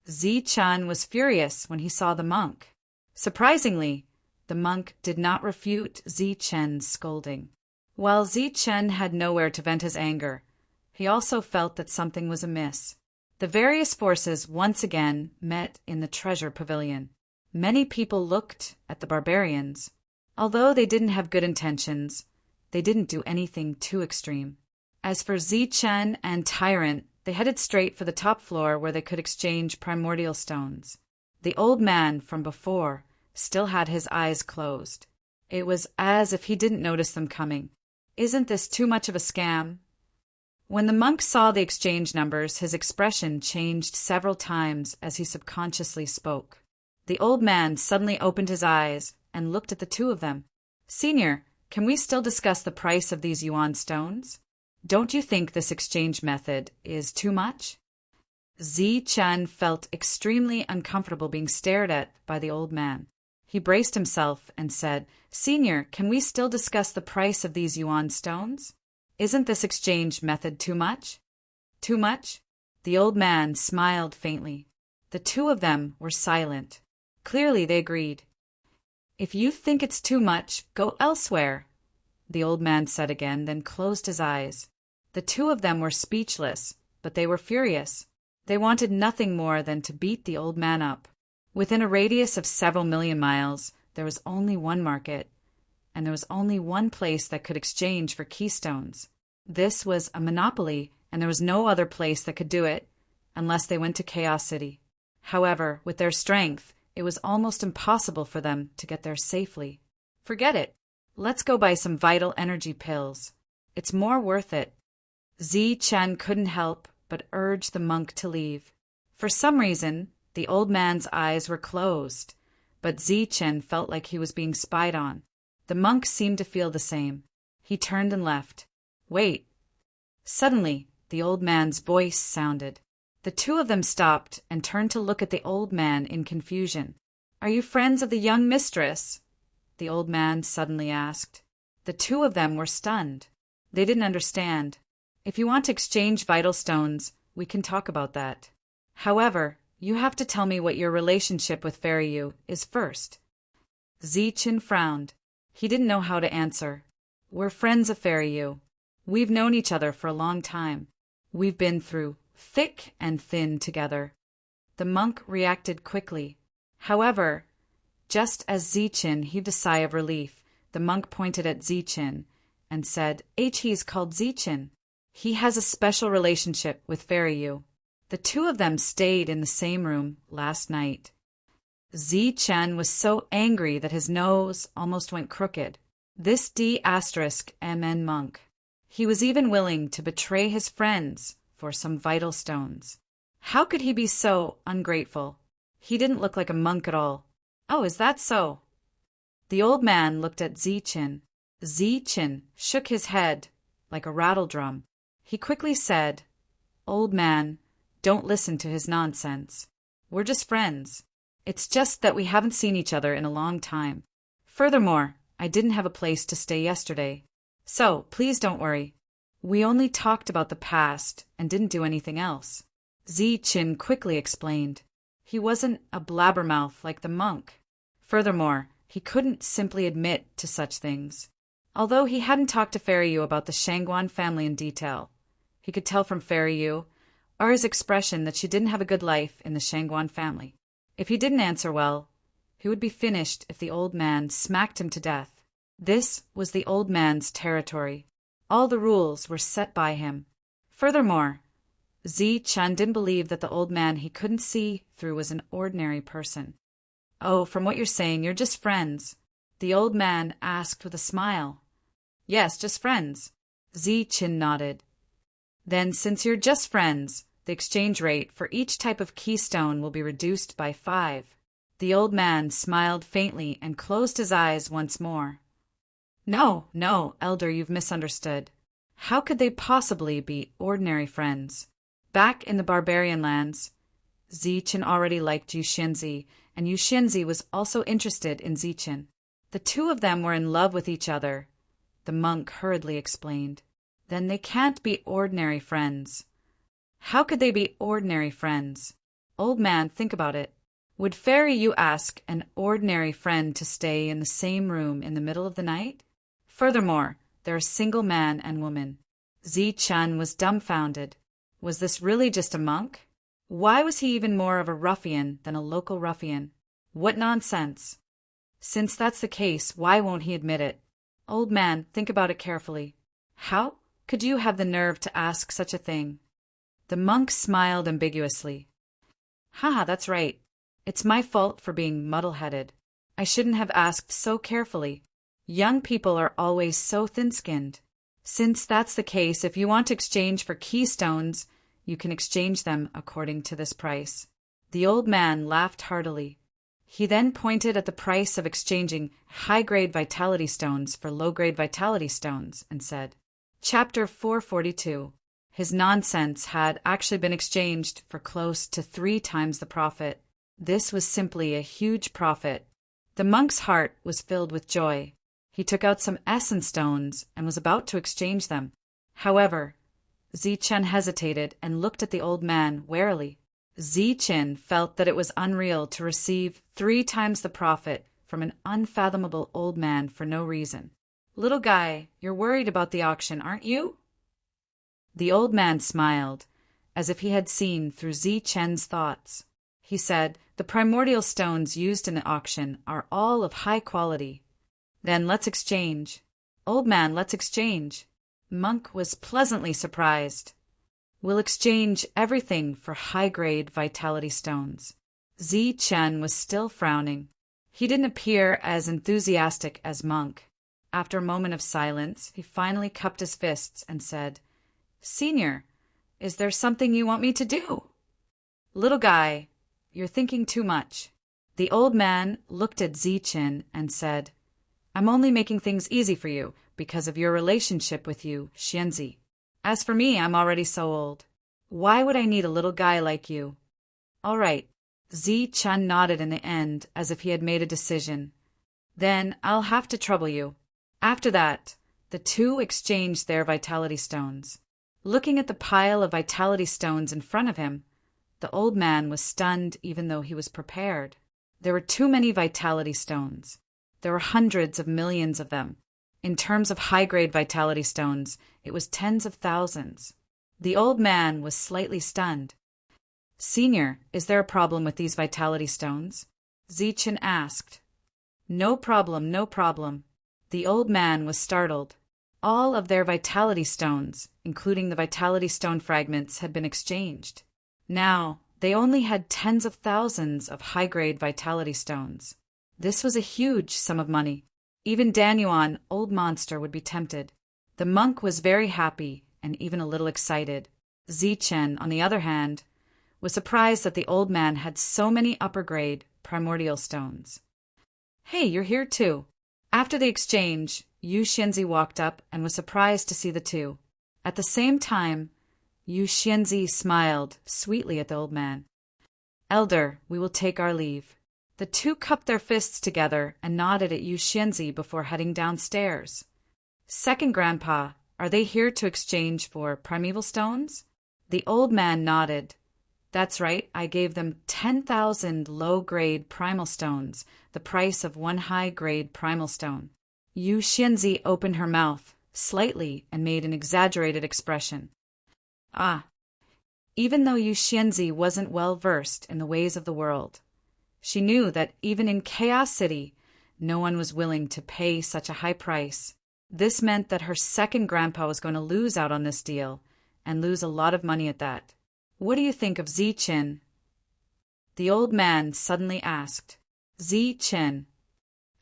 Speaker 1: Zi Chen was furious when he saw the monk. Surprisingly, the monk did not refute Zi Chen's scolding. While Zi Chen had nowhere to vent his anger, he also felt that something was amiss. The various forces once again met in the treasure pavilion. Many people looked at the barbarians. Although they didn't have good intentions, they didn't do anything too extreme. As for Zi Chen and Tyrant, they headed straight for the top floor where they could exchange primordial stones. The old man from before still had his eyes closed. It was as if he didn't notice them coming. Isn't this too much of a scam? When the monk saw the exchange numbers, his expression changed several times as he subconsciously spoke. The old man suddenly opened his eyes and looked at the 2 of them. Senior, can we still discuss the price of these yuan stones? Don't you think this exchange method is too much? Zi Chen felt extremely uncomfortable being stared at by the old man. He braced himself and said, Senior, can we still discuss the price of these yuan stones? Isn't this exchange method too much? Too much? The old man smiled faintly. The 2 of them were silent. Clearly they agreed. If you think it's too much, go elsewhere, the old man said again, then closed his eyes. The 2 of them were speechless, but they were furious. They wanted nothing more than to beat the old man up. Within a radius of several million miles, there was only one market, and there was only one place that could exchange for keystones. This was a monopoly, and there was no other place that could do it, unless they went to Chaos City. However, with their strength, it was almost impossible for them to get there safely. Forget it. Let's go buy some vital energy pills. It's more worth it. Zi Chen couldn't help but urge the monk to leave. For some reason, the old man's eyes were closed, but Zi Chen felt like he was being spied on. The monk seemed to feel the same. He turned and left. Wait. Suddenly, the old man's voice sounded. The 2 of them stopped and turned to look at the old man in confusion. Are you friends of the young mistress? The old man suddenly asked. The 2 of them were stunned. They didn't understand. If you want to exchange vital stones, we can talk about that. However, you have to tell me what your relationship with Fairy Yu is first. Zi Chen frowned. He didn't know how to answer. We're friends of Fairy Yu. We've known each other for a long time. We've been through thick and thin together. The monk reacted quickly. However, Just as Zichin heaved a sigh of relief, the monk pointed at Zichin and said, He's called Zichin. He has a special relationship with Feiyu. The two of them stayed in the same room last night. Zichin was so angry that his nose almost went crooked. This D***MN monk. He was even willing to betray his friends for some vital stones. How could he be so ungrateful? He didn't look like a monk at all. Oh, is that so? The old man looked at Zichin. Zichin shook his head like a rattledrum. He quickly said, Old man, don't listen to his nonsense. We're just friends. It's just that we haven't seen each other in a long time. Furthermore, I didn't have a place to stay yesterday. So, please don't worry. We only talked about the past and didn't do anything else. Zichin quickly explained. He wasn't a blabbermouth like the monk. Furthermore, he couldn't simply admit to such things. Although he hadn't talked to Feiyu about the Shangguan family in detail, he could tell from Feiyu, or his expression, that she didn't have a good life in the Shangguan family. If he didn't answer well, he would be finished if the old man smacked him to death. This was the old man's territory. All the rules were set by him. Furthermore, Zichin didn't believe that the old man he couldn't see through was an ordinary person. Oh, from what you're saying, you're just friends, the old man asked with a smile. Yes, just friends. Zichin nodded. Then, since you're just friends, the exchange rate for each type of keystone will be reduced by 5. The old man smiled faintly and closed his eyes once more. No, Elder, you've misunderstood. How could they possibly be ordinary friends? Back in the barbarian lands, Zichin already liked Yuxianzi, and Yuxianzi was also interested in Zichin. The two of them were in love with each other, the monk hurriedly explained. Then they can't be ordinary friends. How could they be ordinary friends? Old man, think about it. Would Feiyu ask an ordinary friend to stay in the same room in the middle of the night? Furthermore, they're a single man and woman. Zichin was dumbfounded. Was this really just a monk? Why was he even more of a ruffian than a local ruffian? What nonsense! Since that's the case, why won't he admit it? Old man, think about it carefully. How could you have the nerve to ask such a thing? The monk smiled ambiguously. That's right. It's my fault for being muddle-headed. I shouldn't have asked so carefully. Young people are always so thin-skinned. Since that's the case, if you want to exchange for keystones, you can exchange them according to this price. The old man laughed heartily. He then pointed at the price of exchanging high-grade vitality stones for low-grade vitality stones and said, Chapter 442. His nonsense had actually been exchanged for close to 3 times the profit. This was simply a huge profit. The monk's heart was filled with joy. He took out some essence stones and was about to exchange them. However, Zichin hesitated and looked at the old man warily. Zichin felt that it was unreal to receive 3 times the profit from an unfathomable old man for no reason. Little guy, you're worried about the auction, aren't you? The old man smiled, as if he had seen through Zichin's thoughts. He said, The primordial stones used in the auction are all of high quality. Then let's exchange. Old man, let's exchange. Monk was pleasantly surprised. We'll exchange everything for high-grade vitality stones. Zichin was still frowning. He didn't appear as enthusiastic as Monk. After a moment of silence, he finally cupped his fists and said, Senior, is there something you want me to do? Little guy, you're thinking too much. The old man looked at Zichin and said, I'm only making things easy for you because of your relationship with you, Xianzi. As for me, I'm already so old. Why would I need a little guy like you? All right. Zichin nodded in the end as if he had made a decision. Then I'll have to trouble you. After that, the two exchanged their vitality stones. Looking at the pile of vitality stones in front of him, the old man was stunned even though he was prepared. There were too many vitality stones. There were hundreds of millions of them. In terms of high-grade vitality stones, it was tens of thousands. The old man was slightly stunned. Senior, is there a problem with these vitality stones? Zichin asked. No problem, no problem. The old man was startled. All of their vitality stones, including the vitality stone fragments, had been exchanged. Now, they only had tens of thousands of high-grade vitality stones. This was a huge sum of money. Even Danyuan, old monster, would be tempted. The monk was very happy and even a little excited. Zichen, on the other hand, was surprised that the old man had so many upper-grade primordial stones. Hey, you're here too. After the exchange, Yu Xianzi walked up and was surprised to see the two. At the same time, Yu Xianzi smiled sweetly at the old man. Elder, we will take our leave. The two cupped their fists together and nodded at Yu Xianzi before heading downstairs. Second grandpa, are they here to exchange for primeval stones? The old man nodded. That's right, I gave them 10,000 low-grade primal stones, the price of one high-grade primal stone. Yu Xianzi opened her mouth slightly and made an exaggerated expression. Ah. Even though Yu Xianzi wasn't well versed in the ways of the world, she knew that even in Chaos City, no one was willing to pay such a high price. This meant that her second grandpa was going to lose out on this deal, and lose a lot of money at that. What do you think of Zichen? The old man suddenly asked. Zichen.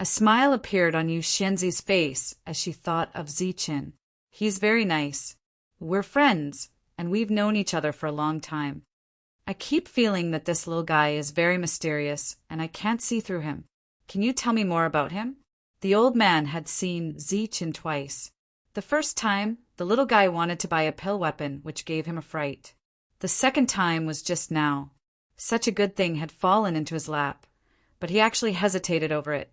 Speaker 1: A smile appeared on Yu Xianzi's face as she thought of Zichen. He's very nice. We're friends, and we've known each other for a long time. I keep feeling that this little guy is very mysterious, and I can't see through him. Can you tell me more about him? The old man had seen Zichen twice. The first time, the little guy wanted to buy a pill weapon, which gave him a fright. The second time was just now. Such a good thing had fallen into his lap, but he actually hesitated over it,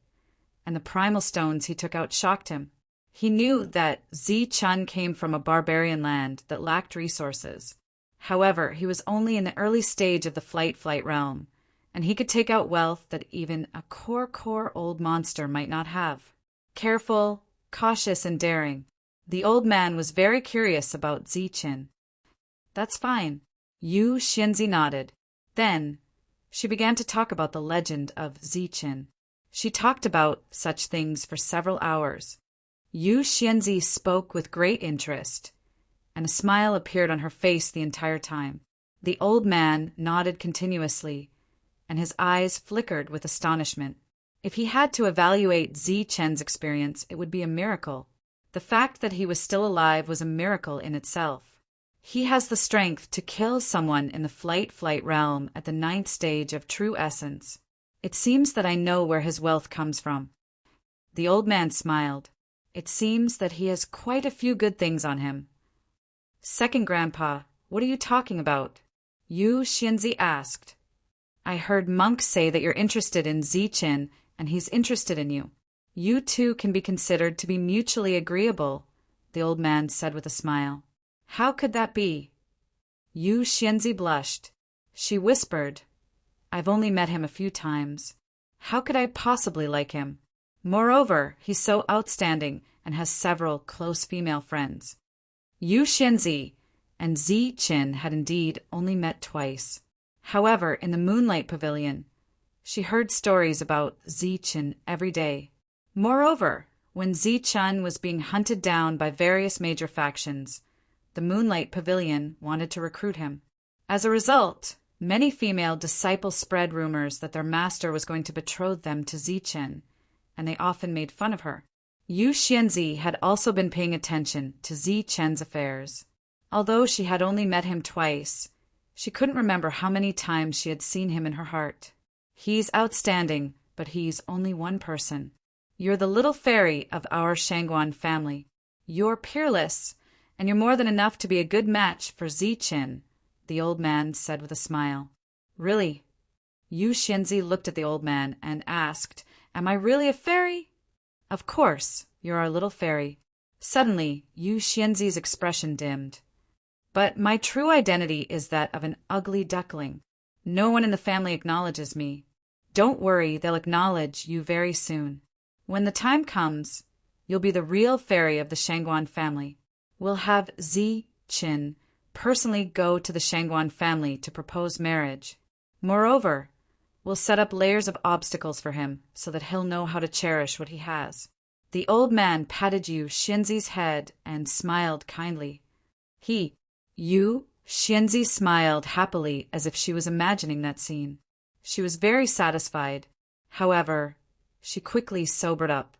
Speaker 1: and the primal stones he took out shocked him. He knew that Zichen came from a barbarian land that lacked resources. However, he was only in the early stage of the flight realm, and he could take out wealth that even a core old monster might not have. Careful, cautious, and daring, the old man was very curious about Zichen. That's fine. Yu Xianzi nodded. Then, she began to talk about the legend of Zichen. She talked about such things for several hours. Yu Xianzi spoke with great interest, and a smile appeared on her face the entire time. The old man nodded continuously, and his eyes flickered with astonishment. If he had to evaluate Zichen's experience, it would be a miracle. The fact that he was still alive was a miracle in itself. He has the strength to kill someone in the flight realm at the 9th stage of true essence. It seems that I know where his wealth comes from. The old man smiled. It seems that he has quite a few good things on him. Second grandpa, what are you talking about? Yu Xianzi asked. I heard Monk say that you're interested in Zichen, and he's interested in you. You two can be considered to be mutually agreeable, the old man said with a smile. How could that be? Yu Xianzi blushed. She whispered, I've only met him a few times. How could I possibly like him? Moreover, he's so outstanding and has several close female friends. Yu Xianzi and Zichen had indeed only met twice. However, in the Moonlight Pavilion, she heard stories about Zichen every day. Moreover, when Zichen was being hunted down by various major factions, the Moonlight Pavilion wanted to recruit him. As a result, many female disciples spread rumors that their master was going to betroth them to Zichen, and they often made fun of her. Yu Xianzi had also been paying attention to Zichen's affairs. Although she had only met him twice, she couldn't remember how many times she had seen him in her heart. He's outstanding, but he's only one person. You're the little fairy of our Shangguan family. You're peerless, and you're more than enough to be a good match for Zichen, the old man said with a smile. Really? Yu Xianzi looked at the old man and asked, Am I really a fairy? Of course, you're our little fairy. Suddenly, Yu Xianzi's expression dimmed. But my true identity is that of an ugly duckling. No one in the family acknowledges me. Don't worry, they'll acknowledge you very soon. When the time comes, you'll be the real fairy of the Shangguan family. We'll have Zichen personally go to the Shangguan family to propose marriage. Moreover, We'll set up layers of obstacles for him so that he'll know how to cherish what he has." The old man patted Yu Xianzi's head and smiled kindly. You? Xianzi smiled happily as if she was imagining that scene. She was very satisfied. However, she quickly sobered up.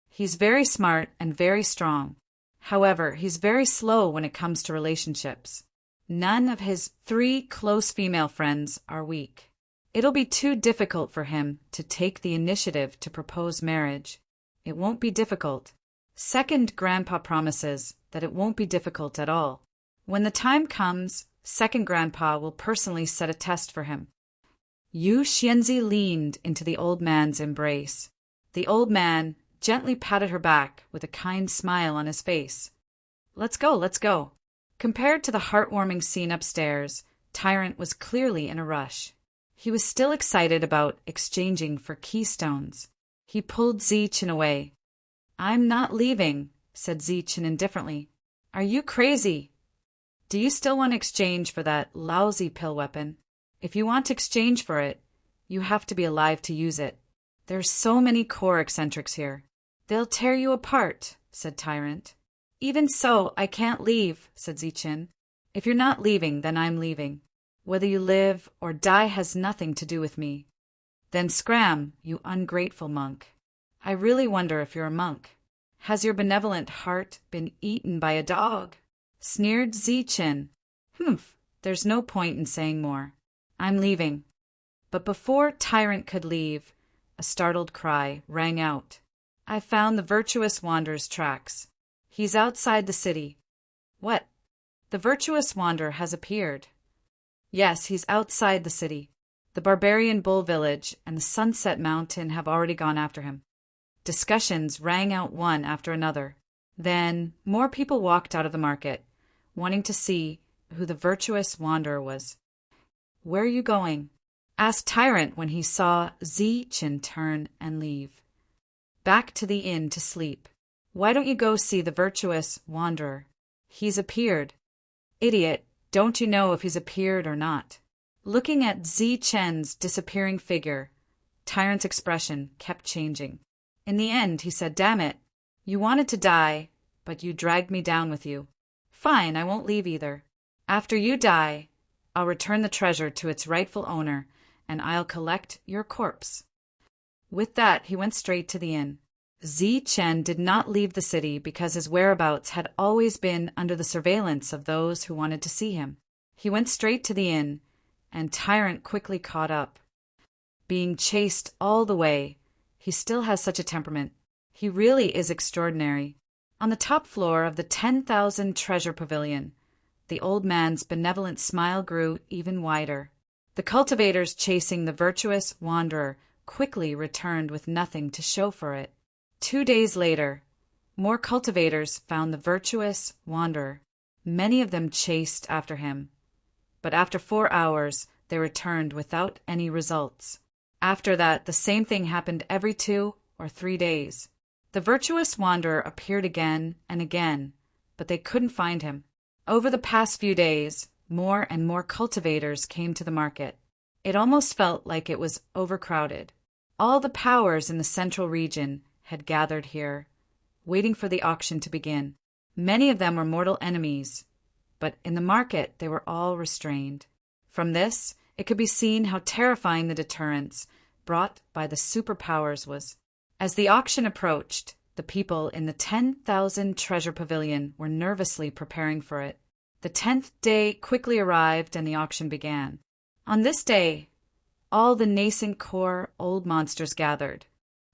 Speaker 1: "He's very smart and very strong. However, he's very slow when it comes to relationships. None of his 3 close female friends are weak. It'll be too difficult for him to take the initiative to propose marriage. It won't be difficult. Second Grandpa promises that it won't be difficult at all. When the time comes, Second Grandpa will personally set a test for him." Yu Xianzi leaned into the old man's embrace. The old man gently patted her back with a kind smile on his face. Let's go." Compared to the heartwarming scene upstairs, Tyrant was clearly in a rush. He was still excited about exchanging for keystones. He pulled Zichen away. "I'm not leaving," said Zichen indifferently. "Are you crazy? Do you still want to exchange for that lousy pill weapon? If you want to exchange for it, you have to be alive to use it. There's so many core eccentrics here. They'll tear you apart," said Tyrant. "Even so, I can't leave," said Zichen. "If you're not leaving, then I'm leaving. Whether you live or die has nothing to do with me." "Then scram, you ungrateful monk. I really wonder if you're a monk. Has your benevolent heart been eaten by a dog?" sneered Zichen. "Humph, there's no point in saying more. I'm leaving." But before Tyrant could leave, a startled cry rang out. "I found the virtuous wanderer's tracks. He's outside the city." "What? The virtuous wanderer has appeared?" "Yes, he's outside the city. The barbarian bull village and the Sunset Mountain have already gone after him." Discussions rang out one after another. Then more people walked out of the market, wanting to see who the virtuous wanderer was. "Where are you going?" asked Tyrant when he saw Zichen turn and leave. "Back to the inn to sleep. Why don't you go see the virtuous wanderer? He's appeared." "Idiot, don't you know if he's appeared or not?" Looking at Zichen's disappearing figure, Tyrant's expression kept changing. In the end, he said, "Damn it. You wanted to die, but you dragged me down with you. Fine, I won't leave either. After you die, I'll return the treasure to its rightful owner, and I'll collect your corpse." With that, he went straight to the inn. Zichen did not leave the city because his whereabouts had always been under the surveillance of those who wanted to see him. He went straight to the inn, and Tyrant quickly caught up. Being chased all the way, he still has such a temperament. He really is extraordinary. On the top floor of the 10,000 treasure pavilion, the old man's benevolent smile grew even wider. The cultivators chasing the virtuous wanderer quickly returned with nothing to show for it. 2 days later, more cultivators found the virtuous wanderer. Many of them chased after him, but after 4 hours they returned without any results. After that, the same thing happened every 2 or 3 days. The virtuous wanderer appeared again and again, but they couldn't find him. Over the past few days, more and more cultivators came to the market. It almost felt like it was overcrowded. All the powers in the central region had gathered here, waiting for the auction to begin. Many of them were mortal enemies, but in the market they were all restrained. From this, it could be seen how terrifying the deterrence brought by the superpowers was. As the auction approached, the people in the 10,000 treasure pavilion were nervously preparing for it. The 10th day quickly arrived and the auction began. On this day, all the nascent core old monsters gathered.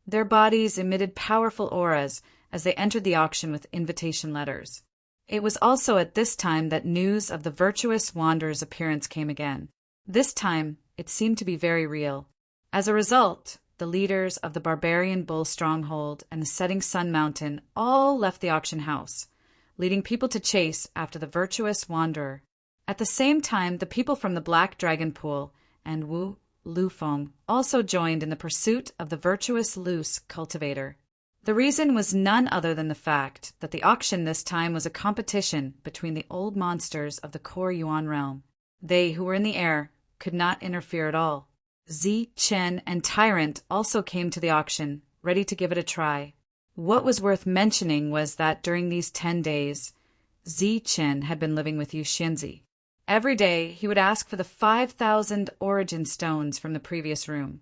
Speaker 1: Their bodies emitted powerful auras as they entered the auction with invitation letters. It was also at this time that news of the virtuous wanderer's appearance came again. This time, it seemed to be very real. As a result, the leaders of the barbarian bull stronghold and the setting sun mountain all left the auction house, leading people to chase after the virtuous wanderer. At the same time, the people from the Black Dragon Pool and Wu Lufeng also joined in the pursuit of the virtuous loose cultivator. The reason was none other than the fact that the auction this time was a competition between the old monsters of the core Yuan realm. They who were in the air could not interfere at all. Zi, Chen, and Tyrant also came to the auction, ready to give it a try. What was worth mentioning was that during these 10 days, Zi Chen had been living with Yu Xianzi. Every day, he would ask for the 5,000 origin stones from the previous room,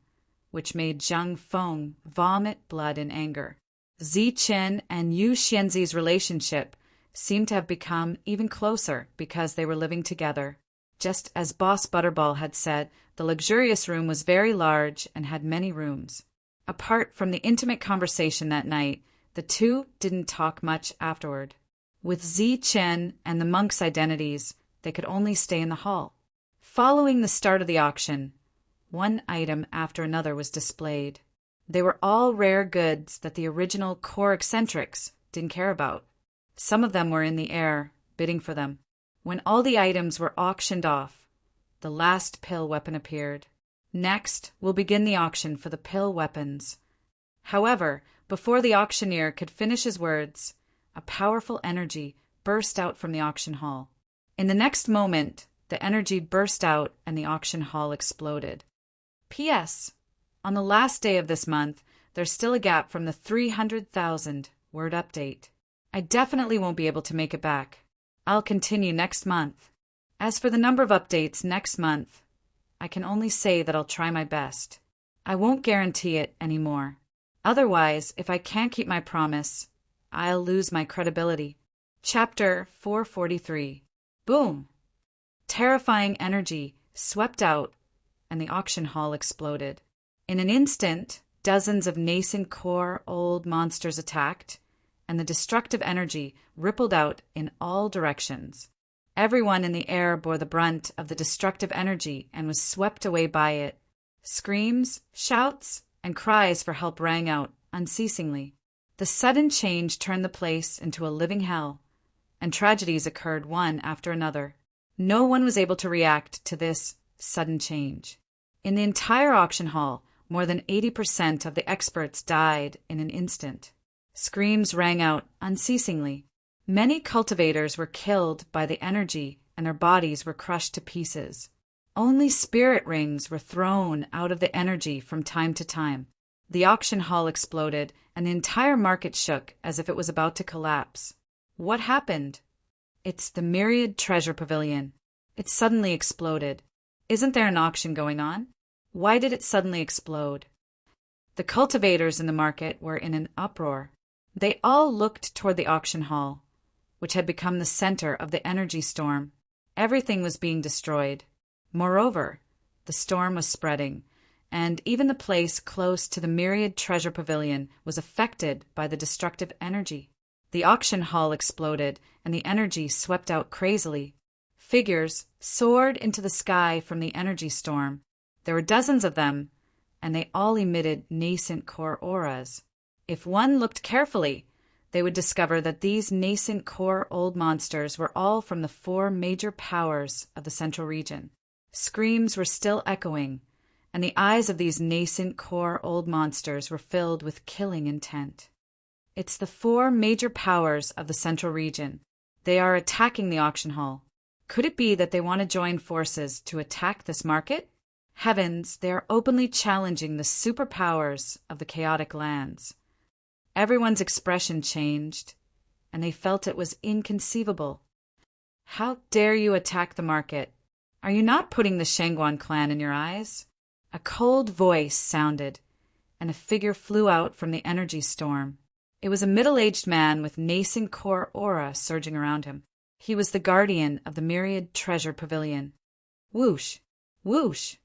Speaker 1: which made Zhang Feng vomit blood in anger. Zi Chen and Yu Xianzi's relationship seemed to have become even closer because they were living together. Just as Boss Butterball had said, the luxurious room was very large and had many rooms. Apart from the intimate conversation that night, the two didn't talk much afterward. With Zi Chen and the monks' identities, they could only stay in the hall. Following the start of the auction, one item after another was displayed. They were all rare goods that the original core eccentrics didn't care about. Some of them were in the air, bidding for them. When all the items were auctioned off, the last pill weapon appeared. Next, we'll begin the auction for the pill weapons. However, before the auctioneer could finish his words, a powerful energy burst out from the auction hall. In the next moment, the energy burst out and the auction hall exploded. P.S. On the last day of this month, there's still a gap from the 300,000 word update. I definitely won't be able to make it back. I'll continue next month. As for the number of updates next month, I can only say that I'll try my best. I won't guarantee it anymore. Otherwise, if I can't keep my promise, I'll lose my credibility. Chapter 443. Boom! Terrifying energy swept out, and the auction hall exploded. In an instant, dozens of nascent core old monsters attacked, and the destructive energy rippled out in all directions. Everyone in the air bore the brunt of the destructive energy and was swept away by it. Screams, shouts, and cries for help rang out unceasingly. The sudden change turned the place into a living hell, and tragedies occurred one after another. No one was able to react to this sudden change. In the entire auction hall, more than 80% of the experts died in an instant. Screams rang out unceasingly. Many cultivators were killed by the energy and their bodies were crushed to pieces. Only spirit rings were thrown out of the energy from time to time. The auction hall exploded and the entire market shook as if it was about to collapse. What happened? It's the Myriad Treasure Pavilion. It suddenly exploded. Isn't there an auction going on? Why did it suddenly explode? The cultivators in the market were in an uproar. They all looked toward the auction hall, which had become the center of the energy storm. Everything was being destroyed. Moreover, the storm was spreading, and even the place close to the Myriad Treasure Pavilion was affected by the destructive energy. The auction hall exploded, and the energy swept out crazily. Figures soared into the sky from the energy storm. There were dozens of them, and they all emitted nascent core auras. If one looked carefully, they would discover that these nascent core old monsters were all from the 4 major powers of the central region. Screams were still echoing, and the eyes of these nascent core old monsters were filled with killing intent. It's the 4 major powers of the central region. They are attacking the auction hall. Could it be that they want to join forces to attack this market? Heavens, they are openly challenging the superpowers of the chaotic lands. Everyone's expression changed, and they felt it was inconceivable. How dare you attack the market? Are you not putting the Shangguan clan in your eyes? A cold voice sounded, and a figure flew out from the energy storm. It was a middle-aged man with nascent core aura surging around him. He was the guardian of the Myriad Treasure Pavilion. Whoosh! Whoosh!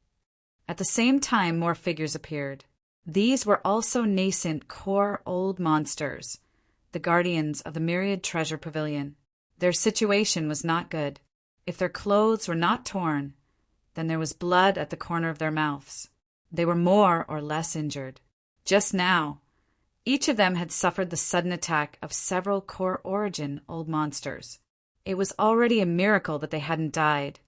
Speaker 1: At the same time, more figures appeared. These were also nascent core old monsters, the guardians of the Myriad Treasure Pavilion. Their situation was not good. If their clothes were not torn, then there was blood at the corner of their mouths. They were more or less injured. Just now, each of them had suffered the sudden attack of several core origin old monsters. It was already a miracle that they hadn't died.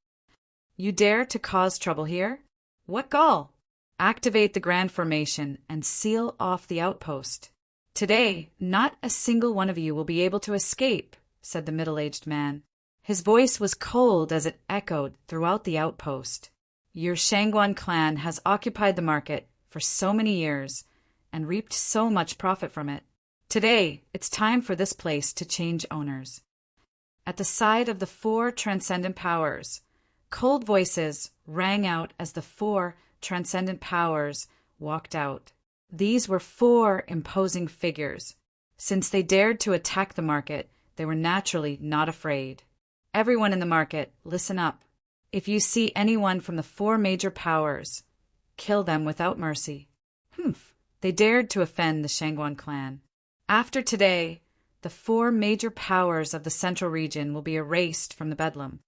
Speaker 1: You dare to cause trouble here? What gall! Activate the Grand Formation and seal off the outpost. Today, not a single one of you will be able to escape, said the middle-aged man. His voice was cold as it echoed throughout the outpost. Your Shangguan clan has occupied the market for so many years and reaped so much profit from it. Today, it's time for this place to change owners. At the side of the four transcendent powers, cold voices rang out as the four transcendent powers walked out. These were four imposing figures. Since they dared to attack the market, they were naturally not afraid. Everyone in the market, listen up. If you see anyone from the four major powers, kill them without mercy. They dared to offend the Shangguan clan. After today, the four major powers of the central region will be erased from the bedlam.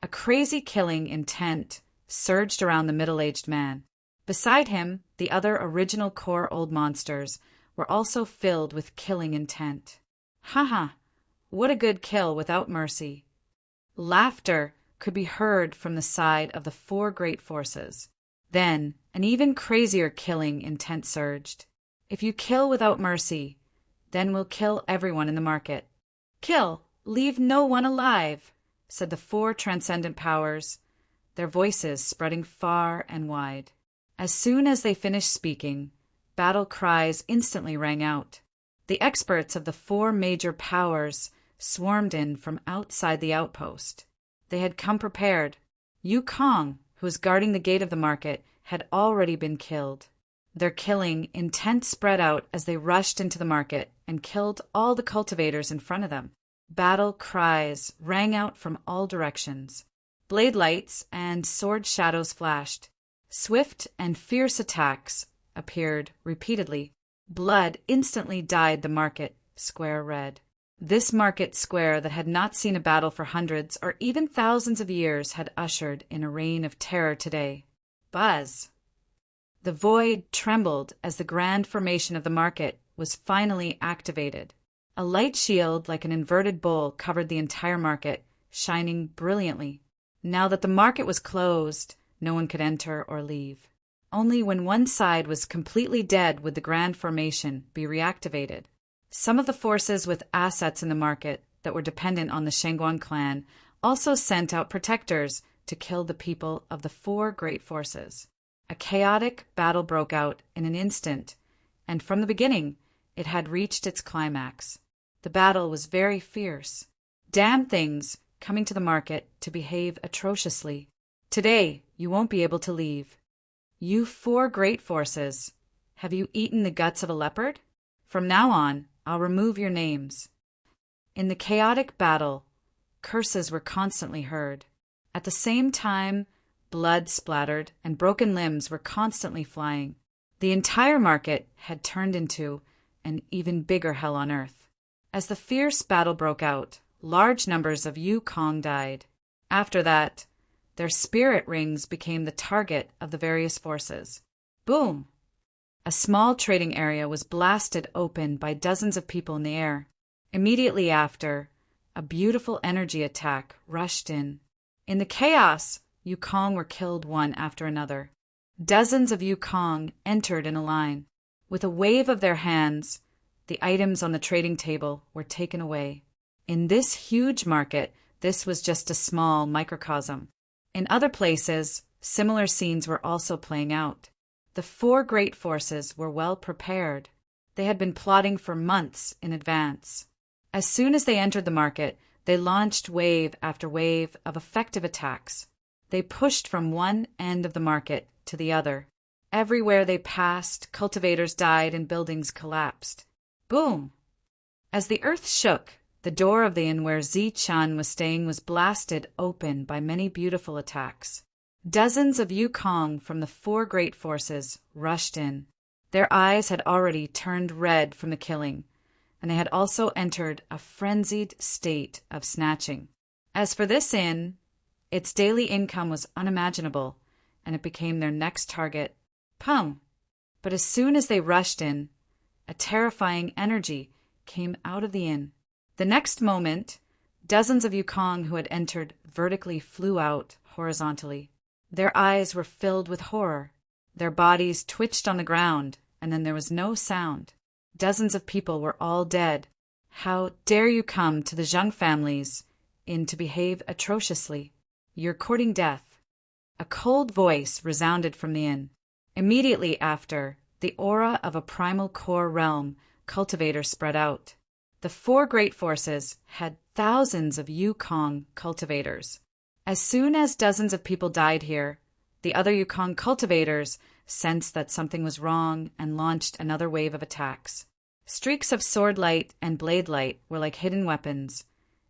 Speaker 1: A crazy killing intent surged around the middle-aged man. Beside him, the other original core old monsters were also filled with killing intent. Haha, what a good kill without mercy. Laughter could be heard from the side of the four great forces. Then, an even crazier killing intent surged. If you kill without mercy, then we'll kill everyone in the market. Kill, leave no one alive, said the four transcendent powers, their voices spreading far and wide. As soon as they finished speaking, battle cries instantly rang out. The experts of the four major powers swarmed in from outside the outpost. They had come prepared. Yu Kong, who was guarding the gate of the market, had already been killed. Their killing intent spread out as they rushed into the market and killed all the cultivators in front of them. Battle cries rang out from all directions. Blade lights and sword shadows flashed. Swift and fierce attacks appeared repeatedly. Blood instantly dyed the market square red. This market square that had not seen a battle for hundreds or even thousands of years had ushered in a reign of terror today. Buzz! The void trembled as the grand formation of the market was finally activated. A light shield like an inverted bowl covered the entire market, shining brilliantly. Now that the market was closed, no one could enter or leave. Only when one side was completely dead would the grand formation be reactivated. Some of the forces with assets in the market that were dependent on the Shangguan clan also sent out protectors to kill the people of the four great forces. A chaotic battle broke out in an instant, and from the beginning, it had reached its climax. The battle was very fierce. Damn things coming to the market to behave atrociously. Today, you won't be able to leave. You four great forces, have you eaten the guts of a leopard? From now on, I'll remove your names. In the chaotic battle, curses were constantly heard. At the same time, blood splattered and broken limbs were constantly flying. The entire market had turned into an even bigger hell on earth. As the fierce battle broke out, large numbers of Yu Kong died. After that, their spirit rings became the target of the various forces. Boom! A small trading area was blasted open by dozens of people in the air. Immediately after, a beautiful energy attack rushed in. In the chaos, Yu Kong were killed one after another. Dozens of Yu Kong entered in a line. With a wave of their hands, the items on the trading table were taken away. In this huge market, this was just a small microcosm. In other places, similar scenes were also playing out. The four great forces were well prepared. They had been plotting for months in advance. As soon as they entered the market, they launched wave after wave of effective attacks. They pushed from one end of the market to the other. Everywhere they passed, cultivators died and buildings collapsed. Boom! As the earth shook, the door of the inn where Zi Chun was staying was blasted open by many beautiful attacks. Dozens of Yu Kong from the four great forces rushed in. Their eyes had already turned red from the killing, and they had also entered a frenzied state of snatching. As for this inn, its daily income was unimaginable, and it became their next target. Pum! But as soon as they rushed in, a terrifying energy came out of the inn. The next moment, dozens of Yu Kong who had entered vertically flew out horizontally. Their eyes were filled with horror. Their bodies twitched on the ground, and then there was no sound. Dozens of people were all dead. How dare you come to the Zheng family's inn to behave atrociously? You're courting death. A cold voice resounded from the inn. Immediately after, the aura of a primal core realm cultivator spread out. The four great forces had thousands of Yukong cultivators. As soon as dozens of people died here, the other Yukong cultivators sensed that something was wrong and launched another wave of attacks. Streaks of sword light and blade light were like hidden weapons,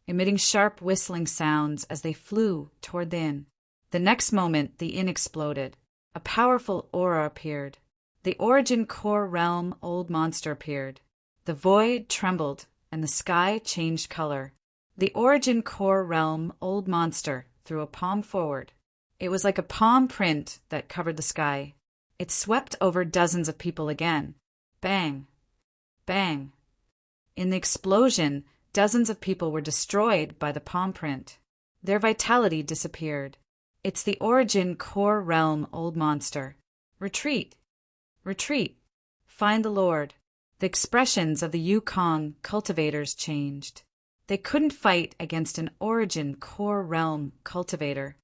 Speaker 1: emitting sharp whistling sounds as they flew toward the inn. The next moment, the inn exploded. A powerful aura appeared. The origin core realm old monster appeared. The void trembled, and the sky changed color. The origin core realm old monster threw a palm forward. It was like a palm print that covered the sky. It swept over dozens of people again. Bang! Bang! In the explosion, dozens of people were destroyed by the palm print. Their vitality disappeared. It's the origin core realm old monster. Retreat! Retreat! Find the Lord. The expressions of the Yukong cultivators changed. They couldn't fight against an origin core realm cultivator.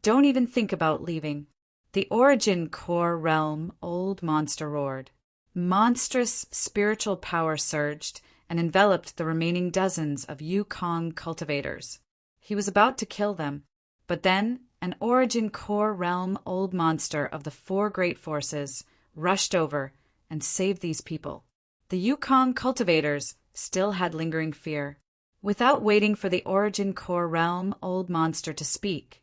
Speaker 1: Don't even think about leaving. The origin core realm old monster roared. Monstrous spiritual power surged and enveloped the remaining dozens of Yukong cultivators. He was about to kill them, but then an origin core realm old monster of the four great forces rushed over and saved these people. The Yukong cultivators still had lingering fear. Without waiting for the origin core realm old monster to speak,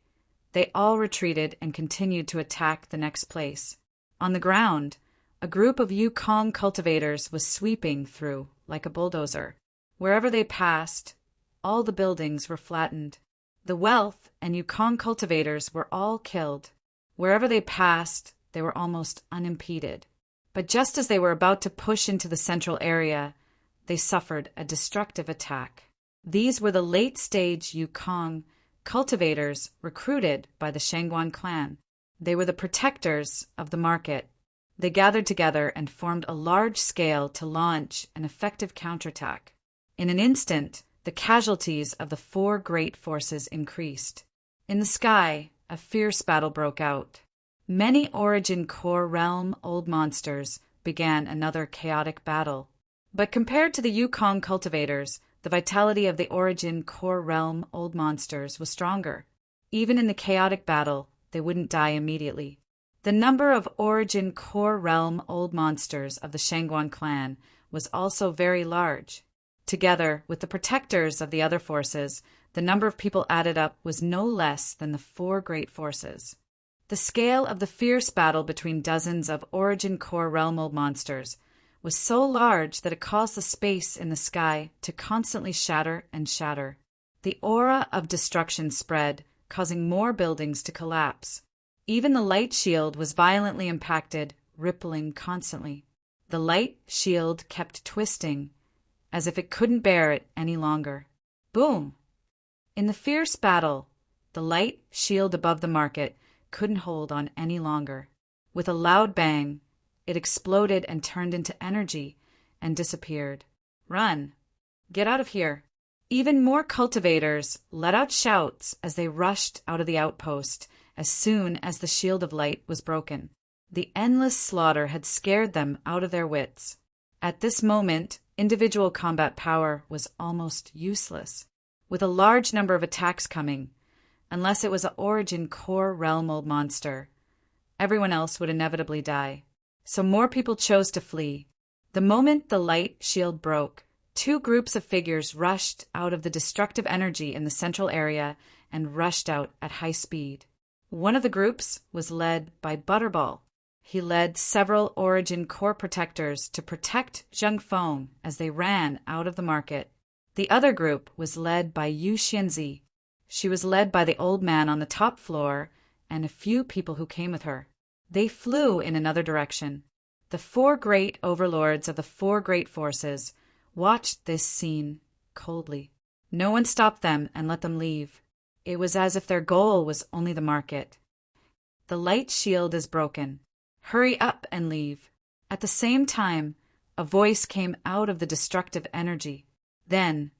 Speaker 1: they all retreated and continued to attack the next place. On the ground, a group of Yukong cultivators was sweeping through like a bulldozer. Wherever they passed, all the buildings were flattened. The wealth and Yukong cultivators were all killed. Wherever they passed, they were almost unimpeded. But just as they were about to push into the central area, they suffered a destructive attack. These were the late-stage Yukong cultivators recruited by the Shangguan clan. They were the protectors of the market. They gathered together and formed a large scale to launch an effective counterattack. In an instant, the casualties of the four great forces increased. In the sky, a fierce battle broke out. Many origin core realm old monsters began another chaotic battle. But compared to the Yukong cultivators, the vitality of the origin core realm old monsters was stronger. Even in the chaotic battle, they wouldn't die immediately. The number of origin core realm old monsters of the Shangguan clan was also very large. Together with the protectors of the other forces, the number of people added up was no less than the four great forces. The scale of the fierce battle between dozens of origin core realm old monsters was so large that it caused the space in the sky to constantly shatter and shatter. The aura of destruction spread, causing more buildings to collapse. Even the light shield was violently impacted, rippling constantly. The light shield kept twisting, as if it couldn't bear it any longer. Boom! In the fierce battle, the light shield above the market couldn't hold on any longer. With a loud bang, it exploded and turned into energy and disappeared. Run! Get out of here! Even more cultivators let out shouts as they rushed out of the outpost as soon as the shield of light was broken. The endless slaughter had scared them out of their wits. At this moment, individual combat power was almost useless. With a large number of attacks coming, unless it was an origin core realm old monster, everyone else would inevitably die. So more people chose to flee. The moment the light shield broke, two groups of figures rushed out of the destructive energy in the central area and rushed out at high speed. One of the groups was led by Butterball. He led several origin core protectors to protect Zheng Feng as they ran out of the market. The other group was led by Yu Xianzi. She was led by the old man on the top floor and a few people who came with her. They flew in another direction. The four great overlords of the four great forces watched this scene coldly. No one stopped them and let them leave. It was as if their goal was only the market. The light shield is broken. Hurry up and leave. At the same time, a voice came out of the destructive energy. Then,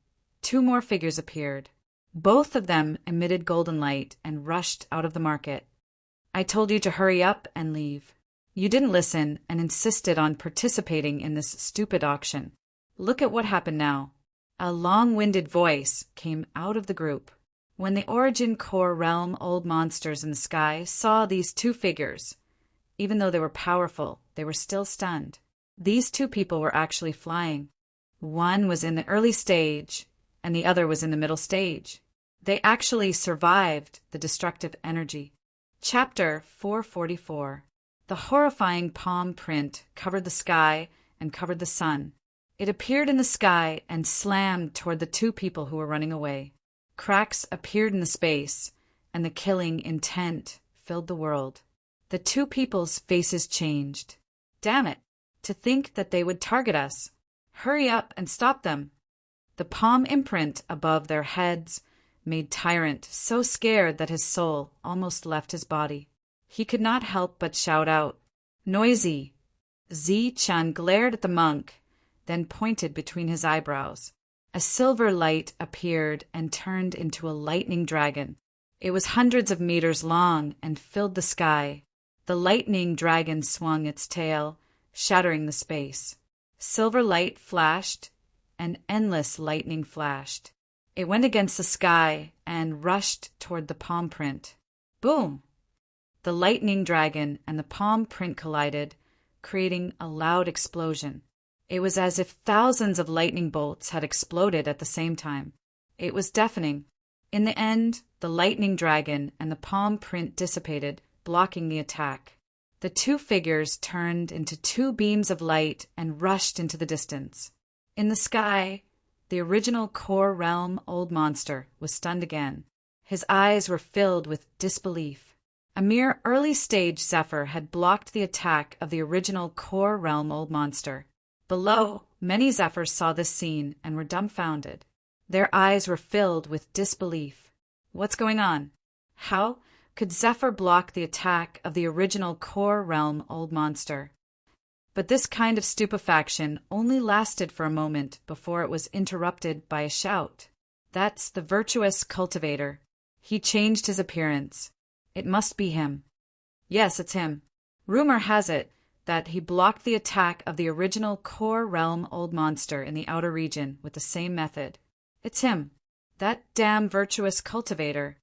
Speaker 1: two more figures appeared. Both of them emitted golden light and rushed out of the market. I told you to hurry up and leave. You didn't listen and insisted on participating in this stupid auction. Look at what happened now." A long-winded voice came out of the group. When the Origin Core Realm Old Monsters in the sky saw these two figures, even though they were powerful, they were still stunned. These two people were actually flying. One was in the early stage, and the other was in the middle stage. They actually survived the destructive energy. Chapter 444. The horrifying palm print covered the sky and covered the sun. It appeared in the sky and slammed toward the two people who were running away. Cracks appeared in the space, and the killing intent filled the world. The two people's faces changed. "Damn it! To think that they would target us! Hurry up and stop them!" The palm imprint above their heads made Tyrant so scared that his soul almost left his body. He could not help but shout out, "Noisy!" Zi-Chun glared at the monk, then pointed between his eyebrows. A silver light appeared and turned into a lightning dragon. It was hundreds of meters long and filled the sky. The lightning dragon swung its tail, shattering the space. Silver light flashed, and endless lightning flashed. It went against the sky and rushed toward the palm print. Boom! The lightning dragon and the palm print collided, creating a loud explosion. It was as if thousands of lightning bolts had exploded at the same time. It was deafening. In the end, the lightning dragon and the palm print dissipated, blocking the attack. The two figures turned into two beams of light and rushed into the distance. In the sky, the original Core Realm Old Monster was stunned again. His eyes were filled with disbelief. A mere early-stage Zephyr had blocked the attack of the original Core Realm Old Monster. Below, many Zephyrs saw this scene and were dumbfounded. Their eyes were filled with disbelief. What's going on? How could Zephyr block the attack of the original Core Realm Old Monster? But this kind of stupefaction only lasted for a moment before it was interrupted by a shout. "That's the virtuous cultivator. He changed his appearance. It must be him." "Yes, it's him. Rumor has it that he blocked the attack of the original Core Realm Old Monster in the outer region with the same method. It's him. That damn virtuous cultivator."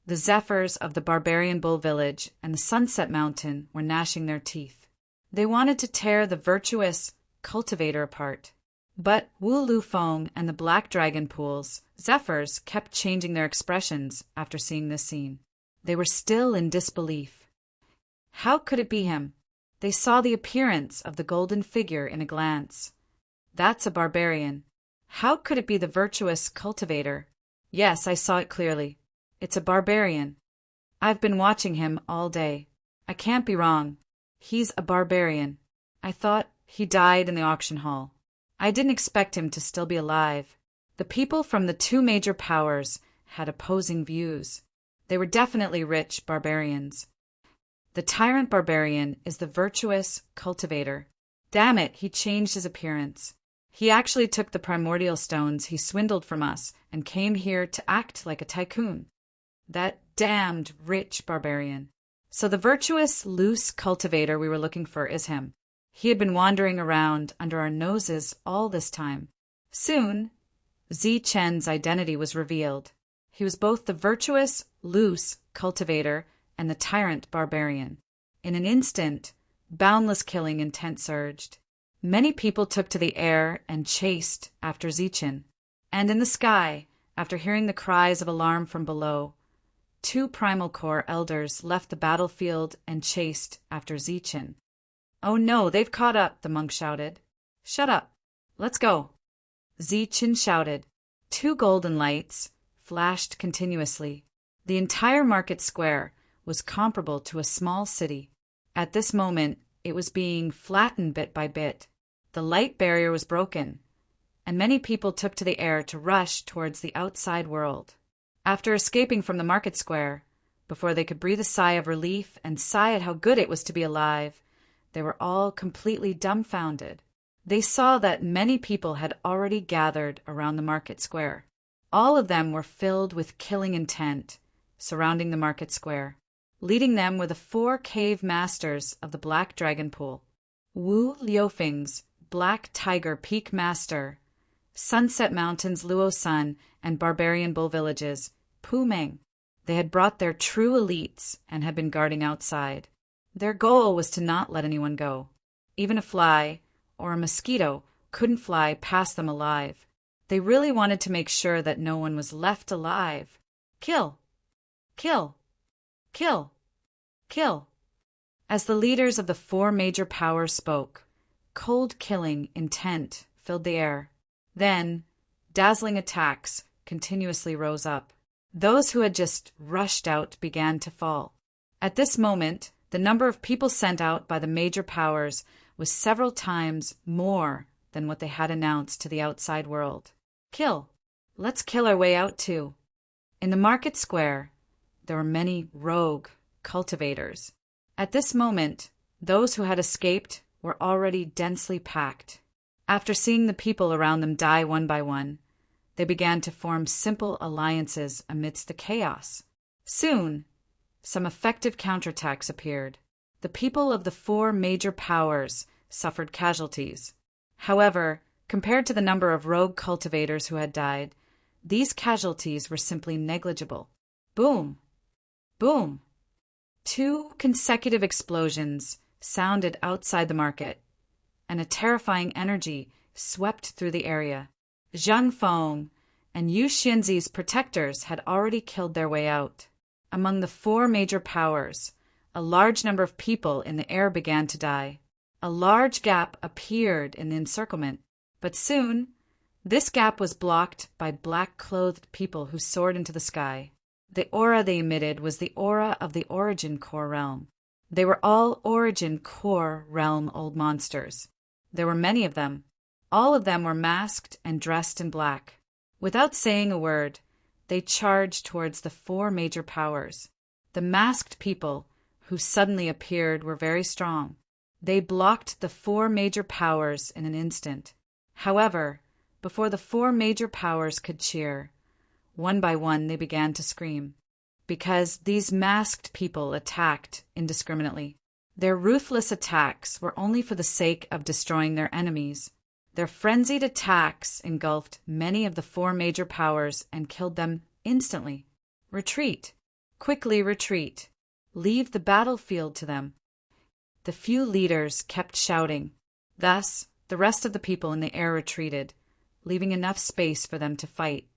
Speaker 1: The Zephyrs of the Barbarian Bull Village and the Sunset Mountain were gnashing their teeth. They wanted to tear the virtuous cultivator apart. But Wu Lu Feng and the Black Dragon Pool's Zephyrs kept changing their expressions after seeing this scene. They were still in disbelief. How could it be him? They saw the appearance of the golden figure in a glance. "That's a barbarian. How could it be the virtuous cultivator?" "Yes, I saw it clearly. It's a barbarian. I've been watching him all day. I can't be wrong. He's a barbarian. I thought he died in the auction hall. I didn't expect him to still be alive." The people from the two major powers had opposing views. They were definitely rich barbarians. The tyrant barbarian is the virtuous cultivator. Damn it, he changed his appearance. He actually took the primordial stones he swindled from us and came here to act like a tycoon. That damned rich barbarian. So the virtuous, loose cultivator we were looking for is him. He had been wandering around under our noses all this time. Soon, Zi-Chen's identity was revealed. He was both the virtuous, loose cultivator and the tyrant barbarian. In an instant, boundless killing intent surged. Many people took to the air and chased after Zi-Chen. And in the sky, after hearing the cries of alarm from below, two Primal Core elders left the battlefield and chased after Zi-Chen. "Oh no, they've caught up," the monk shouted. "Shut up. Let's go." Zi-Chen shouted. Two golden lights flashed continuously. The entire market square was comparable to a small city. At this moment, it was being flattened bit by bit. The light barrier was broken, and many people took to the air to rush towards the outside world. After escaping from the market square, before they could breathe a sigh of relief and sigh at how good it was to be alive, they were all completely dumbfounded. They saw that many people had already gathered around the market square. All of them were filled with killing intent, surrounding the market square. Leading them were the 4 cave masters of the Black Dragon Pool. Wu Liufeng's Black Tiger Peak Master, Sunset Mountain's Luo Sun, and Barbarian Bull Village's Pu Meng. They had brought their true elites and had been guarding outside. Their goal was to not let anyone go. Even a fly or a mosquito couldn't fly past them alive. They really wanted to make sure that no one was left alive. Kill! Kill! Kill! Kill! As the leaders of the 4 major powers spoke, cold killing intent filled the air. Then, dazzling attacks continuously rose up. Those who had just rushed out began to fall. At this moment, the number of people sent out by the major powers was several times more than what they had announced to the outside world. Kill! Let's kill our way out too. In the market square, there were many rogue cultivators. At this moment, those who had escaped were already densely packed. After seeing the people around them die one by one, they began to form simple alliances amidst the chaos. Soon, some effective counterattacks appeared. The people of the 4 major powers suffered casualties. However, compared to the number of rogue cultivators who had died, these casualties were simply negligible. Boom! Boom! 2 consecutive explosions sounded outside the market, and a terrifying energy swept through the area. Zhang Feng and Yu Xinzi's protectors had already killed their way out. Among the 4 major powers, a large number of people in the air began to die. A large gap appeared in the encirclement, but soon this gap was blocked by black-clothed people who soared into the sky. The aura they emitted was the aura of the Origin Core Realm. They were all Origin Core Realm old monsters. There were many of them. All of them were masked and dressed in black. Without saying a word, they charged towards the 4 major powers. The masked people who suddenly appeared were very strong. They blocked the 4 major powers in an instant. However, before the 4 major powers could cheer, one by one they began to scream, because these masked people attacked indiscriminately. Their ruthless attacks were only for the sake of destroying their enemies. Their frenzied attacks engulfed many of the 4 major powers and killed them instantly. Retreat! Quickly retreat! Leave the battlefield to them. The few leaders kept shouting. Thus, the rest of the people in the air retreated, leaving enough space for them to fight.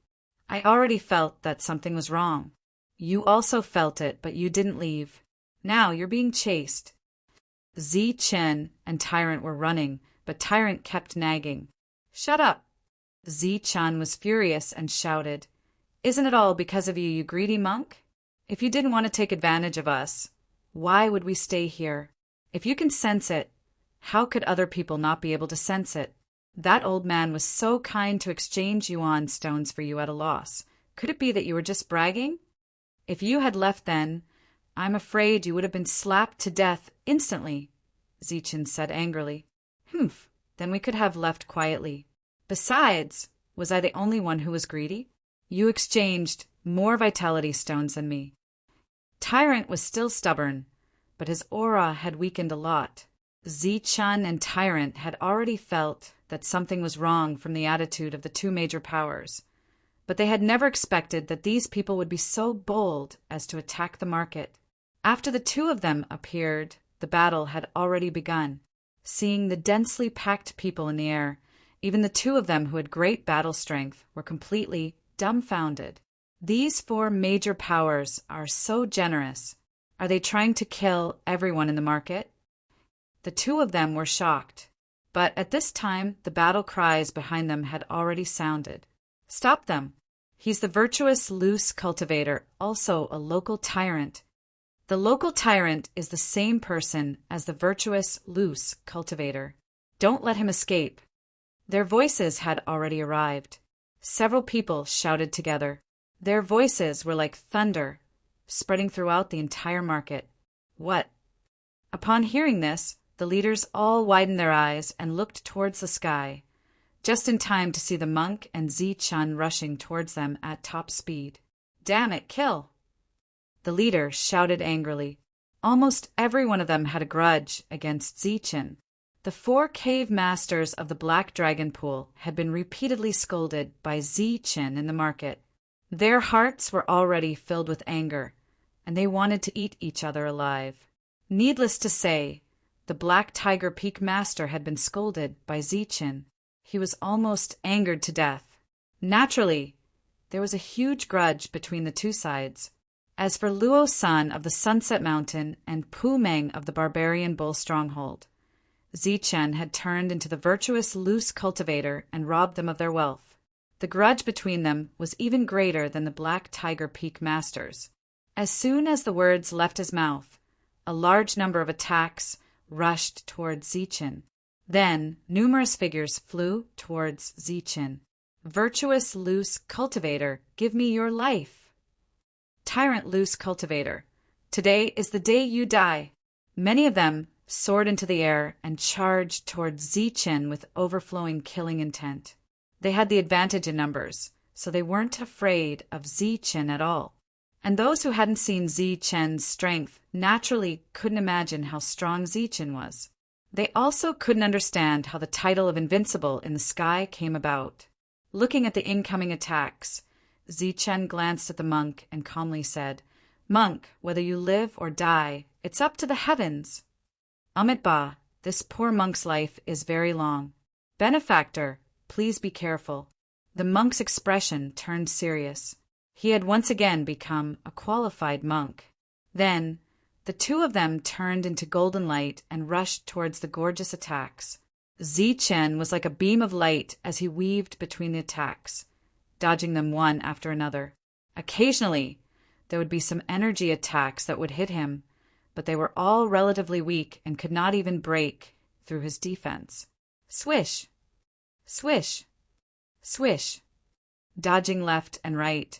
Speaker 1: I already felt that something was wrong. You also felt it, but you didn't leave. Now you're being chased. Zi Chen and Tyrant were running, but Tyrant kept nagging. Shut up! Zi Chen was furious and shouted, Isn't it all because of you, you greedy monk? If you didn't want to take advantage of us, why would we stay here? If you can sense it, how could other people not be able to sense it? That old man was so kind to exchange yuan stones for you at a loss. Could it be that you were just bragging? If you had left then, I'm afraid you would have been slapped to death instantly, Zichen said angrily. Humph, then we could have left quietly. Besides, was I the only one who was greedy? You exchanged more vitality stones than me. Tyrant was still stubborn, but his aura had weakened a lot. Zichen and Tyrant had already felt that something was wrong from the attitude of the 2 major powers, but they had never expected that these people would be so bold as to attack the market. After the 2 of them appeared, the battle had already begun. Seeing the densely packed people in the air, even the 2 of them who had great battle strength were completely dumbfounded. These 4 major powers are so generous. Are they trying to kill everyone in the market? The 2 of them were shocked. But at this time, the battle cries behind them had already sounded. Stop them! He's the virtuous loose cultivator, also a local tyrant. The local tyrant is the same person as the virtuous loose cultivator. Don't let him escape. Their voices had already arrived. Several people shouted together. Their voices were like thunder, spreading throughout the entire market. What? Upon hearing this, the leaders all widened their eyes and looked towards the sky, just in time to see the monk and Zi Chen rushing towards them at top speed. Damn it, kill! The leader shouted angrily. Almost every one of them had a grudge against Zichen. The 4 cave masters of the Black Dragon Pool had been repeatedly scolded by Zichen in the market. Their hearts were already filled with anger, and they wanted to eat each other alive. Needless to say, the Black Tiger Peak Master had been scolded by Zichen. He was almost angered to death. Naturally, there was a huge grudge between the two sides. As for Luo San of the Sunset Mountain and Pu Meng of the Barbarian Bull Stronghold, Zichen had turned into the virtuous loose cultivator and robbed them of their wealth. The grudge between them was even greater than the Black Tiger Peak Masters. As soon as the words left his mouth, a large number of attacks rushed towards Zichen. Then numerous figures flew towards Zichen. Virtuous loose cultivator, give me your life. Tyrant loose cultivator, today is the day you die. Many of them soared into the air and charged towards Zichen with overflowing killing intent. They had the advantage in numbers, so they weren't afraid of Zichen at all. And those who hadn't seen Zichen's strength naturally couldn't imagine how strong Zichen was. They also couldn't understand how the title of Invincible in the sky came about. Looking at the incoming attacks, Zichen glanced at the monk and calmly said, "Monk, whether you live or die, it's up to the heavens." "Amit Ba, this poor monk's life is very long. Benefactor, please be careful." The monk's expression turned serious. He had once again become a qualified monk. Then, the two of them turned into golden light and rushed towards the gorgeous attacks. Zichen was like a beam of light as he weaved between the attacks, dodging them one after another. Occasionally, there would be some energy attacks that would hit him, but they were all relatively weak and could not even break through his defense. Swish! Swish! Swish! Dodging left and right,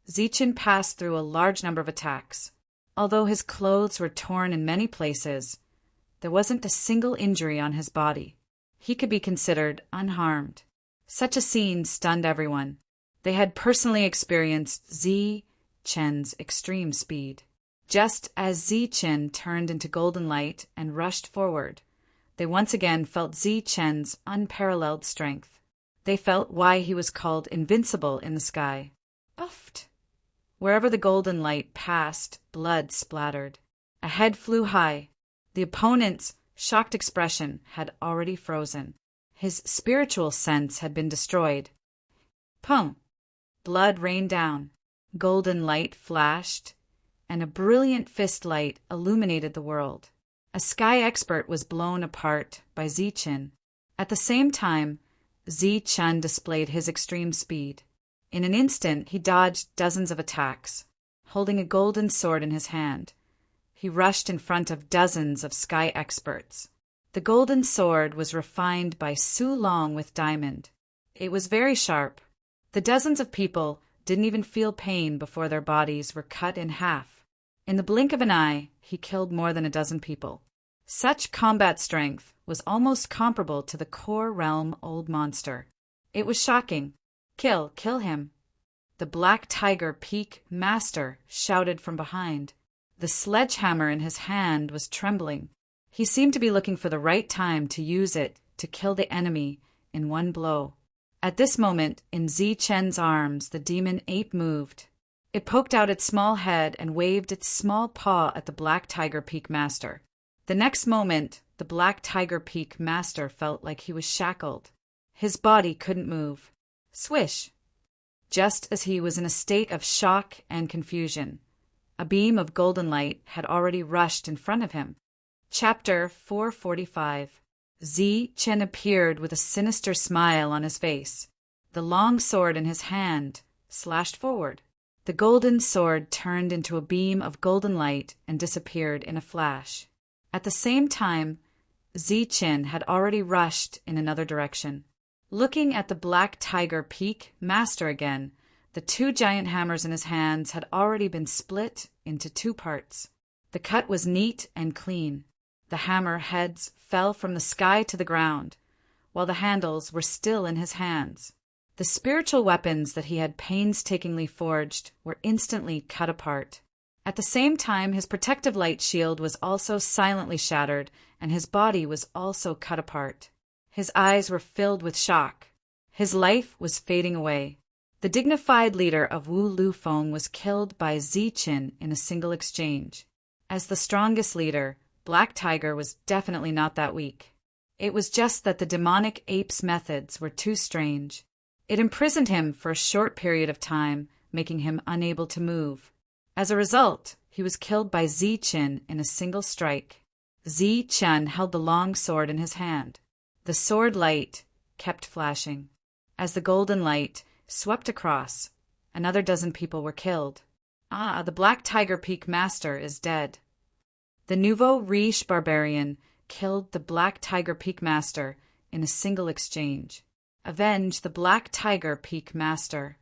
Speaker 1: Zichen passed through a large number of attacks. Although his clothes were torn in many places, there wasn't a single injury on his body. He could be considered unharmed. Such a scene stunned everyone. They had personally experienced Zichen's extreme speed. Just as Zichen turned into golden light and rushed forward, they once again felt Zichen's unparalleled strength. They felt why he was called invincible in the sky. Uft! Wherever the golden light passed, blood splattered. A head flew high. The opponent's shocked expression had already frozen. His spiritual sense had been destroyed. Pum! Blood rained down. Golden light flashed, and a brilliant fist light illuminated the world. A sky expert was blown apart by Zichen. At the same time, Zichen displayed his extreme speed. In an instant, he dodged dozens of attacks. Holding a golden sword in his hand, he rushed in front of dozens of sky experts. The golden sword was refined by Su Long with diamond. It was very sharp. The dozens of people didn't even feel pain before their bodies were cut in half. In the blink of an eye, he killed more than a dozen people. Such combat strength was almost comparable to the core realm old monster. It was shocking. Kill him. The Black Tiger Peak Master shouted from behind. The sledgehammer in his hand was trembling. He seemed to be looking for the right time to use it to kill the enemy in one blow. At this moment, in Zichen's arms, the demon ape moved. It poked out its small head and waved its small paw at the Black Tiger Peak Master. The next moment, the Black Tiger Peak Master felt like he was shackled. His body couldn't move. Swish! Just as he was in a state of shock and confusion, a beam of golden light had already rushed in front of him. Chapter 445. Zichen appeared with a sinister smile on his face. The long sword in his hand slashed forward. The golden sword turned into a beam of golden light and disappeared in a flash. At the same time, Zichen had already rushed in another direction. Looking at the Black Tiger Peak Master again, the two giant hammers in his hands had already been split into two parts. The cut was neat and clean. The hammer heads fell from the sky to the ground, while the handles were still in his hands. The spiritual weapons that he had painstakingly forged were instantly cut apart. At the same time, his protective light shield was also silently shattered, and his body was also cut apart. His eyes were filled with shock. His life was fading away. The dignified leader of Wu Lufeng was killed by Ziqin in a single exchange. As the strongest leader, Black Tiger was definitely not that weak. It was just that the demonic ape's methods were too strange. It imprisoned him for a short period of time, making him unable to move. As a result, he was killed by Ziqin in a single strike. Ziqin held the long sword in his hand. The sword light kept flashing. As the golden light swept across, another dozen people were killed. Ah, the Black Tiger Peak Master is dead. The Nouveau Riche Barbarian killed the Black Tiger Peak Master in a single exchange. Avenge the Black Tiger Peak Master.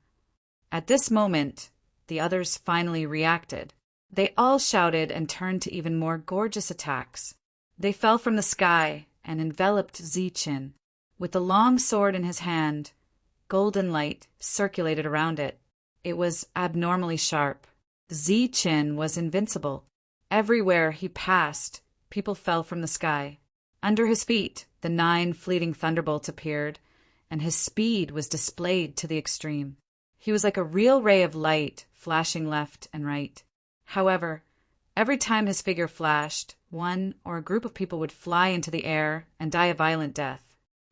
Speaker 1: At this moment, the others finally reacted. They all shouted and turned to even more gorgeous attacks. They fell from the sky and enveloped Ziqin. With the long sword in his hand, golden light circulated around it. It was abnormally sharp. Ziqin was invincible. Everywhere he passed, people fell from the sky. Under his feet, the 9 fleeting thunderbolts appeared, and his speed was displayed to the extreme. He was like a real ray of light, flashing left and right. However, every time his figure flashed, one or a group of people would fly into the air and die a violent death.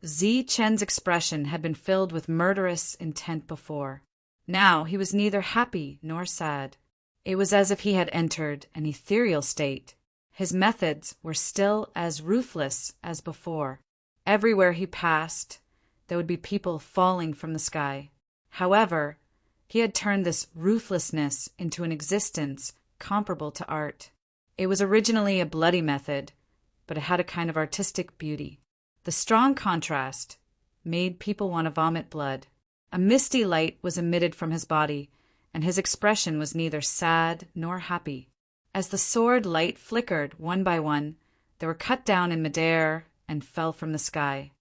Speaker 1: Ziqin's expression had been filled with murderous intent before. Now he was neither happy nor sad. It was as if he had entered an ethereal state. His methods were still as ruthless as before. Everywhere he passed, there would be people falling from the sky. However, he had turned this ruthlessness into an existence comparable to art. It was originally a bloody method, but it had a kind of artistic beauty. The strong contrast made people want to vomit blood. A misty light was emitted from his body, and his expression was neither sad nor happy. As the sword light flickered one by one, they were cut down in midair and fell from the sky.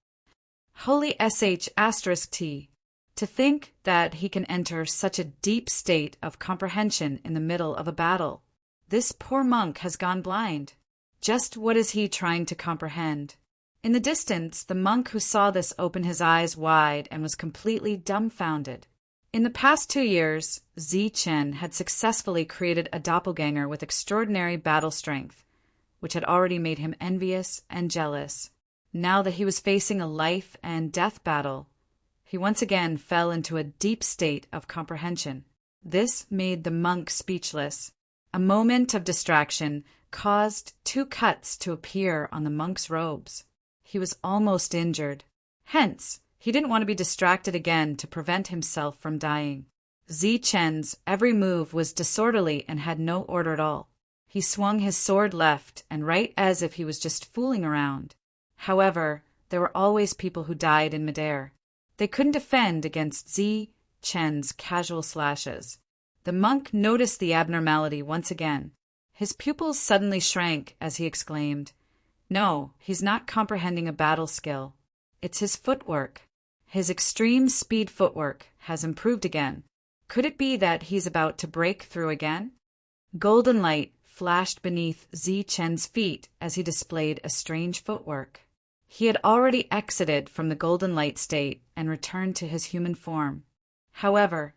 Speaker 1: Holy **T. To think that he can enter such a deep state of comprehension in the middle of a battle. This poor monk has gone blind. Just what is he trying to comprehend? In the distance, the monk who saw this opened his eyes wide and was completely dumbfounded. In the past 2 years, Ziqin had successfully created a doppelganger with extraordinary battle strength, which had already made him envious and jealous. Now that he was facing a life and death battle, he once again fell into a deep state of comprehension. This made the monk speechless. A moment of distraction caused 2 cuts to appear on the monk's robes. He was almost injured. Hence, he didn't want to be distracted again to prevent himself from dying. Ziqin's every move was disorderly and had no order at all. He swung his sword left and right as if he was just fooling around. However, there were always people who died in midair. They couldn't defend against Ziqin's casual slashes. The monk noticed the abnormality once again. His pupils suddenly shrank as he exclaimed, "No, he's not comprehending a battle skill. It's his footwork. His extreme speed footwork has improved again. Could it be that he's about to break through again?" Golden light flashed beneath Ziqin's feet as he displayed a strange footwork. He had already exited from the golden light state and returned to his human form. However,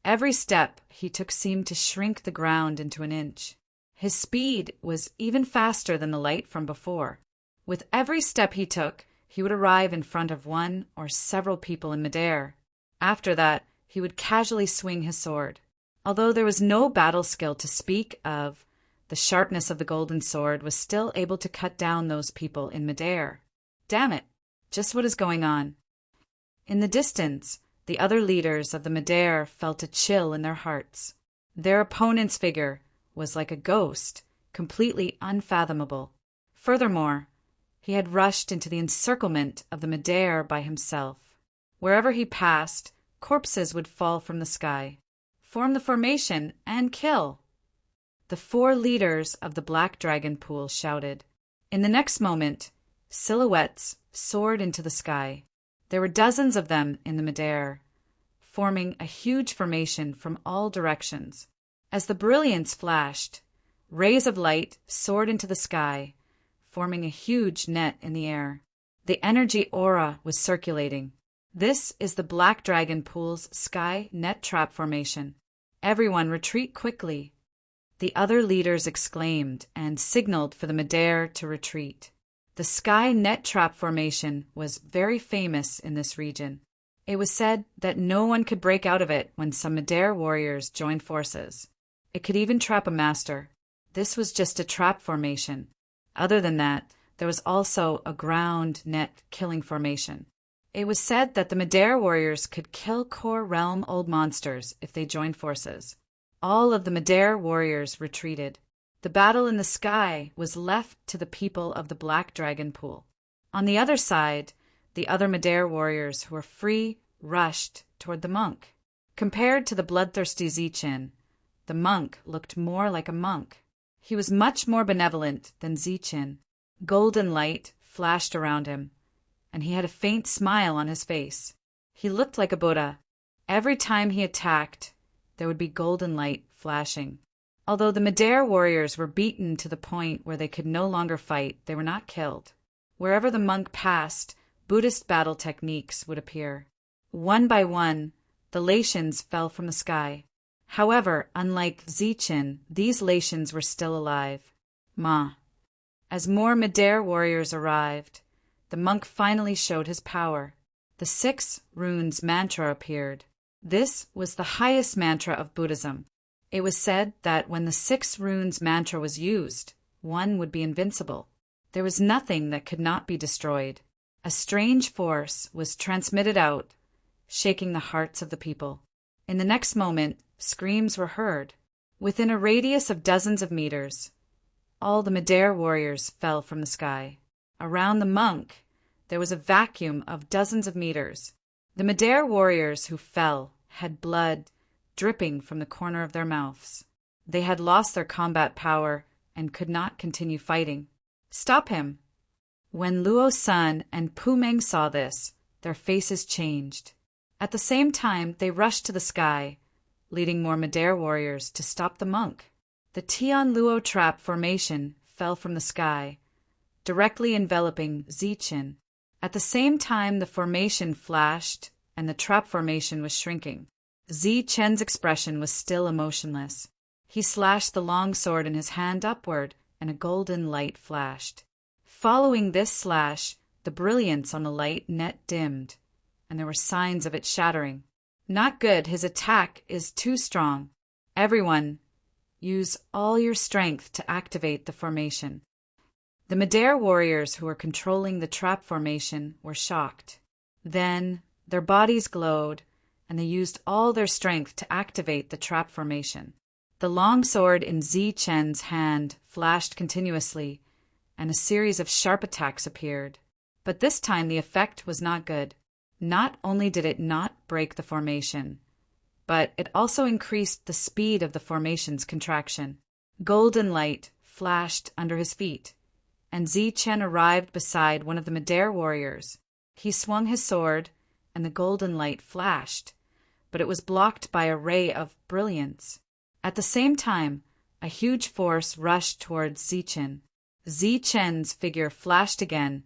Speaker 1: every step he took seemed to shrink the ground into an inch. His speed was even faster than the light from before. With every step he took, he would arrive in front of one or several people in midair. After that, he would casually swing his sword. Although there was no battle skill to speak of, the sharpness of the golden sword was still able to cut down those people in midair. Damn it, just what is going on? In the distance, the other leaders of the midair felt a chill in their hearts. Their opponent's figure was like a ghost, completely unfathomable. Furthermore, he had rushed into the encirclement of the midair by himself. Wherever he passed, corpses would fall from the sky, form the formation, and kill. The 4 leaders of the Black Dragon Pool shouted. In the next moment, silhouettes soared into the sky. There were dozens of them in the midair, forming a huge formation from all directions. As the brilliance flashed, rays of light soared into the sky, forming a huge net in the air. The energy aura was circulating. This is the Black Dragon Pool's sky net trap formation. Everyone retreat quickly. The other leaders exclaimed and signaled for the Midair to retreat. The sky net trap formation was very famous in this region. It was said that no one could break out of it when some Midair warriors joined forces. It could even trap a master. This was just a trap formation. Other than that, there was also a ground net killing formation. It was said that the Midair warriors could kill core realm old monsters if they joined forces. All of the Midair warriors retreated. The battle in the sky was left to the people of the Black Dragon Pool. On the other side, the other Midair warriors who were free rushed toward the monk. Compared to the bloodthirsty Zichin, the monk looked more like a monk. He was much more benevolent than Zichin. Golden light flashed around him, and he had a faint smile on his face. He looked like a Buddha. Every time he attacked, there would be golden light flashing. Although the Midair warriors were beaten to the point where they could no longer fight, they were not killed. Wherever the monk passed, Buddhist battle techniques would appear. One by one, the Laotians fell from the sky. However, unlike Zichin, these Laotians were still alive. As more Midair warriors arrived, the monk finally showed his power. The 6 runes mantra appeared. This was the highest mantra of Buddhism. It was said that when the 6 runes mantra was used, one would be invincible. There was nothing that could not be destroyed. A strange force was transmitted out, shaking the hearts of the people. In the next moment, screams were heard. Within a radius of dozens of meters, all the Midair warriors fell from the sky. Around the monk, there was a vacuum of dozens of meters. The Midair warriors who fell had blood dripping from the corner of their mouths. They had lost their combat power and could not continue fighting. Stop him! When Luo Sun and Pu Meng saw this, their faces changed. At the same time, they rushed to the sky, leading more Midair warriors to stop the monk. The Tian Luo trap formation fell from the sky, directly enveloping Zichin. At the same time, the formation flashed and the trap formation was shrinking. Zichen's expression was still emotionless. He slashed the long sword in his hand upward, and a golden light flashed. Following this slash, the brilliance on the light net dimmed, and there were signs of it shattering. Not good, his attack is too strong. Everyone, use all your strength to activate the formation. The Midair warriors who were controlling the trap formation were shocked. Then their bodies glowed, and they used all their strength to activate the trap formation. The long sword in Zichen's hand flashed continuously, and a series of sharp attacks appeared. But this time the effect was not good. Not only did it not break the formation, but it also increased the speed of the formation's contraction. Golden light flashed under his feet, and Zichen arrived beside one of the Midair warriors. He swung his sword, and the golden light flashed, but it was blocked by a ray of brilliance. At the same time, a huge force rushed towards Zichen. Zichen's figure flashed again,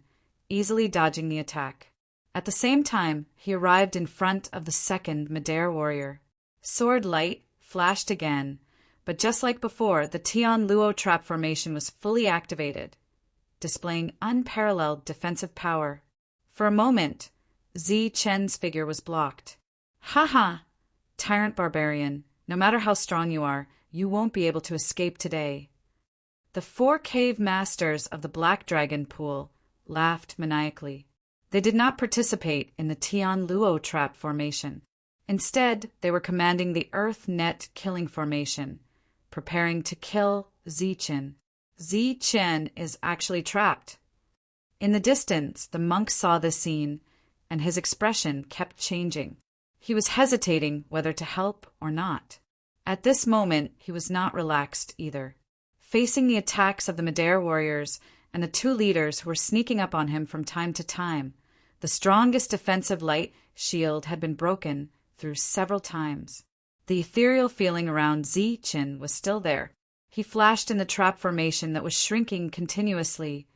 Speaker 1: easily dodging the attack. At the same time, he arrived in front of the second Midair warrior. Sword light flashed again, but just like before, the Tian Luo trap formation was fully activated, displaying unparalleled defensive power. For a moment, Zichen's figure was blocked. Ha! Tyrant barbarian, no matter how strong you are, you won't be able to escape today. The 4 cave masters of the Black Dragon Pool laughed maniacally. They did not participate in the Tian Luo trap formation. Instead, they were commanding the Earth Net killing formation, preparing to kill Zichen. Zichen is actually trapped. In the distance, the monk saw this scene, and his expression kept changing. He was hesitating whether to help or not. At this moment, he was not relaxed either. Facing the attacks of the Midair warriors and the 2 leaders who were sneaking up on him from time to time, the strongest defensive light shield had been broken through several times. The ethereal feeling around Zichen was still there. He flashed in the trap formation that was shrinking continuously,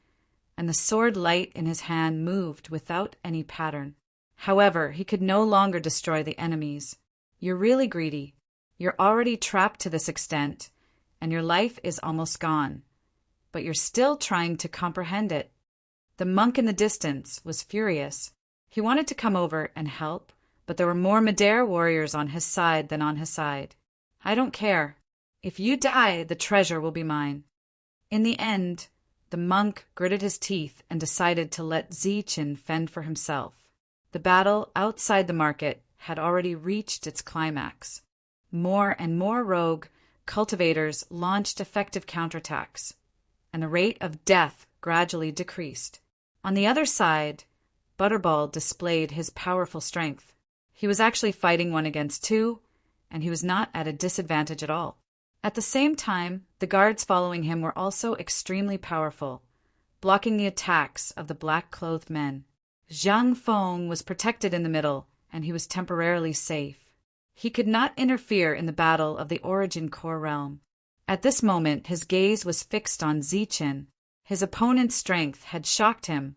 Speaker 1: and the sword light in his hand moved without any pattern. However, he could no longer destroy the enemies. You're really greedy. You're already trapped to this extent, and your life is almost gone. But you're still trying to comprehend it. The monk in the distance was furious. He wanted to come over and help, but there were more Madare warriors on his side than on his side. I don't care. If you die, the treasure will be mine. In the end, the monk gritted his teeth and decided to let Zichen fend for himself. The battle outside the market had already reached its climax. More and more rogue cultivators launched effective counterattacks, and the rate of death gradually decreased. On the other side, Butterball displayed his powerful strength. He was actually fighting 1 against 2, and he was not at a disadvantage at all. At the same time, the guards following him were also extremely powerful, blocking the attacks of the black-clothed men. Zhang Feng was protected in the middle, and he was temporarily safe. He could not interfere in the battle of the Origin Core realm. At this moment, his gaze was fixed on Zichen. His opponent's strength had shocked him,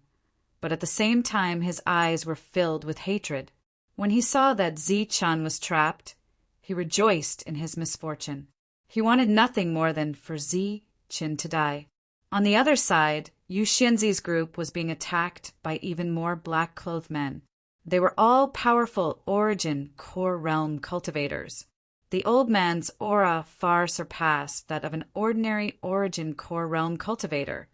Speaker 1: but at the same time his eyes were filled with hatred. When he saw that Zichen was trapped, he rejoiced in his misfortune. He wanted nothing more than for Zichen to die. On the other side, Yu Xianzi's group was being attacked by even more black-clothed men. They were all powerful Origin Core realm cultivators. The old man's aura far surpassed that of an ordinary Origin Core realm cultivator,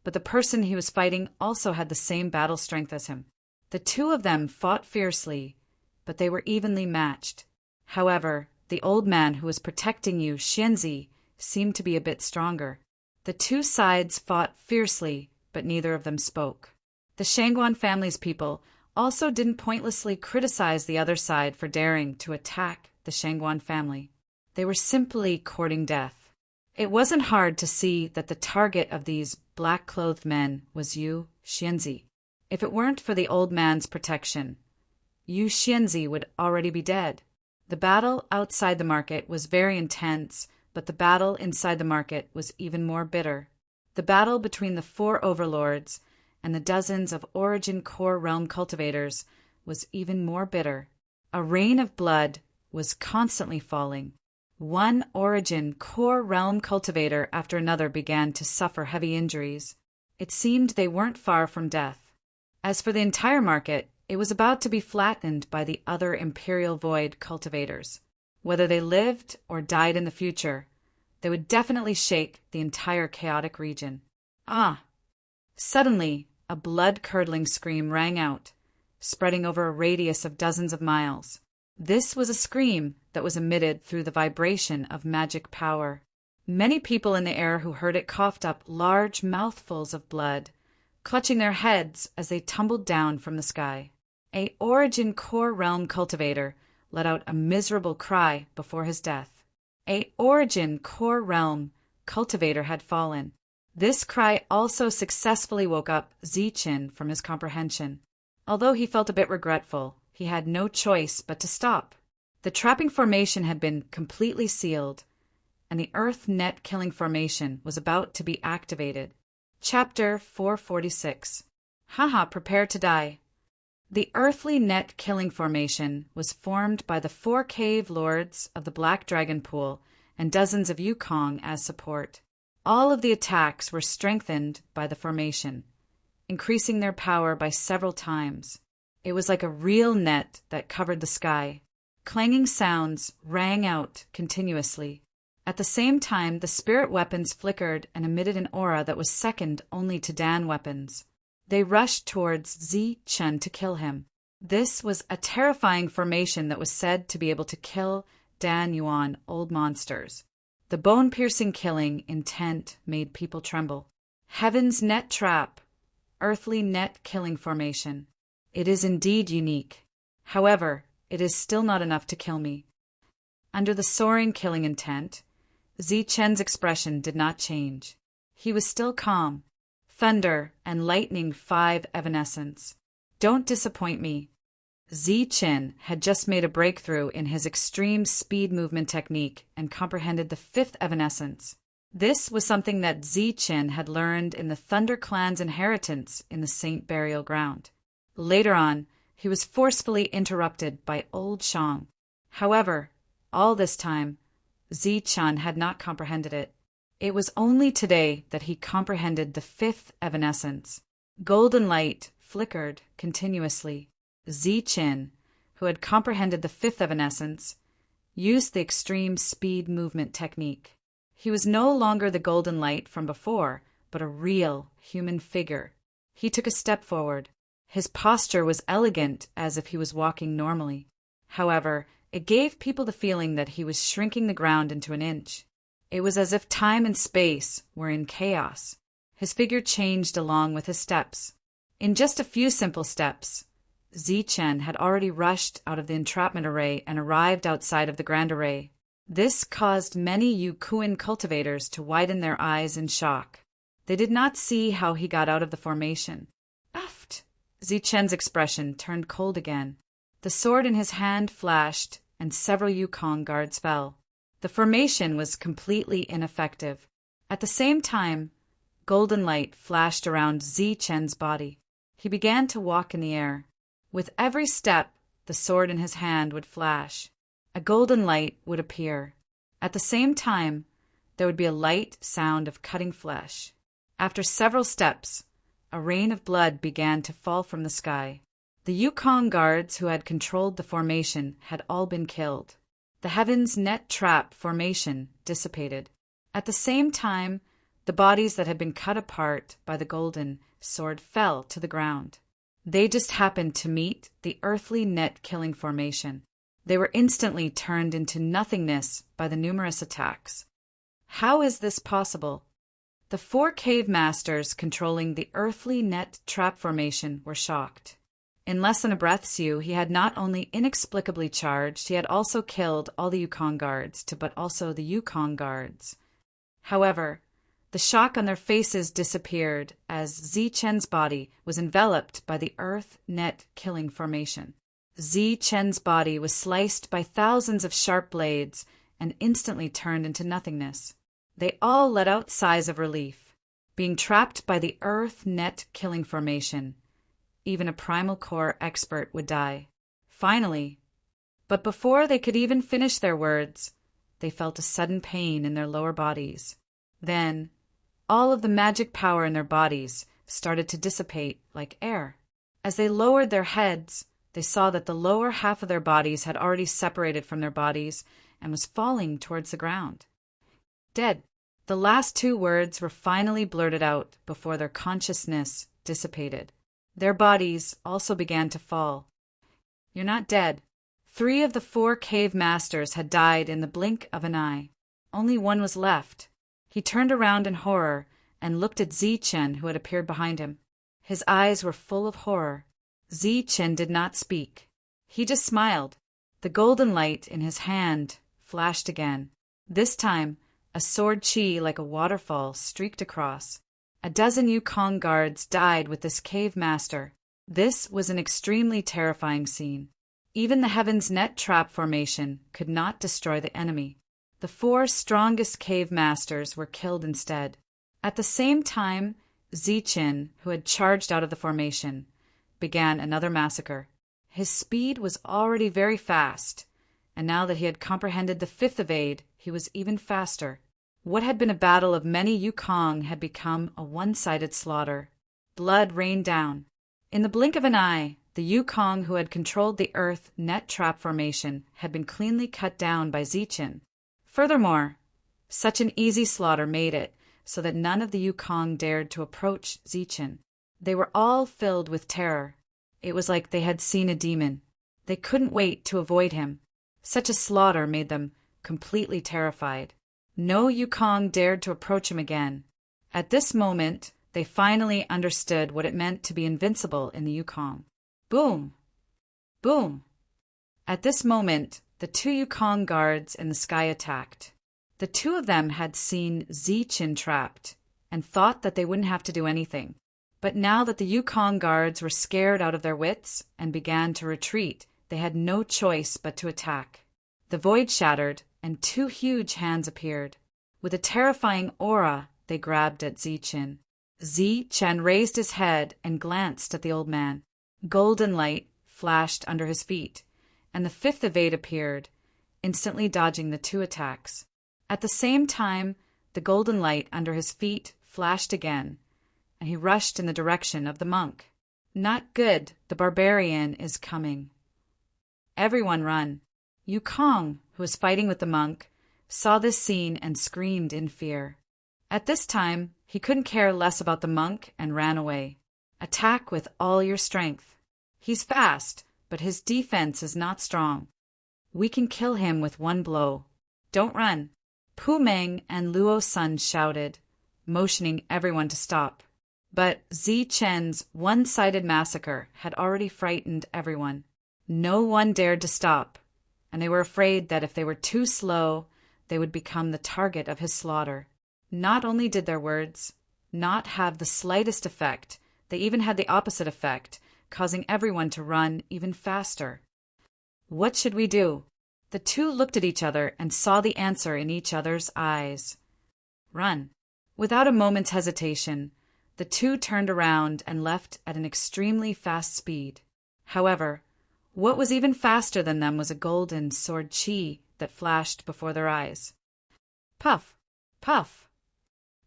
Speaker 1: but the person he was fighting also had the same battle strength as him. The two of them fought fiercely, but they were evenly matched. However, the old man who was protecting Yu Xianzi seemed to be a bit stronger. The two sides fought fiercely, but neither of them spoke. The Shangguan family's people also didn't pointlessly criticize the other side for daring to attack the Shangguan family. They were simply courting death. It wasn't hard to see that the target of these black-clothed men was Yu Xianzi. If it weren't for the old man's protection, Yu Xianzi would already be dead. The battle outside the market was very intense, but the battle inside the market was even more bitter. The battle between the 4 overlords and the dozens of Origin Core realm cultivators was even more bitter. A rain of blood was constantly falling. One Origin Core realm cultivator after another began to suffer heavy injuries. It seemed they weren't far from death. As for the entire market, it was about to be flattened by the other Imperial Void cultivators. Whether they lived or died in the future, they would definitely shake the entire chaotic region. Ah! Suddenly, a blood-curdling scream rang out, spreading over a radius of dozens of miles. This was a scream that was emitted through the vibration of magic power. Many people in the air who heard it coughed up large mouthfuls of blood, clutching their heads as they tumbled down from the sky. A Origin Core realm cultivator let out a miserable cry before his death. A Origin Core realm cultivator had fallen. This cry also successfully woke up Zichen from his comprehension. Although he felt a bit regretful, he had no choice but to stop. The trapping formation had been completely sealed, and the Earth Net Killing Formation was about to be activated. Chapter 446. Haha, prepare to die. The Earthly Net Killing Formation was formed by the 4 cave lords of the Black Dragon Pool and dozens of Yukong as support. All of the attacks were strengthened by the formation, increasing their power by several times. It was like a real net that covered the sky. Clanging sounds rang out continuously. At the same time, the spirit weapons flickered and emitted an aura that was second only to Dan weapons. They rushed towards Zichen to kill him. This was a terrifying formation that was said to be able to kill Dan Yuan old monsters. The bone-piercing killing intent made people tremble. Heaven's Net Trap, Earthly Net Killing Formation. It is indeed unique. However, it is still not enough to kill me. Under the soaring killing intent, Zichen's expression did not change. He was still calm. Thunder and lightning 5 evanescence. Don't disappoint me. Qin had just made a breakthrough in his extreme speed movement technique and comprehended the fifth evanescence. This was something that Qin had learned in the Thunder Clan's inheritance in the Saint Burial Ground. Later on, he was forcefully interrupted by Old Shang. However, all this time, Qin had not comprehended it. It was only today that he comprehended the fifth evanescence. Golden light flickered continuously. Qin, who had comprehended the fifth evanescence, used the extreme speed movement technique. He was no longer the golden light from before, but a real human figure. He took a step forward. His posture was elegant, as if he was walking normally. However, it gave people the feeling that he was shrinking the ground into an inch. It was as if time and space were in chaos. His figure changed along with his steps. In just a few simple steps, Qin had already rushed out of the entrapment array and arrived outside of the grand array. This caused many Yukuan cultivators to widen their eyes in shock. They did not see how he got out of the formation. Uffed! Qin's expression turned cold again. The sword in his hand flashed, and several Yukong guards fell. The formation was completely ineffective. At the same time, golden light flashed around Qin's body. He began to walk in the air. With every step, the sword in his hand would flash. A golden light would appear. At the same time, there would be a light sound of cutting flesh. After several steps, a rain of blood began to fall from the sky. The Yukong guards who had controlled the formation had all been killed. The Heaven's Net Trap formation dissipated. At the same time, the bodies that had been cut apart by the golden sword fell to the ground. They just happened to meet the earthly net-killing formation. They were instantly turned into nothingness by the numerous attacks. How is this possible? The 4 cave masters controlling the earthly net trap formation were shocked. In less than a breath's view, he had not only inexplicably charged, he had also killed all the Yukong guards, but also the Yukong guards. However, the shock on their faces disappeared as Qin's body was enveloped by the earth net killing formation. Qin's body was sliced by thousands of sharp blades and instantly turned into nothingness. They all let out sighs of relief. Being trapped by the earth net killing formation, even a primal core expert would die. Finally, but before they could even finish their words, they felt a sudden pain in their lower bodies. Then, all of the magic power in their bodies started to dissipate like air. As they lowered their heads, they saw that the lower half of their bodies had already separated from their bodies and was falling towards the ground. Dead. The last 2 words were finally blurted out before their consciousness dissipated. Their bodies also began to fall. You're not dead. 3 of the 4 cave masters had died in the blink of an eye. Only one was left. He turned around in horror and looked at Qin, who had appeared behind him. His eyes were full of horror. Qin did not speak. He just smiled. The golden light in his hand flashed again. This time, a sword chi like a waterfall streaked across. A dozen Yukong guards died with this cave master. This was an extremely terrifying scene. Even the Heaven's Net Trap formation could not destroy the enemy. The 4 strongest cave masters were killed instead. At the same time, Qin, who had charged out of the formation, began another massacre. His speed was already very fast, and now that he had comprehended the 5th evade, he was even faster. What had been a battle of many Yukong had become a one-sided slaughter. Blood rained down. In the blink of an eye, the Yukong who had controlled the earth net trap formation had been cleanly cut down by Qin. Furthermore, such an easy slaughter made it so that none of the Yukong dared to approach Qin. They were all filled with terror. It was like they had seen a demon. They couldn't wait to avoid him. Such a slaughter made them completely terrified. No Yukong dared to approach him again. At this moment, they finally understood what it meant to be invincible in the Yukong. Boom! Boom! At this moment, the 2 Yukong guards in the sky attacked. The 2 of them had seen Qin trapped and thought that they wouldn't have to do anything. But now that the Yukon guards were scared out of their wits and began to retreat, they had no choice but to attack. The void shattered, and two huge hands appeared. With a terrifying aura, they grabbed at Zichen. Zichen raised his head and glanced at the old man. Golden light flashed under his feet, and the fifth evade appeared, instantly dodging the two attacks. At the same time, the golden light under his feet flashed again, and he rushed in the direction of the monk. Not good, the barbarian is coming. Everyone run. Yukong, who was fighting with the monk, saw this scene and screamed in fear. At this time, he couldn't care less about the monk and ran away. Attack with all your strength. He's fast, but his defense is not strong. We can kill him with one blow. Don't run. Pu Meng and Luo Sun shouted, motioning everyone to stop. But Zichen's one-sided massacre had already frightened everyone. No one dared to stop, and they were afraid that if they were too slow, they would become the target of his slaughter. Not only did their words not have the slightest effect, they even had the opposite effect, causing everyone to run even faster. What should we do? The two looked at each other and saw the answer in each other's eyes. Run. Without a moment's hesitation, the two turned around and left at an extremely fast speed. However, what was even faster than them was a golden sword chi that flashed before their eyes. Puff! Puff!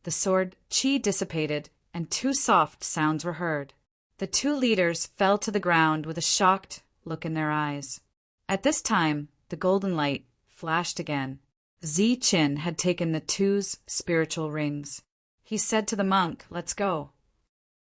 Speaker 1: The sword chi dissipated, and two soft sounds were heard. The two leaders fell to the ground with a shocked look in their eyes. At this time, the golden light flashed again. Zichen had taken the two's spiritual rings. He said to the monk, "Let's go."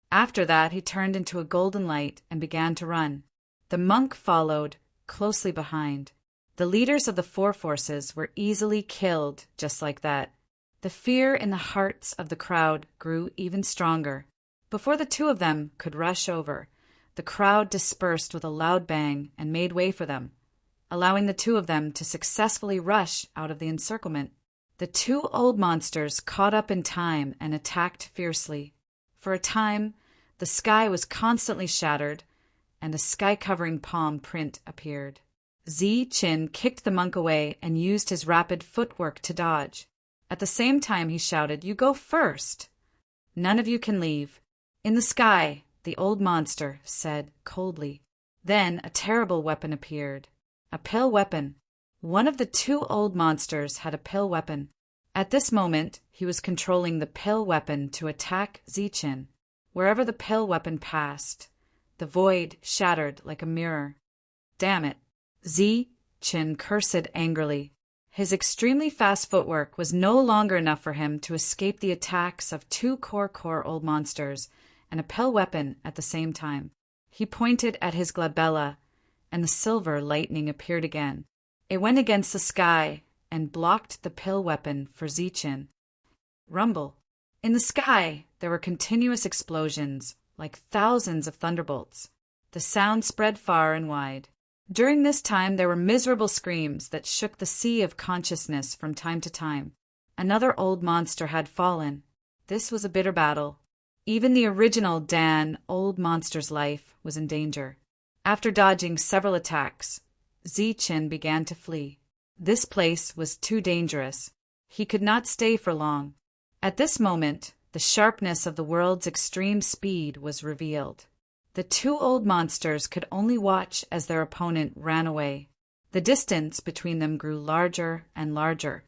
Speaker 1: After that, he turned into a golden light and began to run. The monk followed, closely behind. The leaders of the four forces were easily killed just like that. The fear in the hearts of the crowd grew even stronger. Before the two of them could rush over, the crowd dispersed with a loud bang and made way for them, allowing the two of them to successfully rush out of the encirclement. The two old monsters caught up in time and attacked fiercely. For a time, the sky was constantly shattered, and a sky-covering palm print appeared. Zichen kicked the monk away and used his rapid footwork to dodge. At the same time, he shouted, "You go first! None of you can leave." In the sky, the old monster said coldly. Then a terrible weapon appeared. A pill weapon. One of the two old monsters had a pill weapon. At this moment, he was controlling the pill weapon to attack Zichen. Wherever the pill weapon passed, the void shattered like a mirror. Damn it! Zichen cursed angrily. His extremely fast footwork was no longer enough for him to escape the attacks of two core old monsters and a pill weapon at the same time. He pointed at his glabella, and the silver lightning appeared again. It went against the sky and blocked the pill weapon for Zichen. Rumble. In the sky, there were continuous explosions, like thousands of thunderbolts. The sound spread far and wide. During this time, there were miserable screams that shook the sea of consciousness from time to time. Another old monster had fallen. This was a bitter battle. Even the original Dan, old monster's life, was in danger. After dodging several attacks, Zichen began to flee. This place was too dangerous. He could not stay for long. At this moment, the sharpness of the world's extreme speed was revealed. The two old monsters could only watch as their opponent ran away. The distance between them grew larger and larger.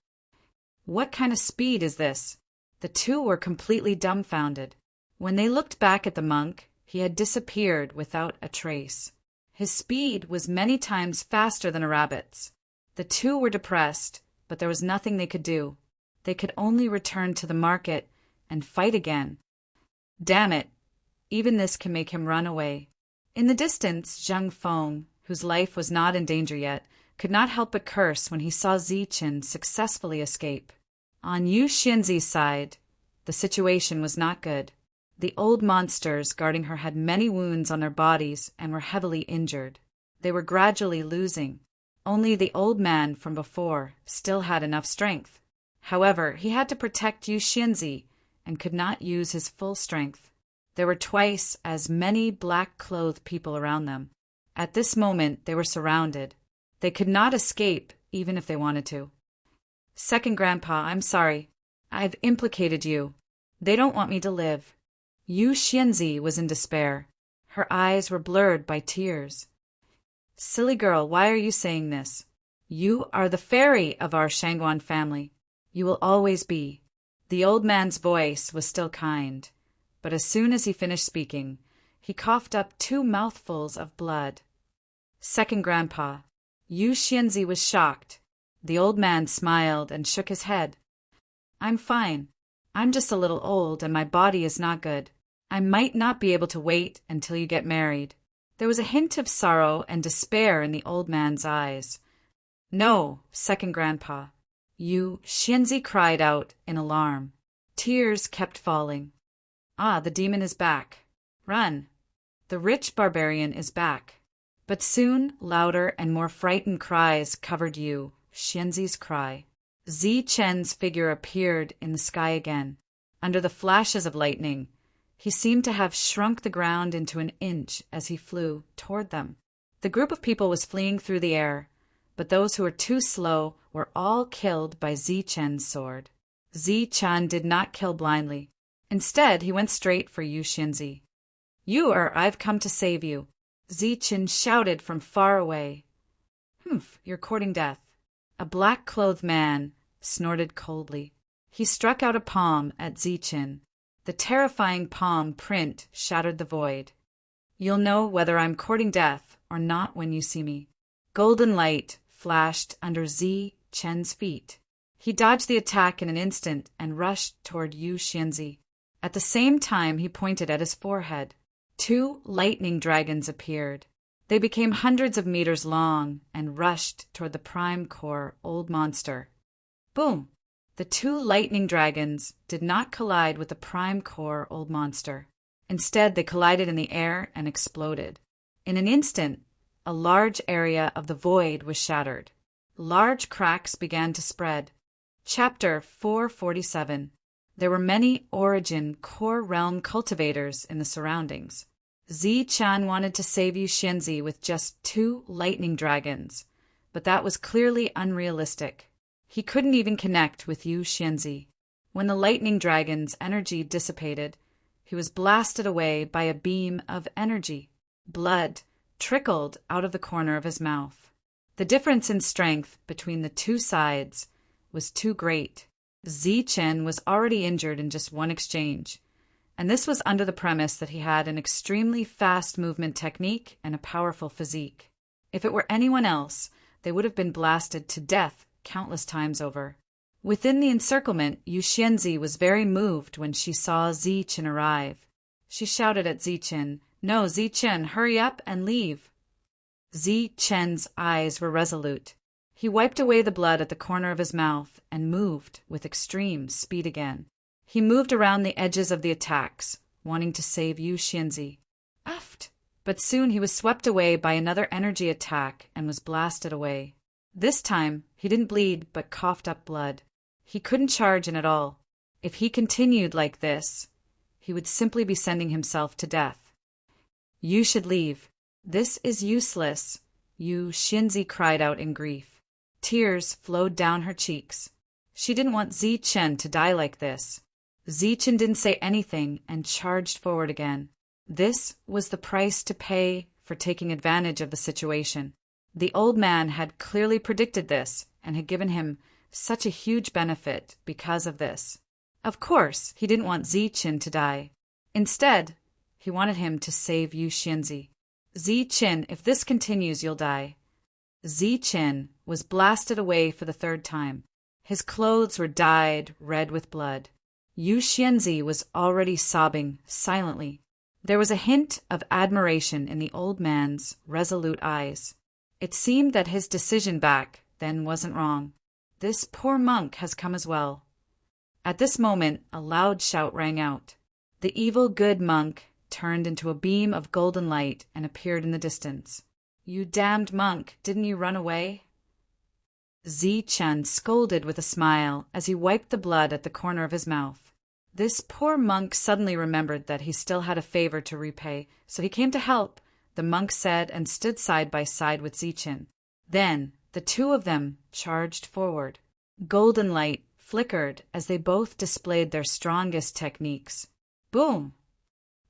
Speaker 1: What kind of speed is this? The two were completely dumbfounded. When they looked back at the monk, he had disappeared without a trace. His speed was many times faster than a rabbit's. The two were depressed, but there was nothing they could do. They could only return to the market and fight again. Damn it! Even this can make him run away. In the distance, Zheng Feng, whose life was not in danger yet, could not help but curse when he saw Zichen successfully escape. On Yu Xianzi's side, the situation was not good. The old monsters guarding her had many wounds on their bodies and were heavily injured. They were gradually losing. Only the old man from before still had enough strength. However, he had to protect Yu Xianzi and could not use his full strength. There were twice as many black-clothed people around them. At this moment, they were surrounded. They could not escape, even if they wanted to. Second Grandpa, I'm sorry. I've implicated you. They don't want me to live. Yu Xianzi was in despair. Her eyes were blurred by tears. Silly girl, why are you saying this? You are the fairy of our Shangguan family. You will always be. The old man's voice was still kind, but as soon as he finished speaking, he coughed up 2 mouthfuls of blood. Second Grandpa, Yu Xianzi was shocked. The old man smiled and shook his head. I'm fine. I'm just a little old and my body is not good. I might not be able to wait until you get married. There was a hint of sorrow and despair in the old man's eyes. No, Second Grandpa. Yu Xianzi cried out in alarm. Tears kept falling. Ah, the demon is back. Run. The rich barbarian is back. But soon louder and more frightened cries covered Yu Xianzi's cry. Zi Chen's figure appeared in the sky again. Under the flashes of lightning, he seemed to have shrunk the ground into an inch as he flew toward them. The group of people was fleeing through the air, but those who were too slow were all killed by Zi Chen's sword. Zi Chen did not kill blindly. Instead, he went straight for Yu Xianzi. You or I've come to save you. Zi Chen shouted from far away. Humph, you're courting death. A black-clothed man snorted coldly. He struck out a palm at Zi Chen. The terrifying palm print shattered the void. You'll know whether I'm courting death or not when you see me. Golden light flashed under Zi Chen's feet. He dodged the attack in an instant and rushed toward Yu Xianzi. At the same time, he pointed at his forehead. 2 lightning dragons appeared. They became hundreds of meters long and rushed toward the prime core old monster. Boom! The 2 lightning dragons did not collide with the prime core old monster. Instead, they collided in the air and exploded. In an instant, a large area of the void was shattered. Large cracks began to spread. Chapter 447. There were many Origin Core Realm cultivators in the surroundings. Zi Chen wanted to save Yu Xianzi with just 2 lightning dragons, but that was clearly unrealistic. He couldn't even connect with Yu Xianzi. When the lightning dragon's energy dissipated, he was blasted away by a beam of energy. Blood trickled out of the corner of his mouth. The difference in strength between the 2 sides was too great. Zi Chen was already injured in just 1 exchange, and this was under the premise that he had an extremely fast movement technique and a powerful physique. If it were anyone else, they would have been blasted to death countless times over. Within the encirclement, Yu Xianzi was very moved when she saw Zi Chen arrive. She shouted at Zi Chen, "No, Zi Chen, hurry up and leave." Zi Chen's eyes were resolute. He wiped away the blood at the corner of his mouth and moved with extreme speed again. He moved around the edges of the attacks, wanting to save Yu Xianzi. Uffed! But soon he was swept away by another energy attack and was blasted away. This time, he didn't bleed but coughed up blood. He couldn't charge in at all. If he continued like this, he would simply be sending himself to death. You should leave. This is useless, Yu Xianzi cried out in grief. Tears flowed down her cheeks. She didn't want Zi Chen to die like this. Zi Chen didn't say anything and charged forward again. This was the price to pay for taking advantage of the situation. The old man had clearly predicted this and had given him such a huge benefit because of this. Of course, he didn't want Zi Chen to die. Instead, he wanted him to save Yu Xianzi. Zi Chen, if this continues, you'll die. Zi Chen was blasted away for the 3rd time. His clothes were dyed red with blood. Yu Xianzi was already sobbing silently. There was a hint of admiration in the old man's resolute eyes. It seemed that his decision back then wasn't wrong. This poor monk has come as well. At this moment, a loud shout rang out. The evil good monk turned into a beam of golden light and appeared in the distance. You damned monk, didn't you run away? Zi Chen scolded with a smile as he wiped the blood at the corner of his mouth. This poor monk suddenly remembered that he still had a favor to repay, so he came to help, the monk said, and stood side by side with Zichen. Then the two of them charged forward. Golden light flickered as they both displayed their strongest techniques. Boom!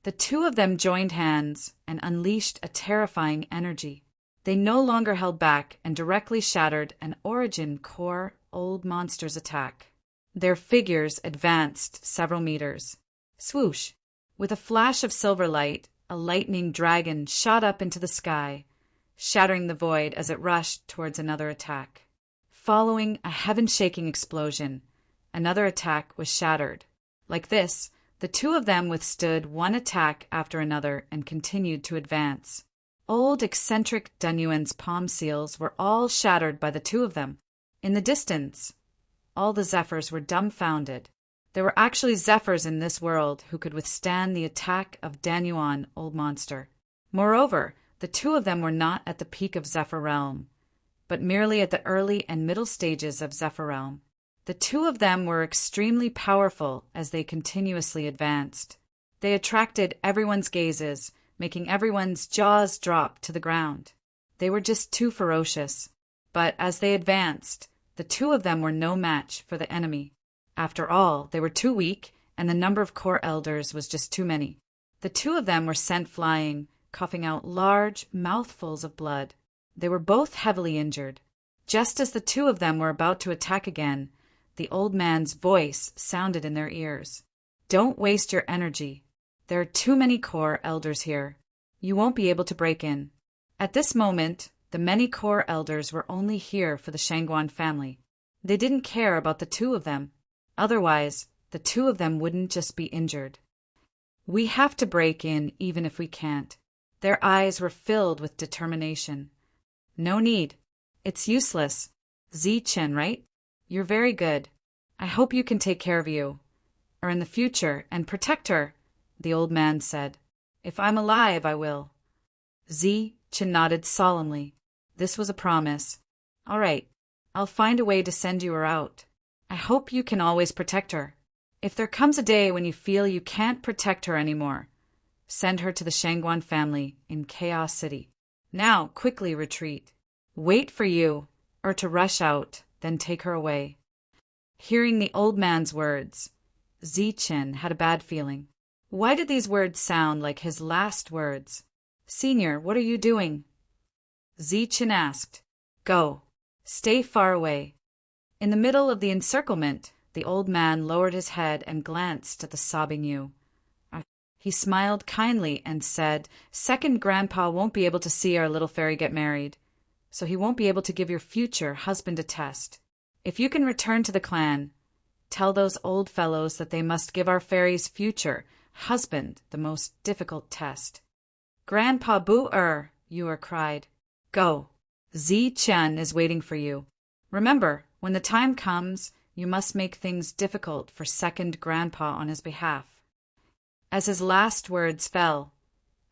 Speaker 1: The two of them joined hands and unleashed a terrifying energy. They no longer held back and directly shattered an Origin Core Old Monster's attack. Their figures advanced several meters. Swoosh! With a flash of silver light, a lightning dragon shot up into the sky, shattering the void as it rushed towards another attack. Following a heaven-shaking explosion, another attack was shattered. Like this, the two of them withstood one attack after another and continued to advance. Old eccentric Dunyuan's palm seals were all shattered by the two of them. In the distance, all the Zephyrs were dumbfounded. There were actually Zephyrs in this world who could withstand the attack of Danyuan Old Monster. Moreover, the two of them were not at the peak of Zephyr Realm, but merely at the early and middle stages of Zephyr Realm. The two of them were extremely powerful as they continuously advanced. They attracted everyone's gazes, making everyone's jaws drop to the ground. They were just too ferocious. But as they advanced, the two of them were no match for the enemy. After all, they were too weak, and the number of core elders was just too many. The two of them were sent flying, coughing out large mouthfuls of blood. They were both heavily injured. Just as the two of them were about to attack again, the old man's voice sounded in their ears. Don't waste your energy. There are too many core elders here. You won't be able to break in. At this moment, the many core elders were only here for the Shangguan family. They didn't care about the two of them. Otherwise, the two of them wouldn't just be injured. We have to break in even if we can't. Their eyes were filled with determination. No need. It's useless. Zichen, right? You're very good. I hope you can take care of you, or in the future, and protect her, the old man said. If I'm alive, I will. Zichen nodded solemnly. This was a promise. All right, I'll find a way to send you her out. I hope you can always protect her. If there comes a day when you feel you can't protect her anymore, send her to the Shangguan family in Chaos City. Now, quickly retreat. Wait for you, or to rush out, then take her away. Hearing the old man's words, Zichen had a bad feeling. Why did these words sound like his last words? Senior, what are you doing? Zichen asked. Go. Stay far away. In the middle of the encirclement, the old man lowered his head and glanced at the sobbing Yu. He smiled kindly and said, Second Grandpa won't be able to see our little fairy get married, so he won't be able to give your future husband a test. If you can return to the clan, tell those old fellows that they must give our fairy's future husband the most difficult test. Grandpa Boo-er, Yu cried. Go. Zichen is waiting for you. Remember, when the time comes, you must make things difficult for Second Grandpa on his behalf. As his last words fell,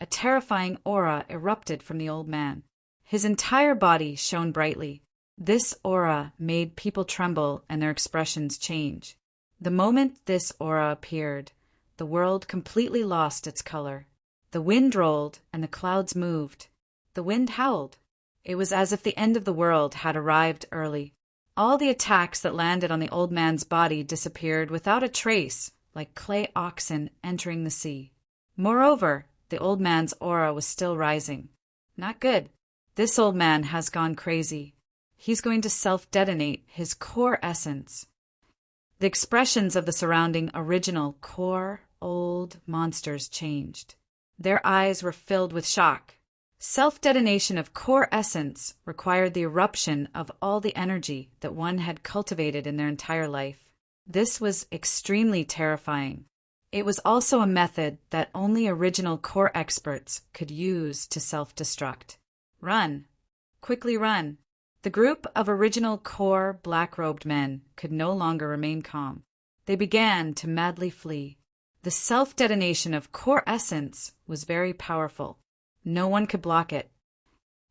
Speaker 1: a terrifying aura erupted from the old man. His entire body shone brightly. This aura made people tremble and their expressions change. The moment this aura appeared, the world completely lost its color. The wind rolled and the clouds moved. The wind howled. It was as if the end of the world had arrived early. All the attacks that landed on the old man's body disappeared without a trace, like clay oxen entering the sea. Moreover, the old man's aura was still rising. Not good. This old man has gone crazy. He's going to self-detonate his core essence. The expressions of the surrounding original core old monsters changed. Their eyes were filled with shock. Self-detonation of core essence required the eruption of all the energy that one had cultivated in their entire life. This was extremely terrifying. It was also a method that only original core experts could use to self-destruct. Run. Quickly run. The group of original core black-robed men could no longer remain calm. They began to madly flee. The self-detonation of core essence was very powerful. No one could block it.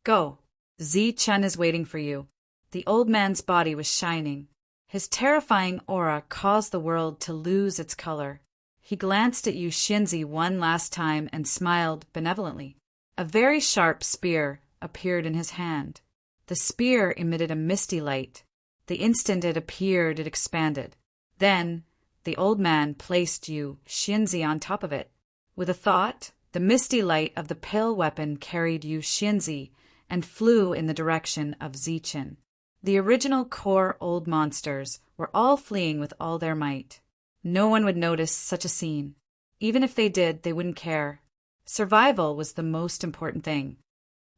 Speaker 1: Go. Zichen is waiting for you. The old man's body was shining. His terrifying aura caused the world to lose its color. He glanced at Yu Shinzi one last time and smiled benevolently. A very sharp spear appeared in his hand. The spear emitted a misty light. The instant it appeared, it expanded. Then the old man placed Yu Shinzi on top of it. With a thought, the misty light of the pale weapon carried Yu Shinzi and flew in the direction of Zichen. The original core old monsters were all fleeing with all their might. No one would notice such a scene. Even if they did, they wouldn't care. Survival was the most important thing.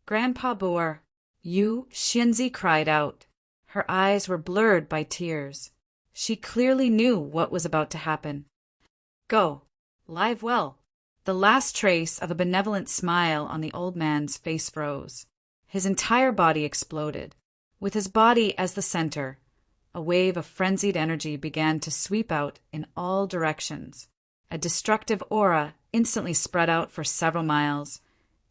Speaker 1: Grandpa Boar, Yu Shinzi cried out. Her eyes were blurred by tears. She clearly knew what was about to happen. Go. Live well. The last trace of a benevolent smile on the old man's face froze. His entire body exploded. With his body as the center, a wave of frenzied energy began to sweep out in all directions. A destructive aura instantly spread out for several miles,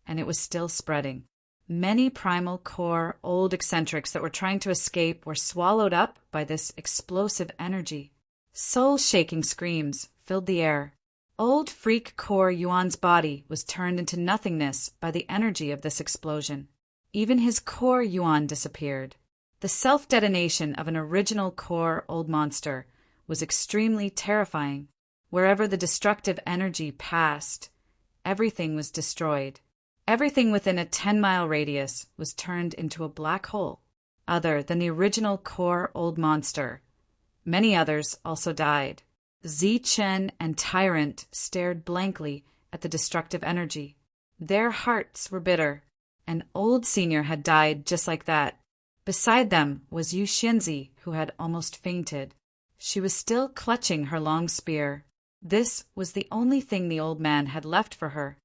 Speaker 1: and it was still spreading. Many primal core old eccentrics that were trying to escape were swallowed up by this explosive energy. Soul-shaking screams filled the air. Old freak core Yuan's body was turned into nothingness by the energy of this explosion. Even his core Yuan disappeared. The self-detonation of an original core old monster was extremely terrifying. Wherever the destructive energy passed, everything was destroyed. Everything within a 10-mile radius was turned into a black hole, other than the original core old monster. Many others also died. Zichen and Tyrant stared blankly at the destructive energy. Their hearts were bitter. An old senior had died just like that. Beside them was Yu Shinzi, who had almost fainted. She was still clutching her long spear. This was the only thing the old man had left for her.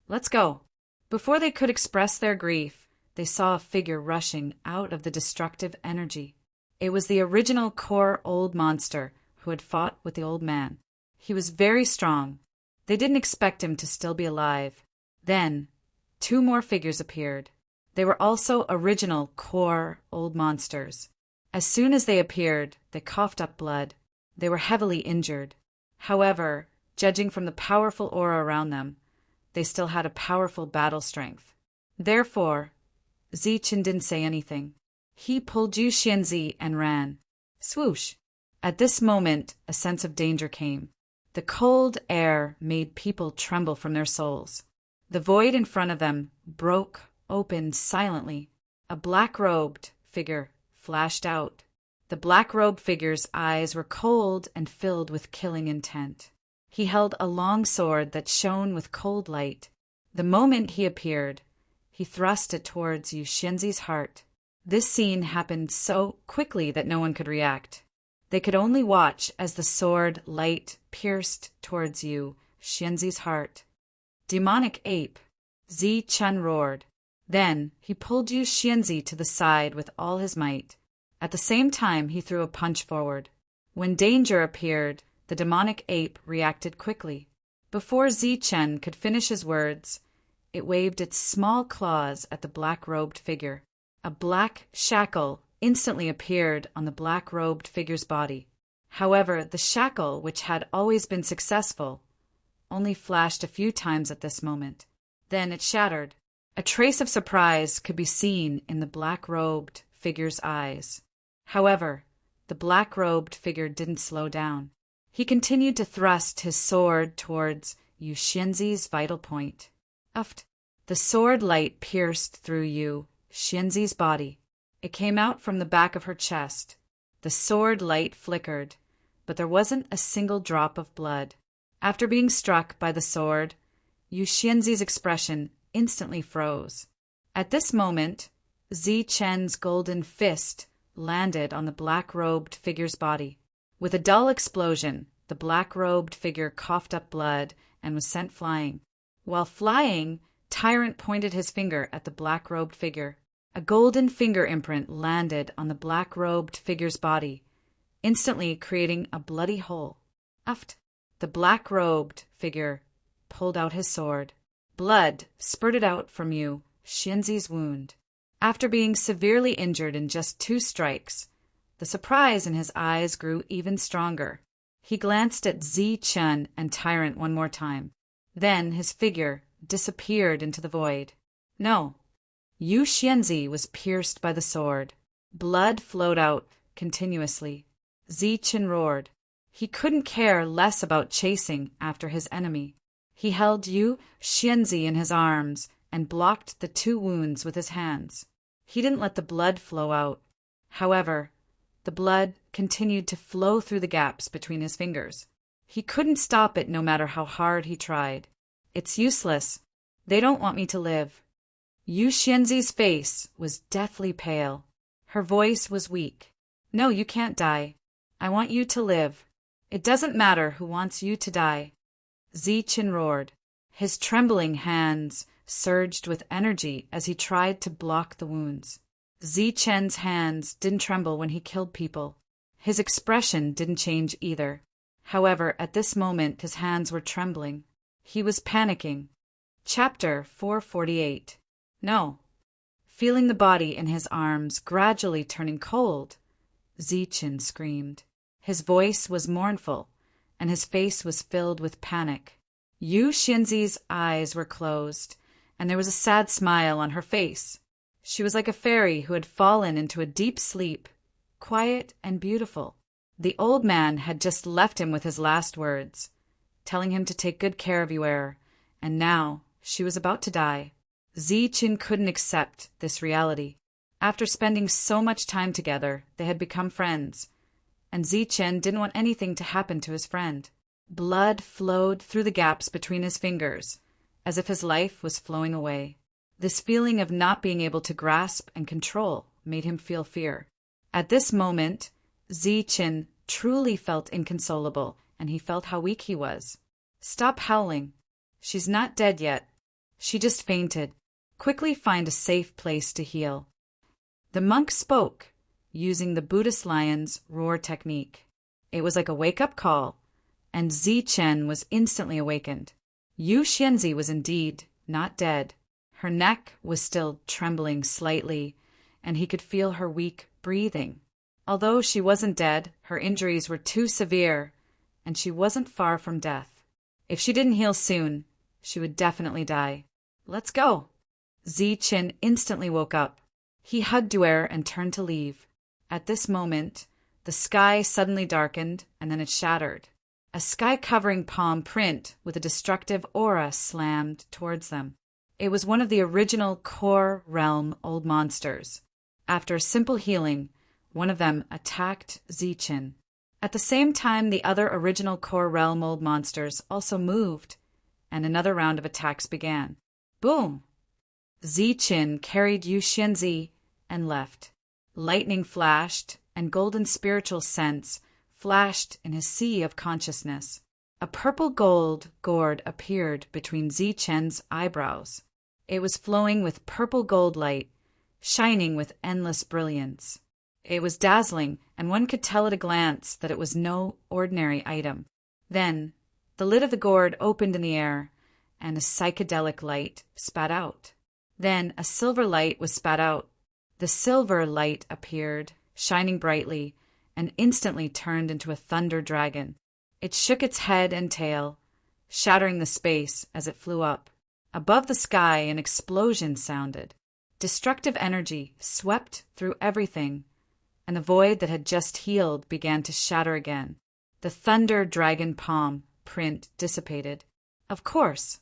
Speaker 1: Let's go. Before they could express their grief, they saw a figure rushing out of the destructive energy. It was the original core old monster who had fought with the old man. He was very strong. They didn't expect him to still be alive. Then, 2 more figures appeared. They were also original core old monsters. As soon as they appeared, they coughed up blood. They were heavily injured. However, judging from the powerful aura around them, they still had a powerful battle strength. Therefore, Zichen didn't say anything. He pulled Yu Shinzi and ran. Swoosh! At this moment, a sense of danger came. The cold air made people tremble from their souls. The void in front of them broke open silently. A black-robed figure flashed out. The black-robed figure's eyes were cold and filled with killing intent. He held a long sword that shone with cold light. The moment he appeared, he thrust it towards Yu Shinzi's heart. This scene happened so quickly that no one could react. They could only watch as the sword light pierced towards Yu Shinzi's heart. Demonic ape! Zichen roared. Then he pulled Yu Shinzi to the side with all his might. At the same time, he threw a punch forward. When danger appeared, the demonic ape reacted quickly. Before Zichen could finish his words, it waved its small claws at the black-robed figure. A black shackle instantly appeared on the black-robed figure's body. However, the shackle, which had always been successful, only flashed a few times at this moment. Then it shattered. A trace of surprise could be seen in the black-robed figure's eyes. However, the black-robed figure didn't slow down. He continued to thrust his sword towards Yu Shinzi's vital point. Uft! The sword light pierced through Yu Shinzi's body. It came out from the back of her chest. The sword light flickered, but there wasn't a single drop of blood. After being struck by the sword, Yu Shinzi's expression instantly froze. At this moment, Zichen's golden fist landed on the black-robed figure's body. With a dull explosion, the black-robed figure coughed up blood and was sent flying. While flying, Tyrant pointed his finger at the black-robed figure. A golden finger imprint landed on the black-robed figure's body, instantly creating a bloody hole. Uft! The black-robed figure pulled out his sword. Blood spurted out from Yu Shinzi's wound. After being severely injured in just 2 strikes, the surprise in his eyes grew even stronger. He glanced at Zi Chen and Tyrant one more time. Then his figure disappeared into the void. No. Yu Xianzi was pierced by the sword. Blood flowed out continuously. Zi Chen roared. He couldn't care less about chasing after his enemy. He held Yu Xianzi in his arms and blocked the 2 wounds with his hands. He didn't let the blood flow out. However, the blood continued to flow through the gaps between his fingers. He couldn't stop it no matter how hard he tried. It's useless. They don't want me to live. Yu Xianzi's face was deathly pale. Her voice was weak. No, you can't die. I want you to live. It doesn't matter who wants you to die. Zi Chen roared. His trembling hands surged with energy as he tried to block the wounds. Zi Chen's hands didn't tremble when he killed people. His expression didn't change either. However, at this moment his hands were trembling. He was panicking. Chapter 448. No. Feeling the body in his arms gradually turning cold, Zi Chen screamed. His voice was mournful, and his face was filled with panic. Yu Xianzi's eyes were closed, and there was a sad smile on her face. She was like a fairy who had fallen into a deep sleep, quiet and beautiful. The old man had just left him with his last words, telling him to take good care of Yuer, and now she was about to die. Zi Chen couldn't accept this reality. After spending so much time together, they had become friends, and Zi Chen didn't want anything to happen to his friend. Blood flowed through the gaps between his fingers, as if his life was flowing away. This feeling of not being able to grasp and control made him feel fear. At this moment, Zi Chen truly felt inconsolable, and he felt how weak he was. Stop howling. She's not dead yet. She just fainted. Quickly find a safe place to heal. The monk spoke, using the Buddhist lion's roar technique. It was like a wake-up call, and Zi Chen was instantly awakened. Yu Xianzi was indeed not dead. Her neck was still trembling slightly, and he could feel her weak breathing. Although she wasn't dead, her injuries were too severe, and she wasn't far from death. If she didn't heal soon, she would definitely die. Let's go. Zi Chen instantly woke up. He hugged Yuer and turned to leave. At this moment, the sky suddenly darkened, and then it shattered. A sky-covering palm print with a destructive aura slammed towards them. It was one of the original core realm old monsters. After a simple healing, one of them attacked Zi Chen. At the same time, the other original core realm old monsters also moved, and another round of attacks began. Boom! Zi Chen carried Yu Xianzi and left. Lightning flashed, and golden spiritual sense flashed in his sea of consciousness. A purple gold gourd appeared between Zi Chen's eyebrows. It was flowing with purple gold light, shining with endless brilliance. It was dazzling, and one could tell at a glance that it was no ordinary item. Then, the lid of the gourd opened in the air, and a psychedelic light spat out. Then a silver light was spat out. The silver light appeared, shining brightly, and instantly turned into a thunder dragon. It shook its head and tail, shattering the space as it flew up. Above the sky, an explosion sounded. Destructive energy swept through everything, and the void that had just healed began to shatter again. The thunder dragon palm print dissipated. Of course.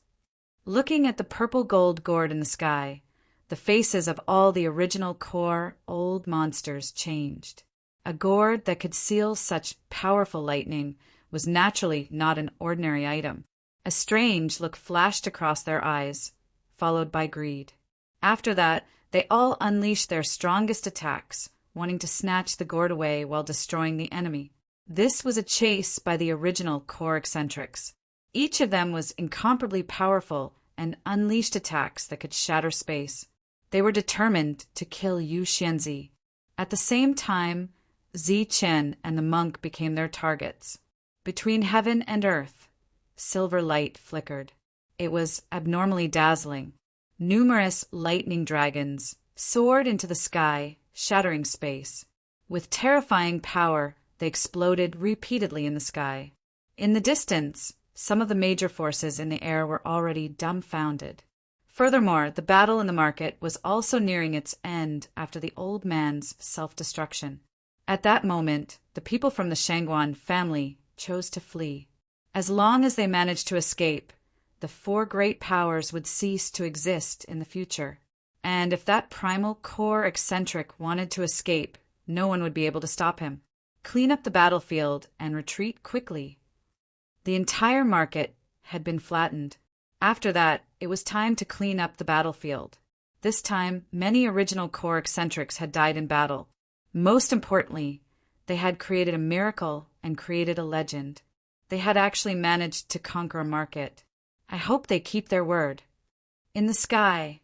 Speaker 1: Looking at the purple gold gourd in the sky, the faces of all the original core old monsters changed. A gourd that could seal such powerful lightning was naturally not an ordinary item. A strange look flashed across their eyes, followed by greed. After that, they all unleashed their strongest attacks, wanting to snatch the gourd away while destroying the enemy. This was a chase by the original core eccentrics. Each of them was incomparably powerful and unleashed attacks that could shatter space. They were determined to kill Yu Xianzi. At the same time, Zi Chen and the monk became their targets. Between heaven and earth, silver light flickered. It was abnormally dazzling. Numerous lightning dragons soared into the sky, shattering space. With terrifying power, They exploded repeatedly in the sky. In the distance, some of the major forces in the air were already dumbfounded. Furthermore, the battle in the market was also nearing its end after the old man's self-destruction. At that moment, the people from the Shangguan family chose to flee. As long as they managed to escape, the four great powers would cease to exist in the future. And if that primal core eccentric wanted to escape, no one would be able to stop him. Clean up the battlefield and retreat quickly. The entire market had been flattened. After that, it was time to clean up the battlefield. This time, many original core eccentrics had died in battle. Most importantly, they had created a miracle and created a legend. They had actually managed to conquer a market. I hope they keep their word. In the sky,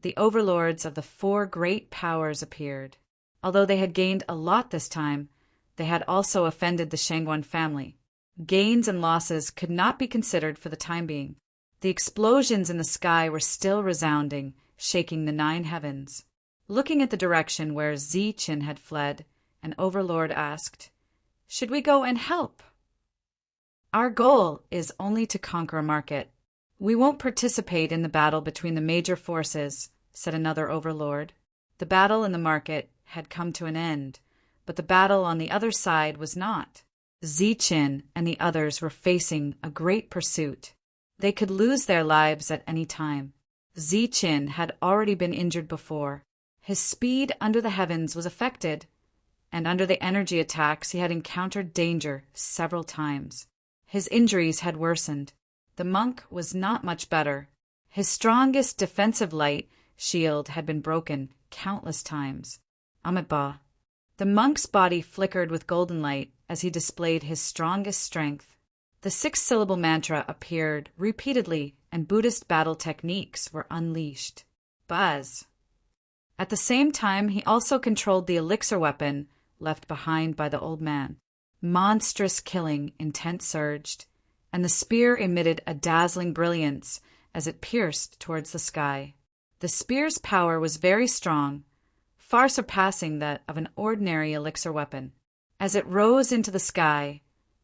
Speaker 1: the overlords of the four great powers appeared. Although they had gained a lot this time, they had also offended the Shangguan family. Gains and losses could not be considered for the time being. The explosions in the sky were still resounding, shaking the 9 heavens. Looking at the direction where Ziqin had fled, an overlord asked, "Should we go and help?" "Our goal is only to conquer a market. We won't participate in the battle between the major forces," said another overlord. The battle in the market had come to an end, but the battle on the other side was not. Ziqin and the others were facing a great pursuit. They could lose their lives at any time. Ziqin had already been injured before. His speed under the heavens was affected, and under the energy attacks he had encountered danger several times. His injuries had worsened. The monk was not much better. His strongest defensive light shield had been broken countless times. Amitabha. The monk's body flickered with golden light as he displayed his strongest strength. The 6-syllable mantra appeared repeatedly, and Buddhist battle techniques were unleashed. Buzz. At the same time, he also controlled the elixir weapon left behind by the old man. Monstrous killing intent surged, and the spear emitted a dazzling brilliance as it pierced towards the sky. The spear's power was very strong, far surpassing that of an ordinary elixir weapon. As it rose into the sky,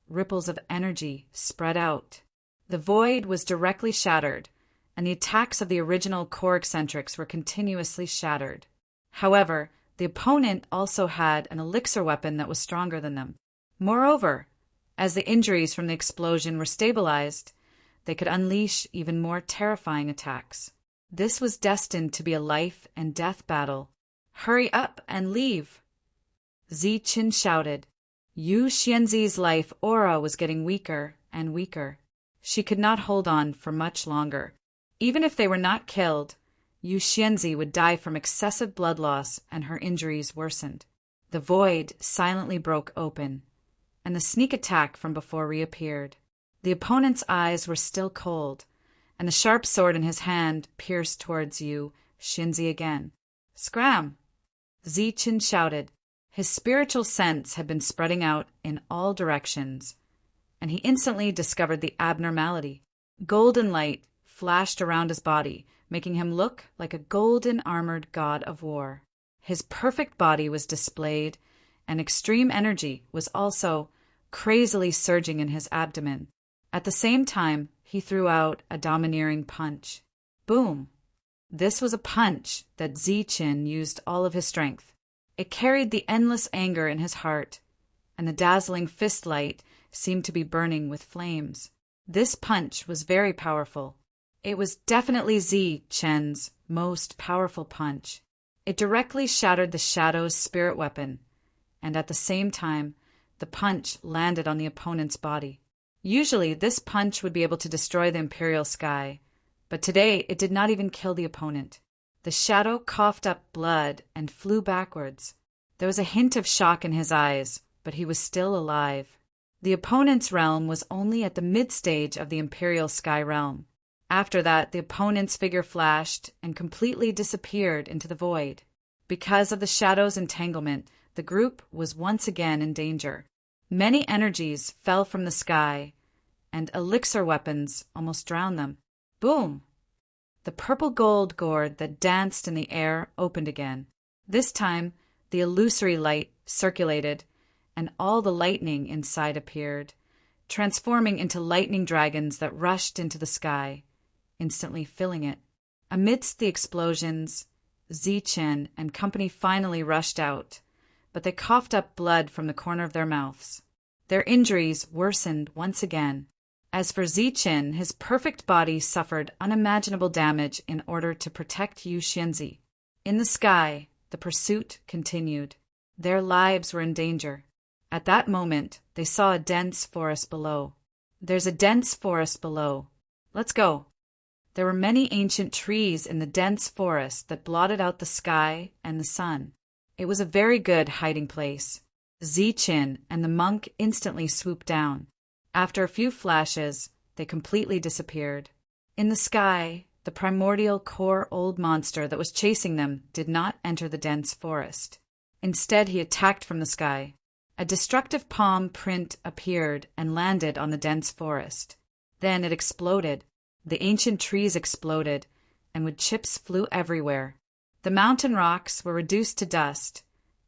Speaker 1: ripples of energy spread out. The void was directly shattered, and the attacks of the original core eccentrics were continuously shattered. However, the opponent also had an elixir weapon that was stronger than them. Moreover, as the injuries from the explosion were stabilized, they could unleash even more terrifying attacks. This was destined to be a life and death battle. "Hurry up and leave!" Ziqin shouted. Yu Xianzi's life aura was getting weaker and weaker. She could not hold on for much longer. Even if they were not killed, Yu Xianzi would die from excessive blood loss, and her injuries worsened. The void silently broke open, and the sneak attack from before reappeared. The opponent's eyes were still cold, and the sharp sword in his hand pierced towards Yu Xianzi again. "Scram!" Ziqin shouted. His spiritual sense had been spreading out in all directions, and he instantly discovered the abnormality. Golden light flashed around his body, making him look like a golden-armored god of war. His perfect body was displayed, and extreme energy was also crazily surging in his abdomen. At the same time, he threw out a domineering punch. Boom! This was a punch that Ziqin used all of his strength. It carried the endless anger in his heart, and the dazzling fist light seemed to be burning with flames. This punch was very powerful. It was definitely Ziqin's most powerful punch. It directly shattered the Shadow's spirit weapon, and at the same time, the punch landed on the opponent's body. Usually, this punch would be able to destroy the Imperial Sky, but today it did not even kill the opponent. The Shadow coughed up blood and flew backwards. There was a hint of shock in his eyes, but he was still alive. The opponent's realm was only at the mid-stage of the Imperial Sky realm. After that, the opponent's figure flashed and completely disappeared into the void. Because of the Shadow's entanglement, the group was once again in danger. Many energies fell from the sky, and elixir weapons almost drowned them. Boom! The purple gold gourd that danced in the air opened again. This time, the illusory light circulated, and all the lightning inside appeared, transforming into lightning dragons that rushed into the sky, instantly filling it. Amidst the explosions, Zichen and company finally rushed out, but they coughed up blood from the corner of their mouths. Their injuries worsened once again. As for Zichen, his perfect body suffered unimaginable damage in order to protect Yu Xianzi. In the sky, the pursuit continued. Their lives were in danger. At that moment, they saw a dense forest below. There's a dense forest below. Let's go. There were many ancient trees in the dense forest that blotted out the sky and the sun. It was a very good hiding place. Zichen and the monk instantly swooped down. After a few flashes, they completely disappeared. In the sky, the primordial core old monster that was chasing them did not enter the dense forest. Instead, he attacked from the sky. A destructive palm print appeared and landed on the dense forest. Then it exploded. The ancient trees exploded, and wood chips flew everywhere. The mountain rocks were reduced to dust,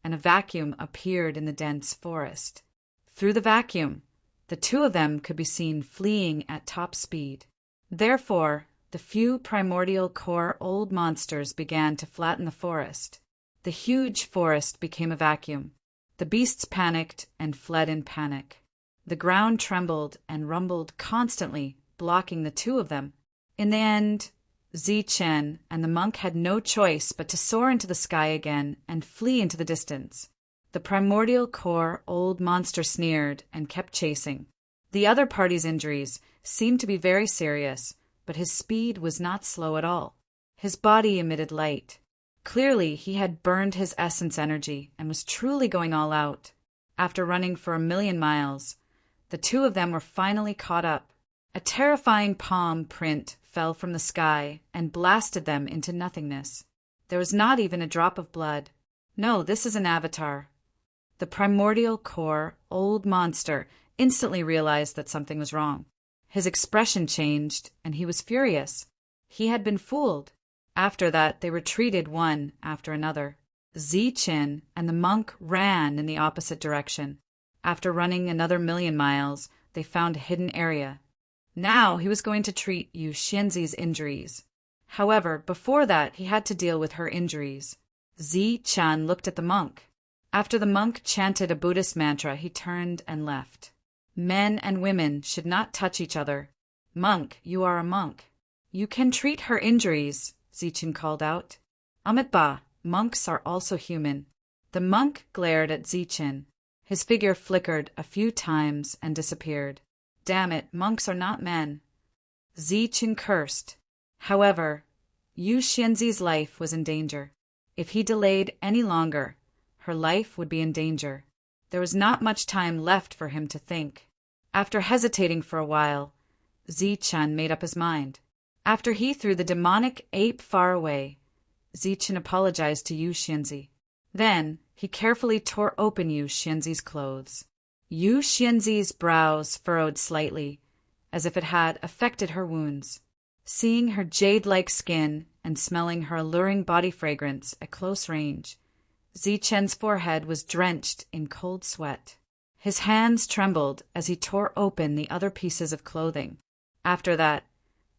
Speaker 1: and a vacuum appeared in the dense forest. Through the vacuum, the two of them could be seen fleeing at top speed. Therefore, the few primordial core old monsters began to flatten the forest. The huge forest became a vacuum. The beasts panicked and fled in panic. The ground trembled and rumbled constantly, blocking the two of them. In the end, Zichen and the monk had no choice but to soar into the sky again and flee into the distance. The primordial core old monster sneered and kept chasing. The other party's injuries seemed to be very serious, but his speed was not slow at all. His body emitted light. Clearly, he had burned his essence energy and was truly going all out. After running for 1,000,000 miles, the two of them were finally caught up. A terrifying palm print fell from the sky and blasted them into nothingness. There was not even a drop of blood. No, this is an avatar. The primordial core old monster instantly realized that something was wrong. His expression changed, and he was furious. He had been fooled. After that, they retreated one after another. Zichen and the monk ran in the opposite direction. After running another 1,000,000 miles, they found a hidden area. Now he was going to treat Yu Xianzi's injuries. However, before that, he had to deal with her injuries. Zichen looked at the monk. After the monk chanted a Buddhist mantra, he turned and left. Men and women should not touch each other. Monk, you are a monk. You can treat her injuries, Zichen called out. Amitabha, monks are also human. The monk glared at Zichen. His figure flickered a few times and disappeared. Damn it, monks are not men. Zichen cursed. However, Yu Xianzi's life was in danger. If he delayed any longer, her life would be in danger. There was not much time left for him to think. After hesitating for a while, Zichen made up his mind. After he threw the demonic ape far away, Zichen apologized to Yu Xianzi. Then he carefully tore open Yu Xianzi's clothes. Yu Xianzi's brows furrowed slightly, as if it had affected her wounds. Seeing her jade-like skin and smelling her alluring body fragrance at close range, Zichen's forehead was drenched in cold sweat. His hands trembled as he tore open the other pieces of clothing. After that,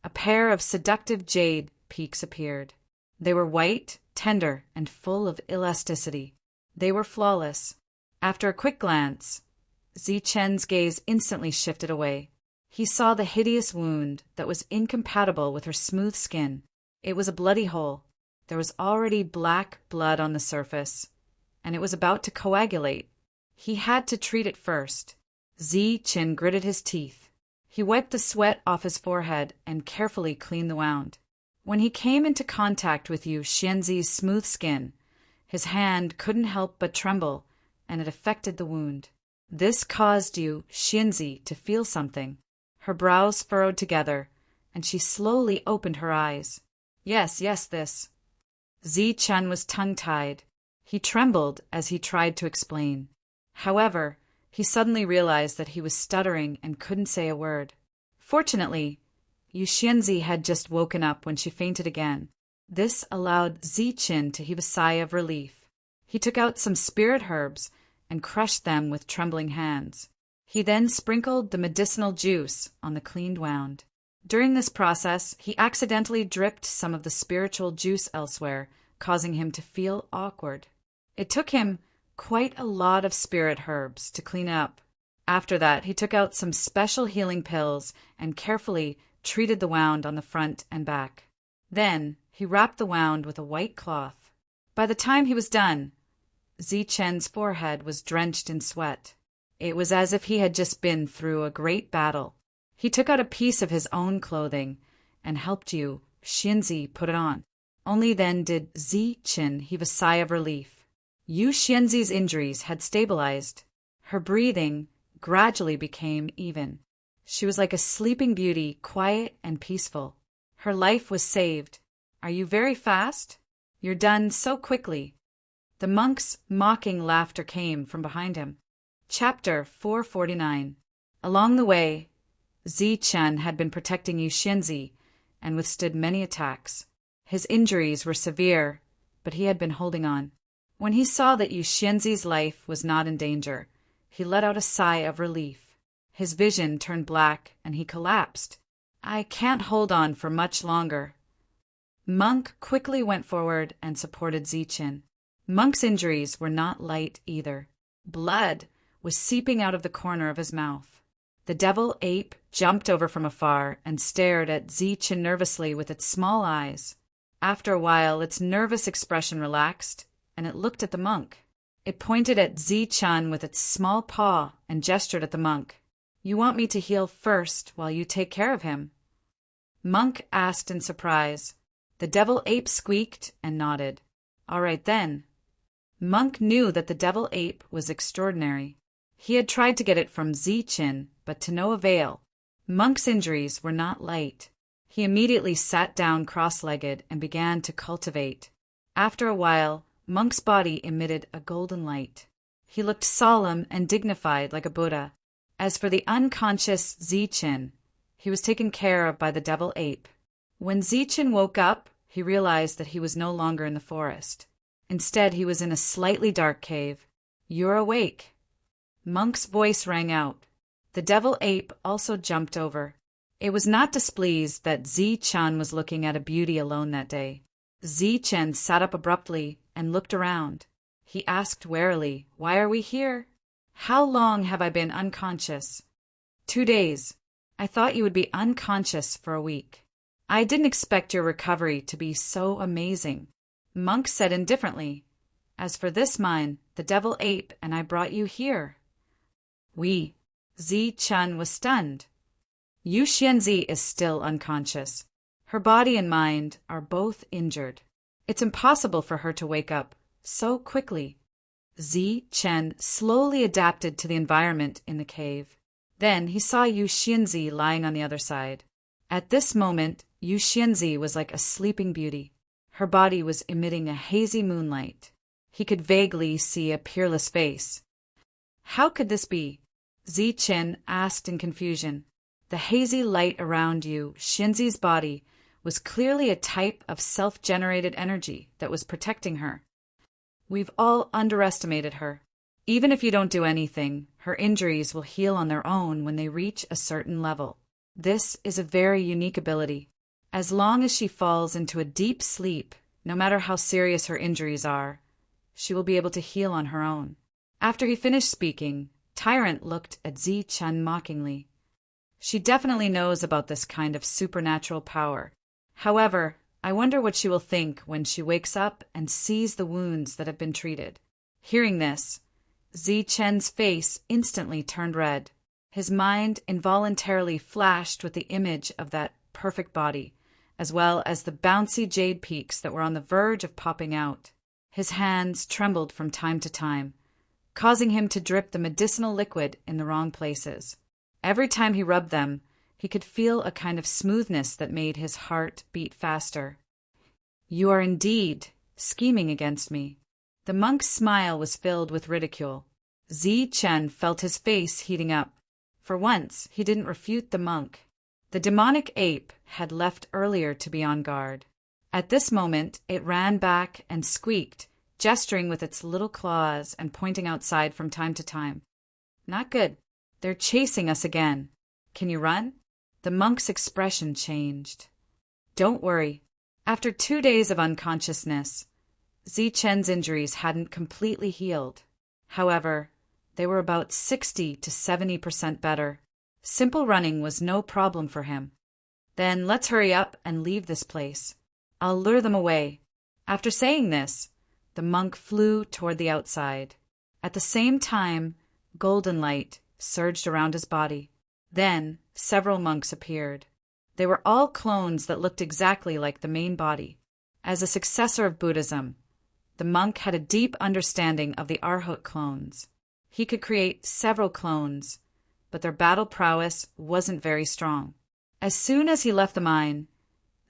Speaker 1: a pair of seductive jade peaks appeared. They were white, tender, and full of elasticity. They were flawless. After a quick glance, Zichen's gaze instantly shifted away. He saw the hideous wound that was incompatible with her smooth skin. It was a bloody hole. There was already black blood on the surface, and it was about to coagulate. He had to treat it first. Zichen gritted his teeth. He wiped the sweat off his forehead and carefully cleaned the wound. When he came into contact with Yu Xianzi's smooth skin, his hand couldn't help but tremble, and it affected the wound. This caused Yu Xianzi to feel something. Her brows furrowed together, and she slowly opened her eyes. Yes, this. Zichen was tongue-tied. He trembled as he tried to explain. However, he suddenly realized that he was stuttering and couldn't say a word. Fortunately, Yu Xianzi had just woken up when she fainted again. This allowed Zichen to heave a sigh of relief. He took out some spirit herbs and crushed them with trembling hands. He then sprinkled the medicinal juice on the cleaned wound. During this process, he accidentally dripped some of the spiritual juice elsewhere, causing him to feel awkward. It took him quite a lot of spirit herbs to clean up. After that, he took out some special healing pills and carefully treated the wound on the front and back. Then, he wrapped the wound with a white cloth. By the time he was done, Zichen's forehead was drenched in sweat. It was as if he had just been through a great battle. He took out a piece of his own clothing and helped Yu Xianzi put it on. Only then did Zichen heave a sigh of relief. Yu Xianzi's injuries had stabilized. Her breathing gradually became even. She was like a sleeping beauty, quiet and peaceful. Her life was saved. Are you very fast? You're done so quickly. The monk's mocking laughter came from behind him. Chapter 449. Along the way, Zichen had been protecting Yu Xianzi and withstood many attacks. His injuries were severe, but he had been holding on. When he saw that Yu Xianzi's life was not in danger, he let out a sigh of relief. His vision turned black and he collapsed. I can't hold on for much longer. Monk quickly went forward and supported Zichen. Monk's injuries were not light either. Blood was seeping out of the corner of his mouth. The devil ape jumped over from afar and stared at Zichen nervously with its small eyes. After a while, its nervous expression relaxed, and it looked at the monk. It pointed at Zichen with its small paw and gestured at the monk. You want me to heal first while you take care of him? Monk asked in surprise. The devil ape squeaked and nodded. All right then. Monk knew that the devil ape was extraordinary. He had tried to get it from Zichen, but to no avail. Monk's injuries were not light. He immediately sat down cross-legged and began to cultivate. After a while, Monk's body emitted a golden light. He looked solemn and dignified like a Buddha. As for the unconscious Zichen, he was taken care of by the devil ape. When Zichen woke up, he realized that he was no longer in the forest. Instead, he was in a slightly dark cave. You're awake. Monk's voice rang out. The devil ape also jumped over. It was not displeased that Zichen was looking at a beauty alone that day. Zichen sat up abruptly and looked around. He asked warily, Why are we here? How long have I been unconscious? 2 days. I thought you would be unconscious for a week. I didn't expect your recovery to be so amazing. Monk said indifferently, As for this mine, the devil ape and I brought you here. Oui. Zichen was stunned. Yu Xianzi is still unconscious. Her body and mind are both injured. It's impossible for her to wake up so quickly. Zichen slowly adapted to the environment in the cave. Then he saw Yu Xianzi lying on the other side. At this moment, Yu Xianzi was like a sleeping beauty. Her body was emitting a hazy moonlight. He could vaguely see a peerless face. How could this be? Zichen asked in confusion. The hazy light around Yu Xianzi's body was clearly a type of self-generated energy that was protecting her. We've all underestimated her. Even if you don't do anything, her injuries will heal on their own when they reach a certain level. This is a very unique ability. As long as she falls into a deep sleep, no matter how serious her injuries are, she will be able to heal on her own. After he finished speaking, Tyrant looked at Zichen mockingly. She definitely knows about this kind of supernatural power. However, I wonder what she will think when she wakes up and sees the wounds that have been treated. Hearing this, Zichen's face instantly turned red. His mind involuntarily flashed with the image of that perfect body, as well as the bouncy jade peaks that were on the verge of popping out. His hands trembled from time to time, causing him to drip the medicinal liquid in the wrong places. Every time he rubbed them, he could feel a kind of smoothness that made his heart beat faster. You are indeed scheming against me. The monk's smile was filled with ridicule. Zichen felt his face heating up. For once, he didn't refute the monk. The demonic ape had left earlier to be on guard. At this moment, it ran back and squeaked, gesturing with its little claws and pointing outside from time to time. Not good. They're chasing us again. Can you run? The monk's expression changed. Don't worry. After 2 days of unconsciousness, Zichen's injuries hadn't completely healed. However, they were about 60 to 70% better. Simple running was no problem for him. Then let's hurry up and leave this place. I'll lure them away. After saying this, the monk flew toward the outside. At the same time, golden light surged around his body. Then, several monks appeared. They were all clones that looked exactly like the main body. As a successor of Buddhism, the monk had a deep understanding of the Arhat clones. He could create several clones, but their battle prowess wasn't very strong. As soon as he left the mine,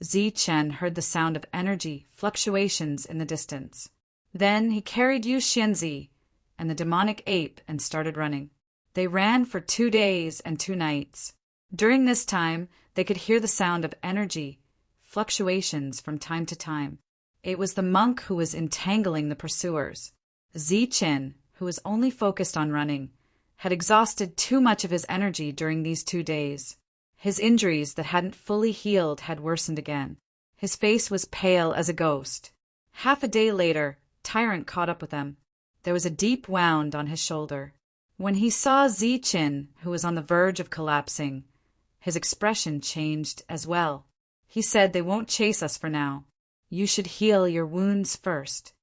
Speaker 1: Zichen heard the sound of energy fluctuations in the distance. Then he carried Yu Xianzi and the demonic ape and started running. They ran for 2 days and 2 nights. During this time, they could hear the sound of energy fluctuations from time to time. It was the monk who was entangling the pursuers. Zichen, who was only focused on running, had exhausted too much of his energy during these 2 days. His injuries that hadn't fully healed had worsened again. His face was pale as a ghost. Half a day later, Tyrant caught up with them. There was a deep wound on his shoulder. When he saw Zichen, who was on the verge of collapsing, his expression changed as well. He said, "They won't chase us for now. You should heal your wounds first."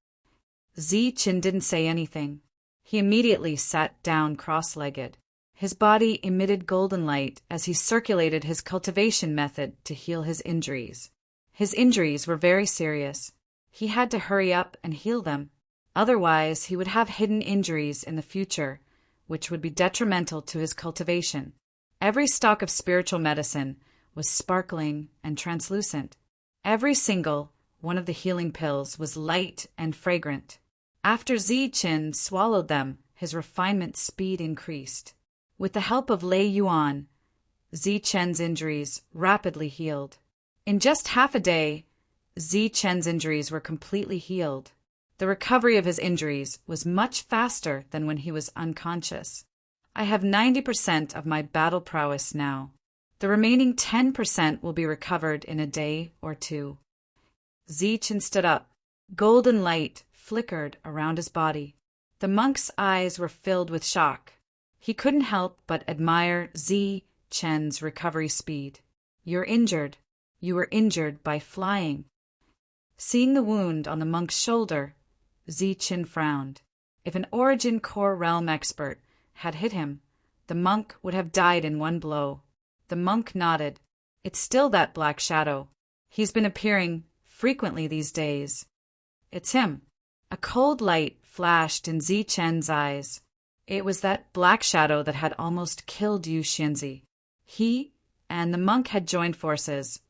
Speaker 1: Zichen didn't say anything. He immediately sat down cross-legged. His body emitted golden light as he circulated his cultivation method to heal his injuries. His injuries were very serious. He had to hurry up and heal them. Otherwise, he would have hidden injuries in the future, which would be detrimental to his cultivation. Every stalk of spiritual medicine was sparkling and translucent. Every single one of the healing pills was light and fragrant. After Zichen swallowed them, his refinement speed increased. With the help of Lei Yuan, Zichen's injuries rapidly healed. In just half a day, Zichen's injuries were completely healed. The recovery of his injuries was much faster than when he was unconscious. I have 90% of my battle prowess now. The remaining 10% will be recovered in a day or 2. Zichen stood up. Golden light flickered around his body. The monk's eyes were filled with shock. He couldn't help but admire Zichen's recovery speed. "You're injured. You were injured by flying." Seeing the wound on the monk's shoulder, Zichen frowned. If an Origin Core Realm expert had hit him, the monk would have died in one blow. The monk nodded. "It's still that black shadow. He's been appearing frequently these days." "It's him." A cold light flashed in Zichen's eyes. It was that black shadow that had almost killed Yu Xianzi. He and the monk had joined forces,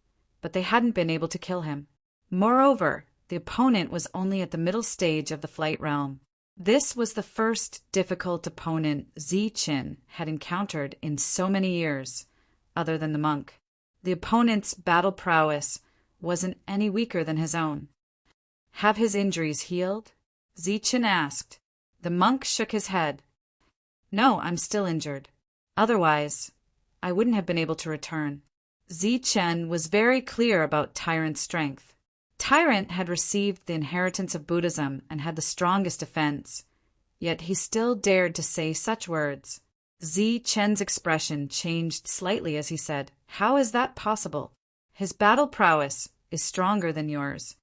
Speaker 1: but they hadn't been able to kill him. Moreover, the opponent was only at the middle stage of the flight realm. This was the first difficult opponent Zichen had encountered in so many years, other than the monk. The opponent's battle prowess wasn't any weaker than his own. "Have his injuries healed?" Zichen asked. The monk shook his head. "No, I'm still injured. Otherwise, I wouldn't have been able to return." Zichen was very clear about Tyrant's strength. Tyrant had received the inheritance of Buddhism and had the strongest defense, yet he still dared to say such words. Zichen's expression changed slightly as he said, "How is that possible? His battle prowess is stronger than yours."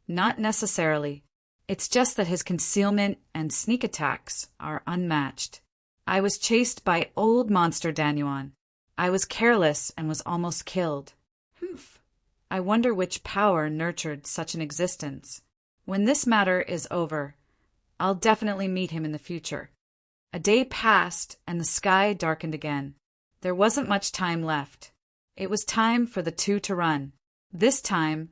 Speaker 1: "Not necessarily. It's just that his concealment and sneak attacks are unmatched. I was chased by old monster Danyuan. I was careless and was almost killed. Humph. I wonder which power nurtured such an existence. When this matter is over, I'll definitely meet him in the future." A day passed and the sky darkened again. There wasn't much time left. It was time for the two to run. This time,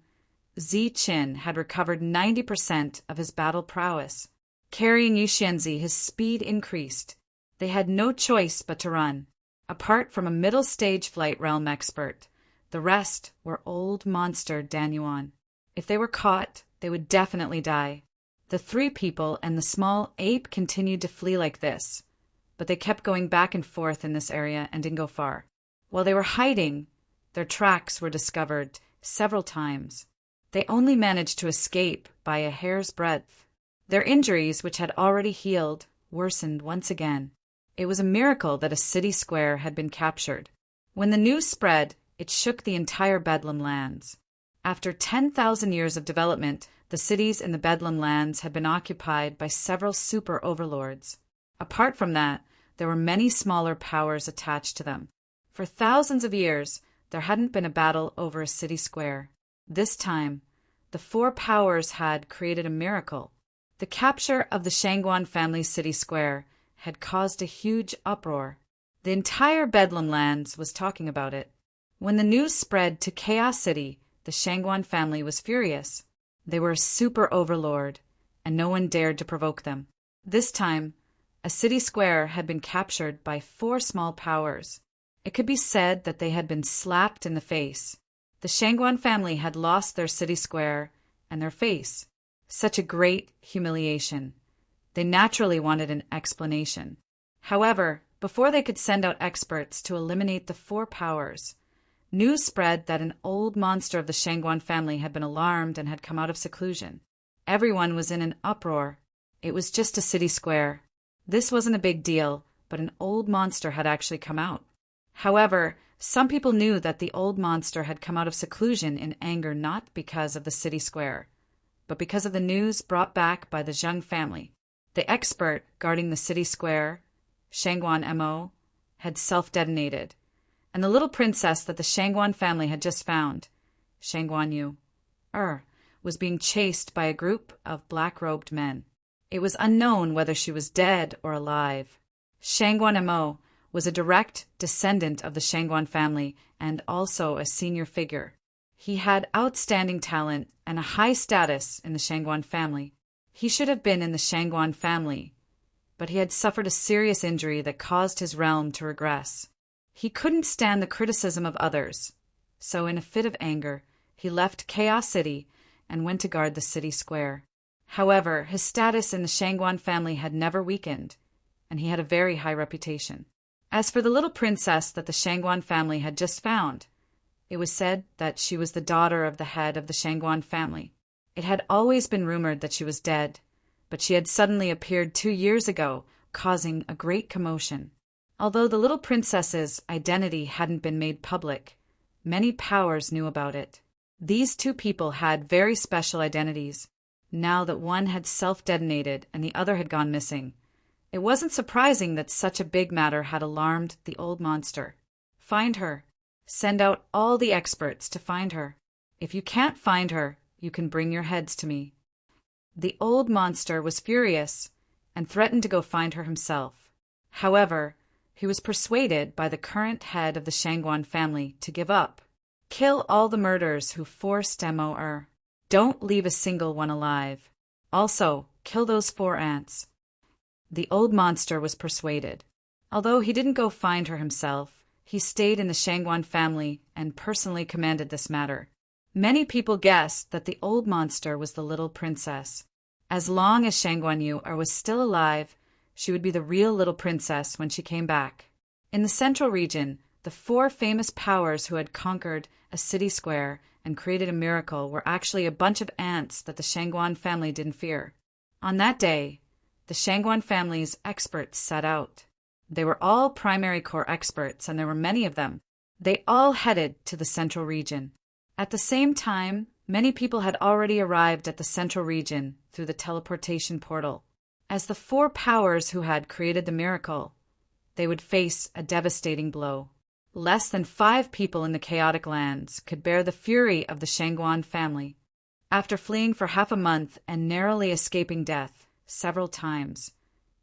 Speaker 1: Zichen had recovered 90% of his battle prowess. Carrying Yu Xianzi, his speed increased. They had no choice but to run. Apart from a middle-stage flight realm expert, the rest were old monster Danyuan. If they were caught, they would definitely die. The three people and the small ape continued to flee like this, but they kept going back and forth in this area and didn't go far. While they were hiding, their tracks were discovered several times. They only managed to escape by a hair's breadth. Their injuries, which had already healed, worsened once again. It was a miracle that a city square had been captured. When the news spread, it shook the entire Bedlam lands. After 10,000 years of development, the cities in the Bedlam lands had been occupied by several super overlords. Apart from that, there were many smaller powers attached to them. For thousands of years, there hadn't been a battle over a city square. This time, the four powers had created a miracle. The capture of the Shangguan family city square had caused a huge uproar. The entire Bedlam lands was talking about it. When the news spread to Chaos City, the Shangguan family was furious. They were a super overlord, and no one dared to provoke them. This time, a city square had been captured by four small powers. It could be said that they had been slapped in the face. The Shangguan family had lost their city square and their face. Such a great humiliation. They naturally wanted an explanation. However, before they could send out experts to eliminate the four powers, news spread that an old monster of the Shangguan family had been alarmed and had come out of seclusion. Everyone was in an uproar. It was just a city square. This wasn't a big deal, but an old monster had actually come out. However, some people knew that the old monster had come out of seclusion in anger not because of the city square, but because of the news brought back by the Zheng family. The expert guarding the city square, Shangguan Mo, had self-detonated, and the little princess that the Shangguan family had just found, Shangguan Yu, was being chased by a group of black-robed men. It was unknown whether she was dead or alive. Shangguan Mo was a direct descendant of the Shangguan family and also a senior figure. He had outstanding talent and a high status in the Shangguan family. He should have been in the Shangguan family, but he had suffered a serious injury that caused his realm to regress. He couldn't stand the criticism of others, so in a fit of anger, he left Chaos City and went to guard the city square. However, his status in the Shangguan family had never weakened, and he had a very high reputation. As for the little princess that the Shangguan family had just found, it was said that she was the daughter of the head of the Shangguan family. It had always been rumored that she was dead, but she had suddenly appeared 2 years ago, causing a great commotion. Although the little princess's identity hadn't been made public, many powers knew about it. These two people had very special identities. Now that one had self-detonated and the other had gone missing, it wasn't surprising that such a big matter had alarmed the old monster. Find her. Send out all the experts to find her. If you can't find her, you can bring your heads to me. The old monster was furious and threatened to go find her himself. However, he was persuaded by the current head of the Shangguan family to give up. Kill all the murderers who forced Mo. Don't leave a single one alive. Also, kill those 4 ants. The old monster was persuaded. Although he didn't go find her himself, he stayed in the Shangguan family and personally commanded this matter. Many people guessed that the old monster was the little princess. As long as Shangguan Yu was still alive, she would be the real little princess when she came back. In the central region, the 4 famous powers who had conquered a city square and created a miracle were actually a bunch of ants that the Shangguan family didn't fear. On that day, the Shangguan family's experts set out. They were all primary core experts, and there were many of them. They all headed to the central region. At the same time, many people had already arrived at the central region through the teleportation portal. As the 4 powers who had created the miracle, they would face a devastating blow. Less than 5 people in the chaotic lands could bear the fury of the Shangguan family. After fleeing for half a month and narrowly escaping death several times,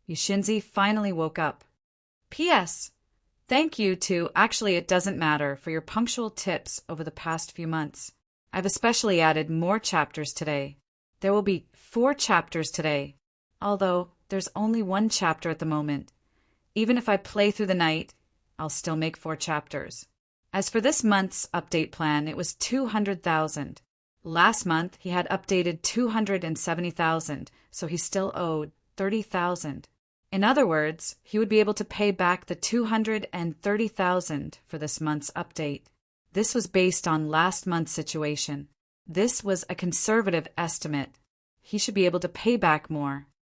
Speaker 1: Yushinzi finally woke up. P.S. Thank you to Actually It Doesn't Matter for your punctual tips over the past few months. I've especially added more chapters today. There will be 4 chapters today, although there's only 1 chapter at the moment. Even if I play through the night, I'll still make 4 chapters. As for this month's update plan, it was 200,000. Last month, he had updated 270,000, so he still owed 30,000. In other words, he would be able to pay back the 230,000 for this month's update. This was based on last month's situation. This was a conservative estimate. He should be able to pay back more.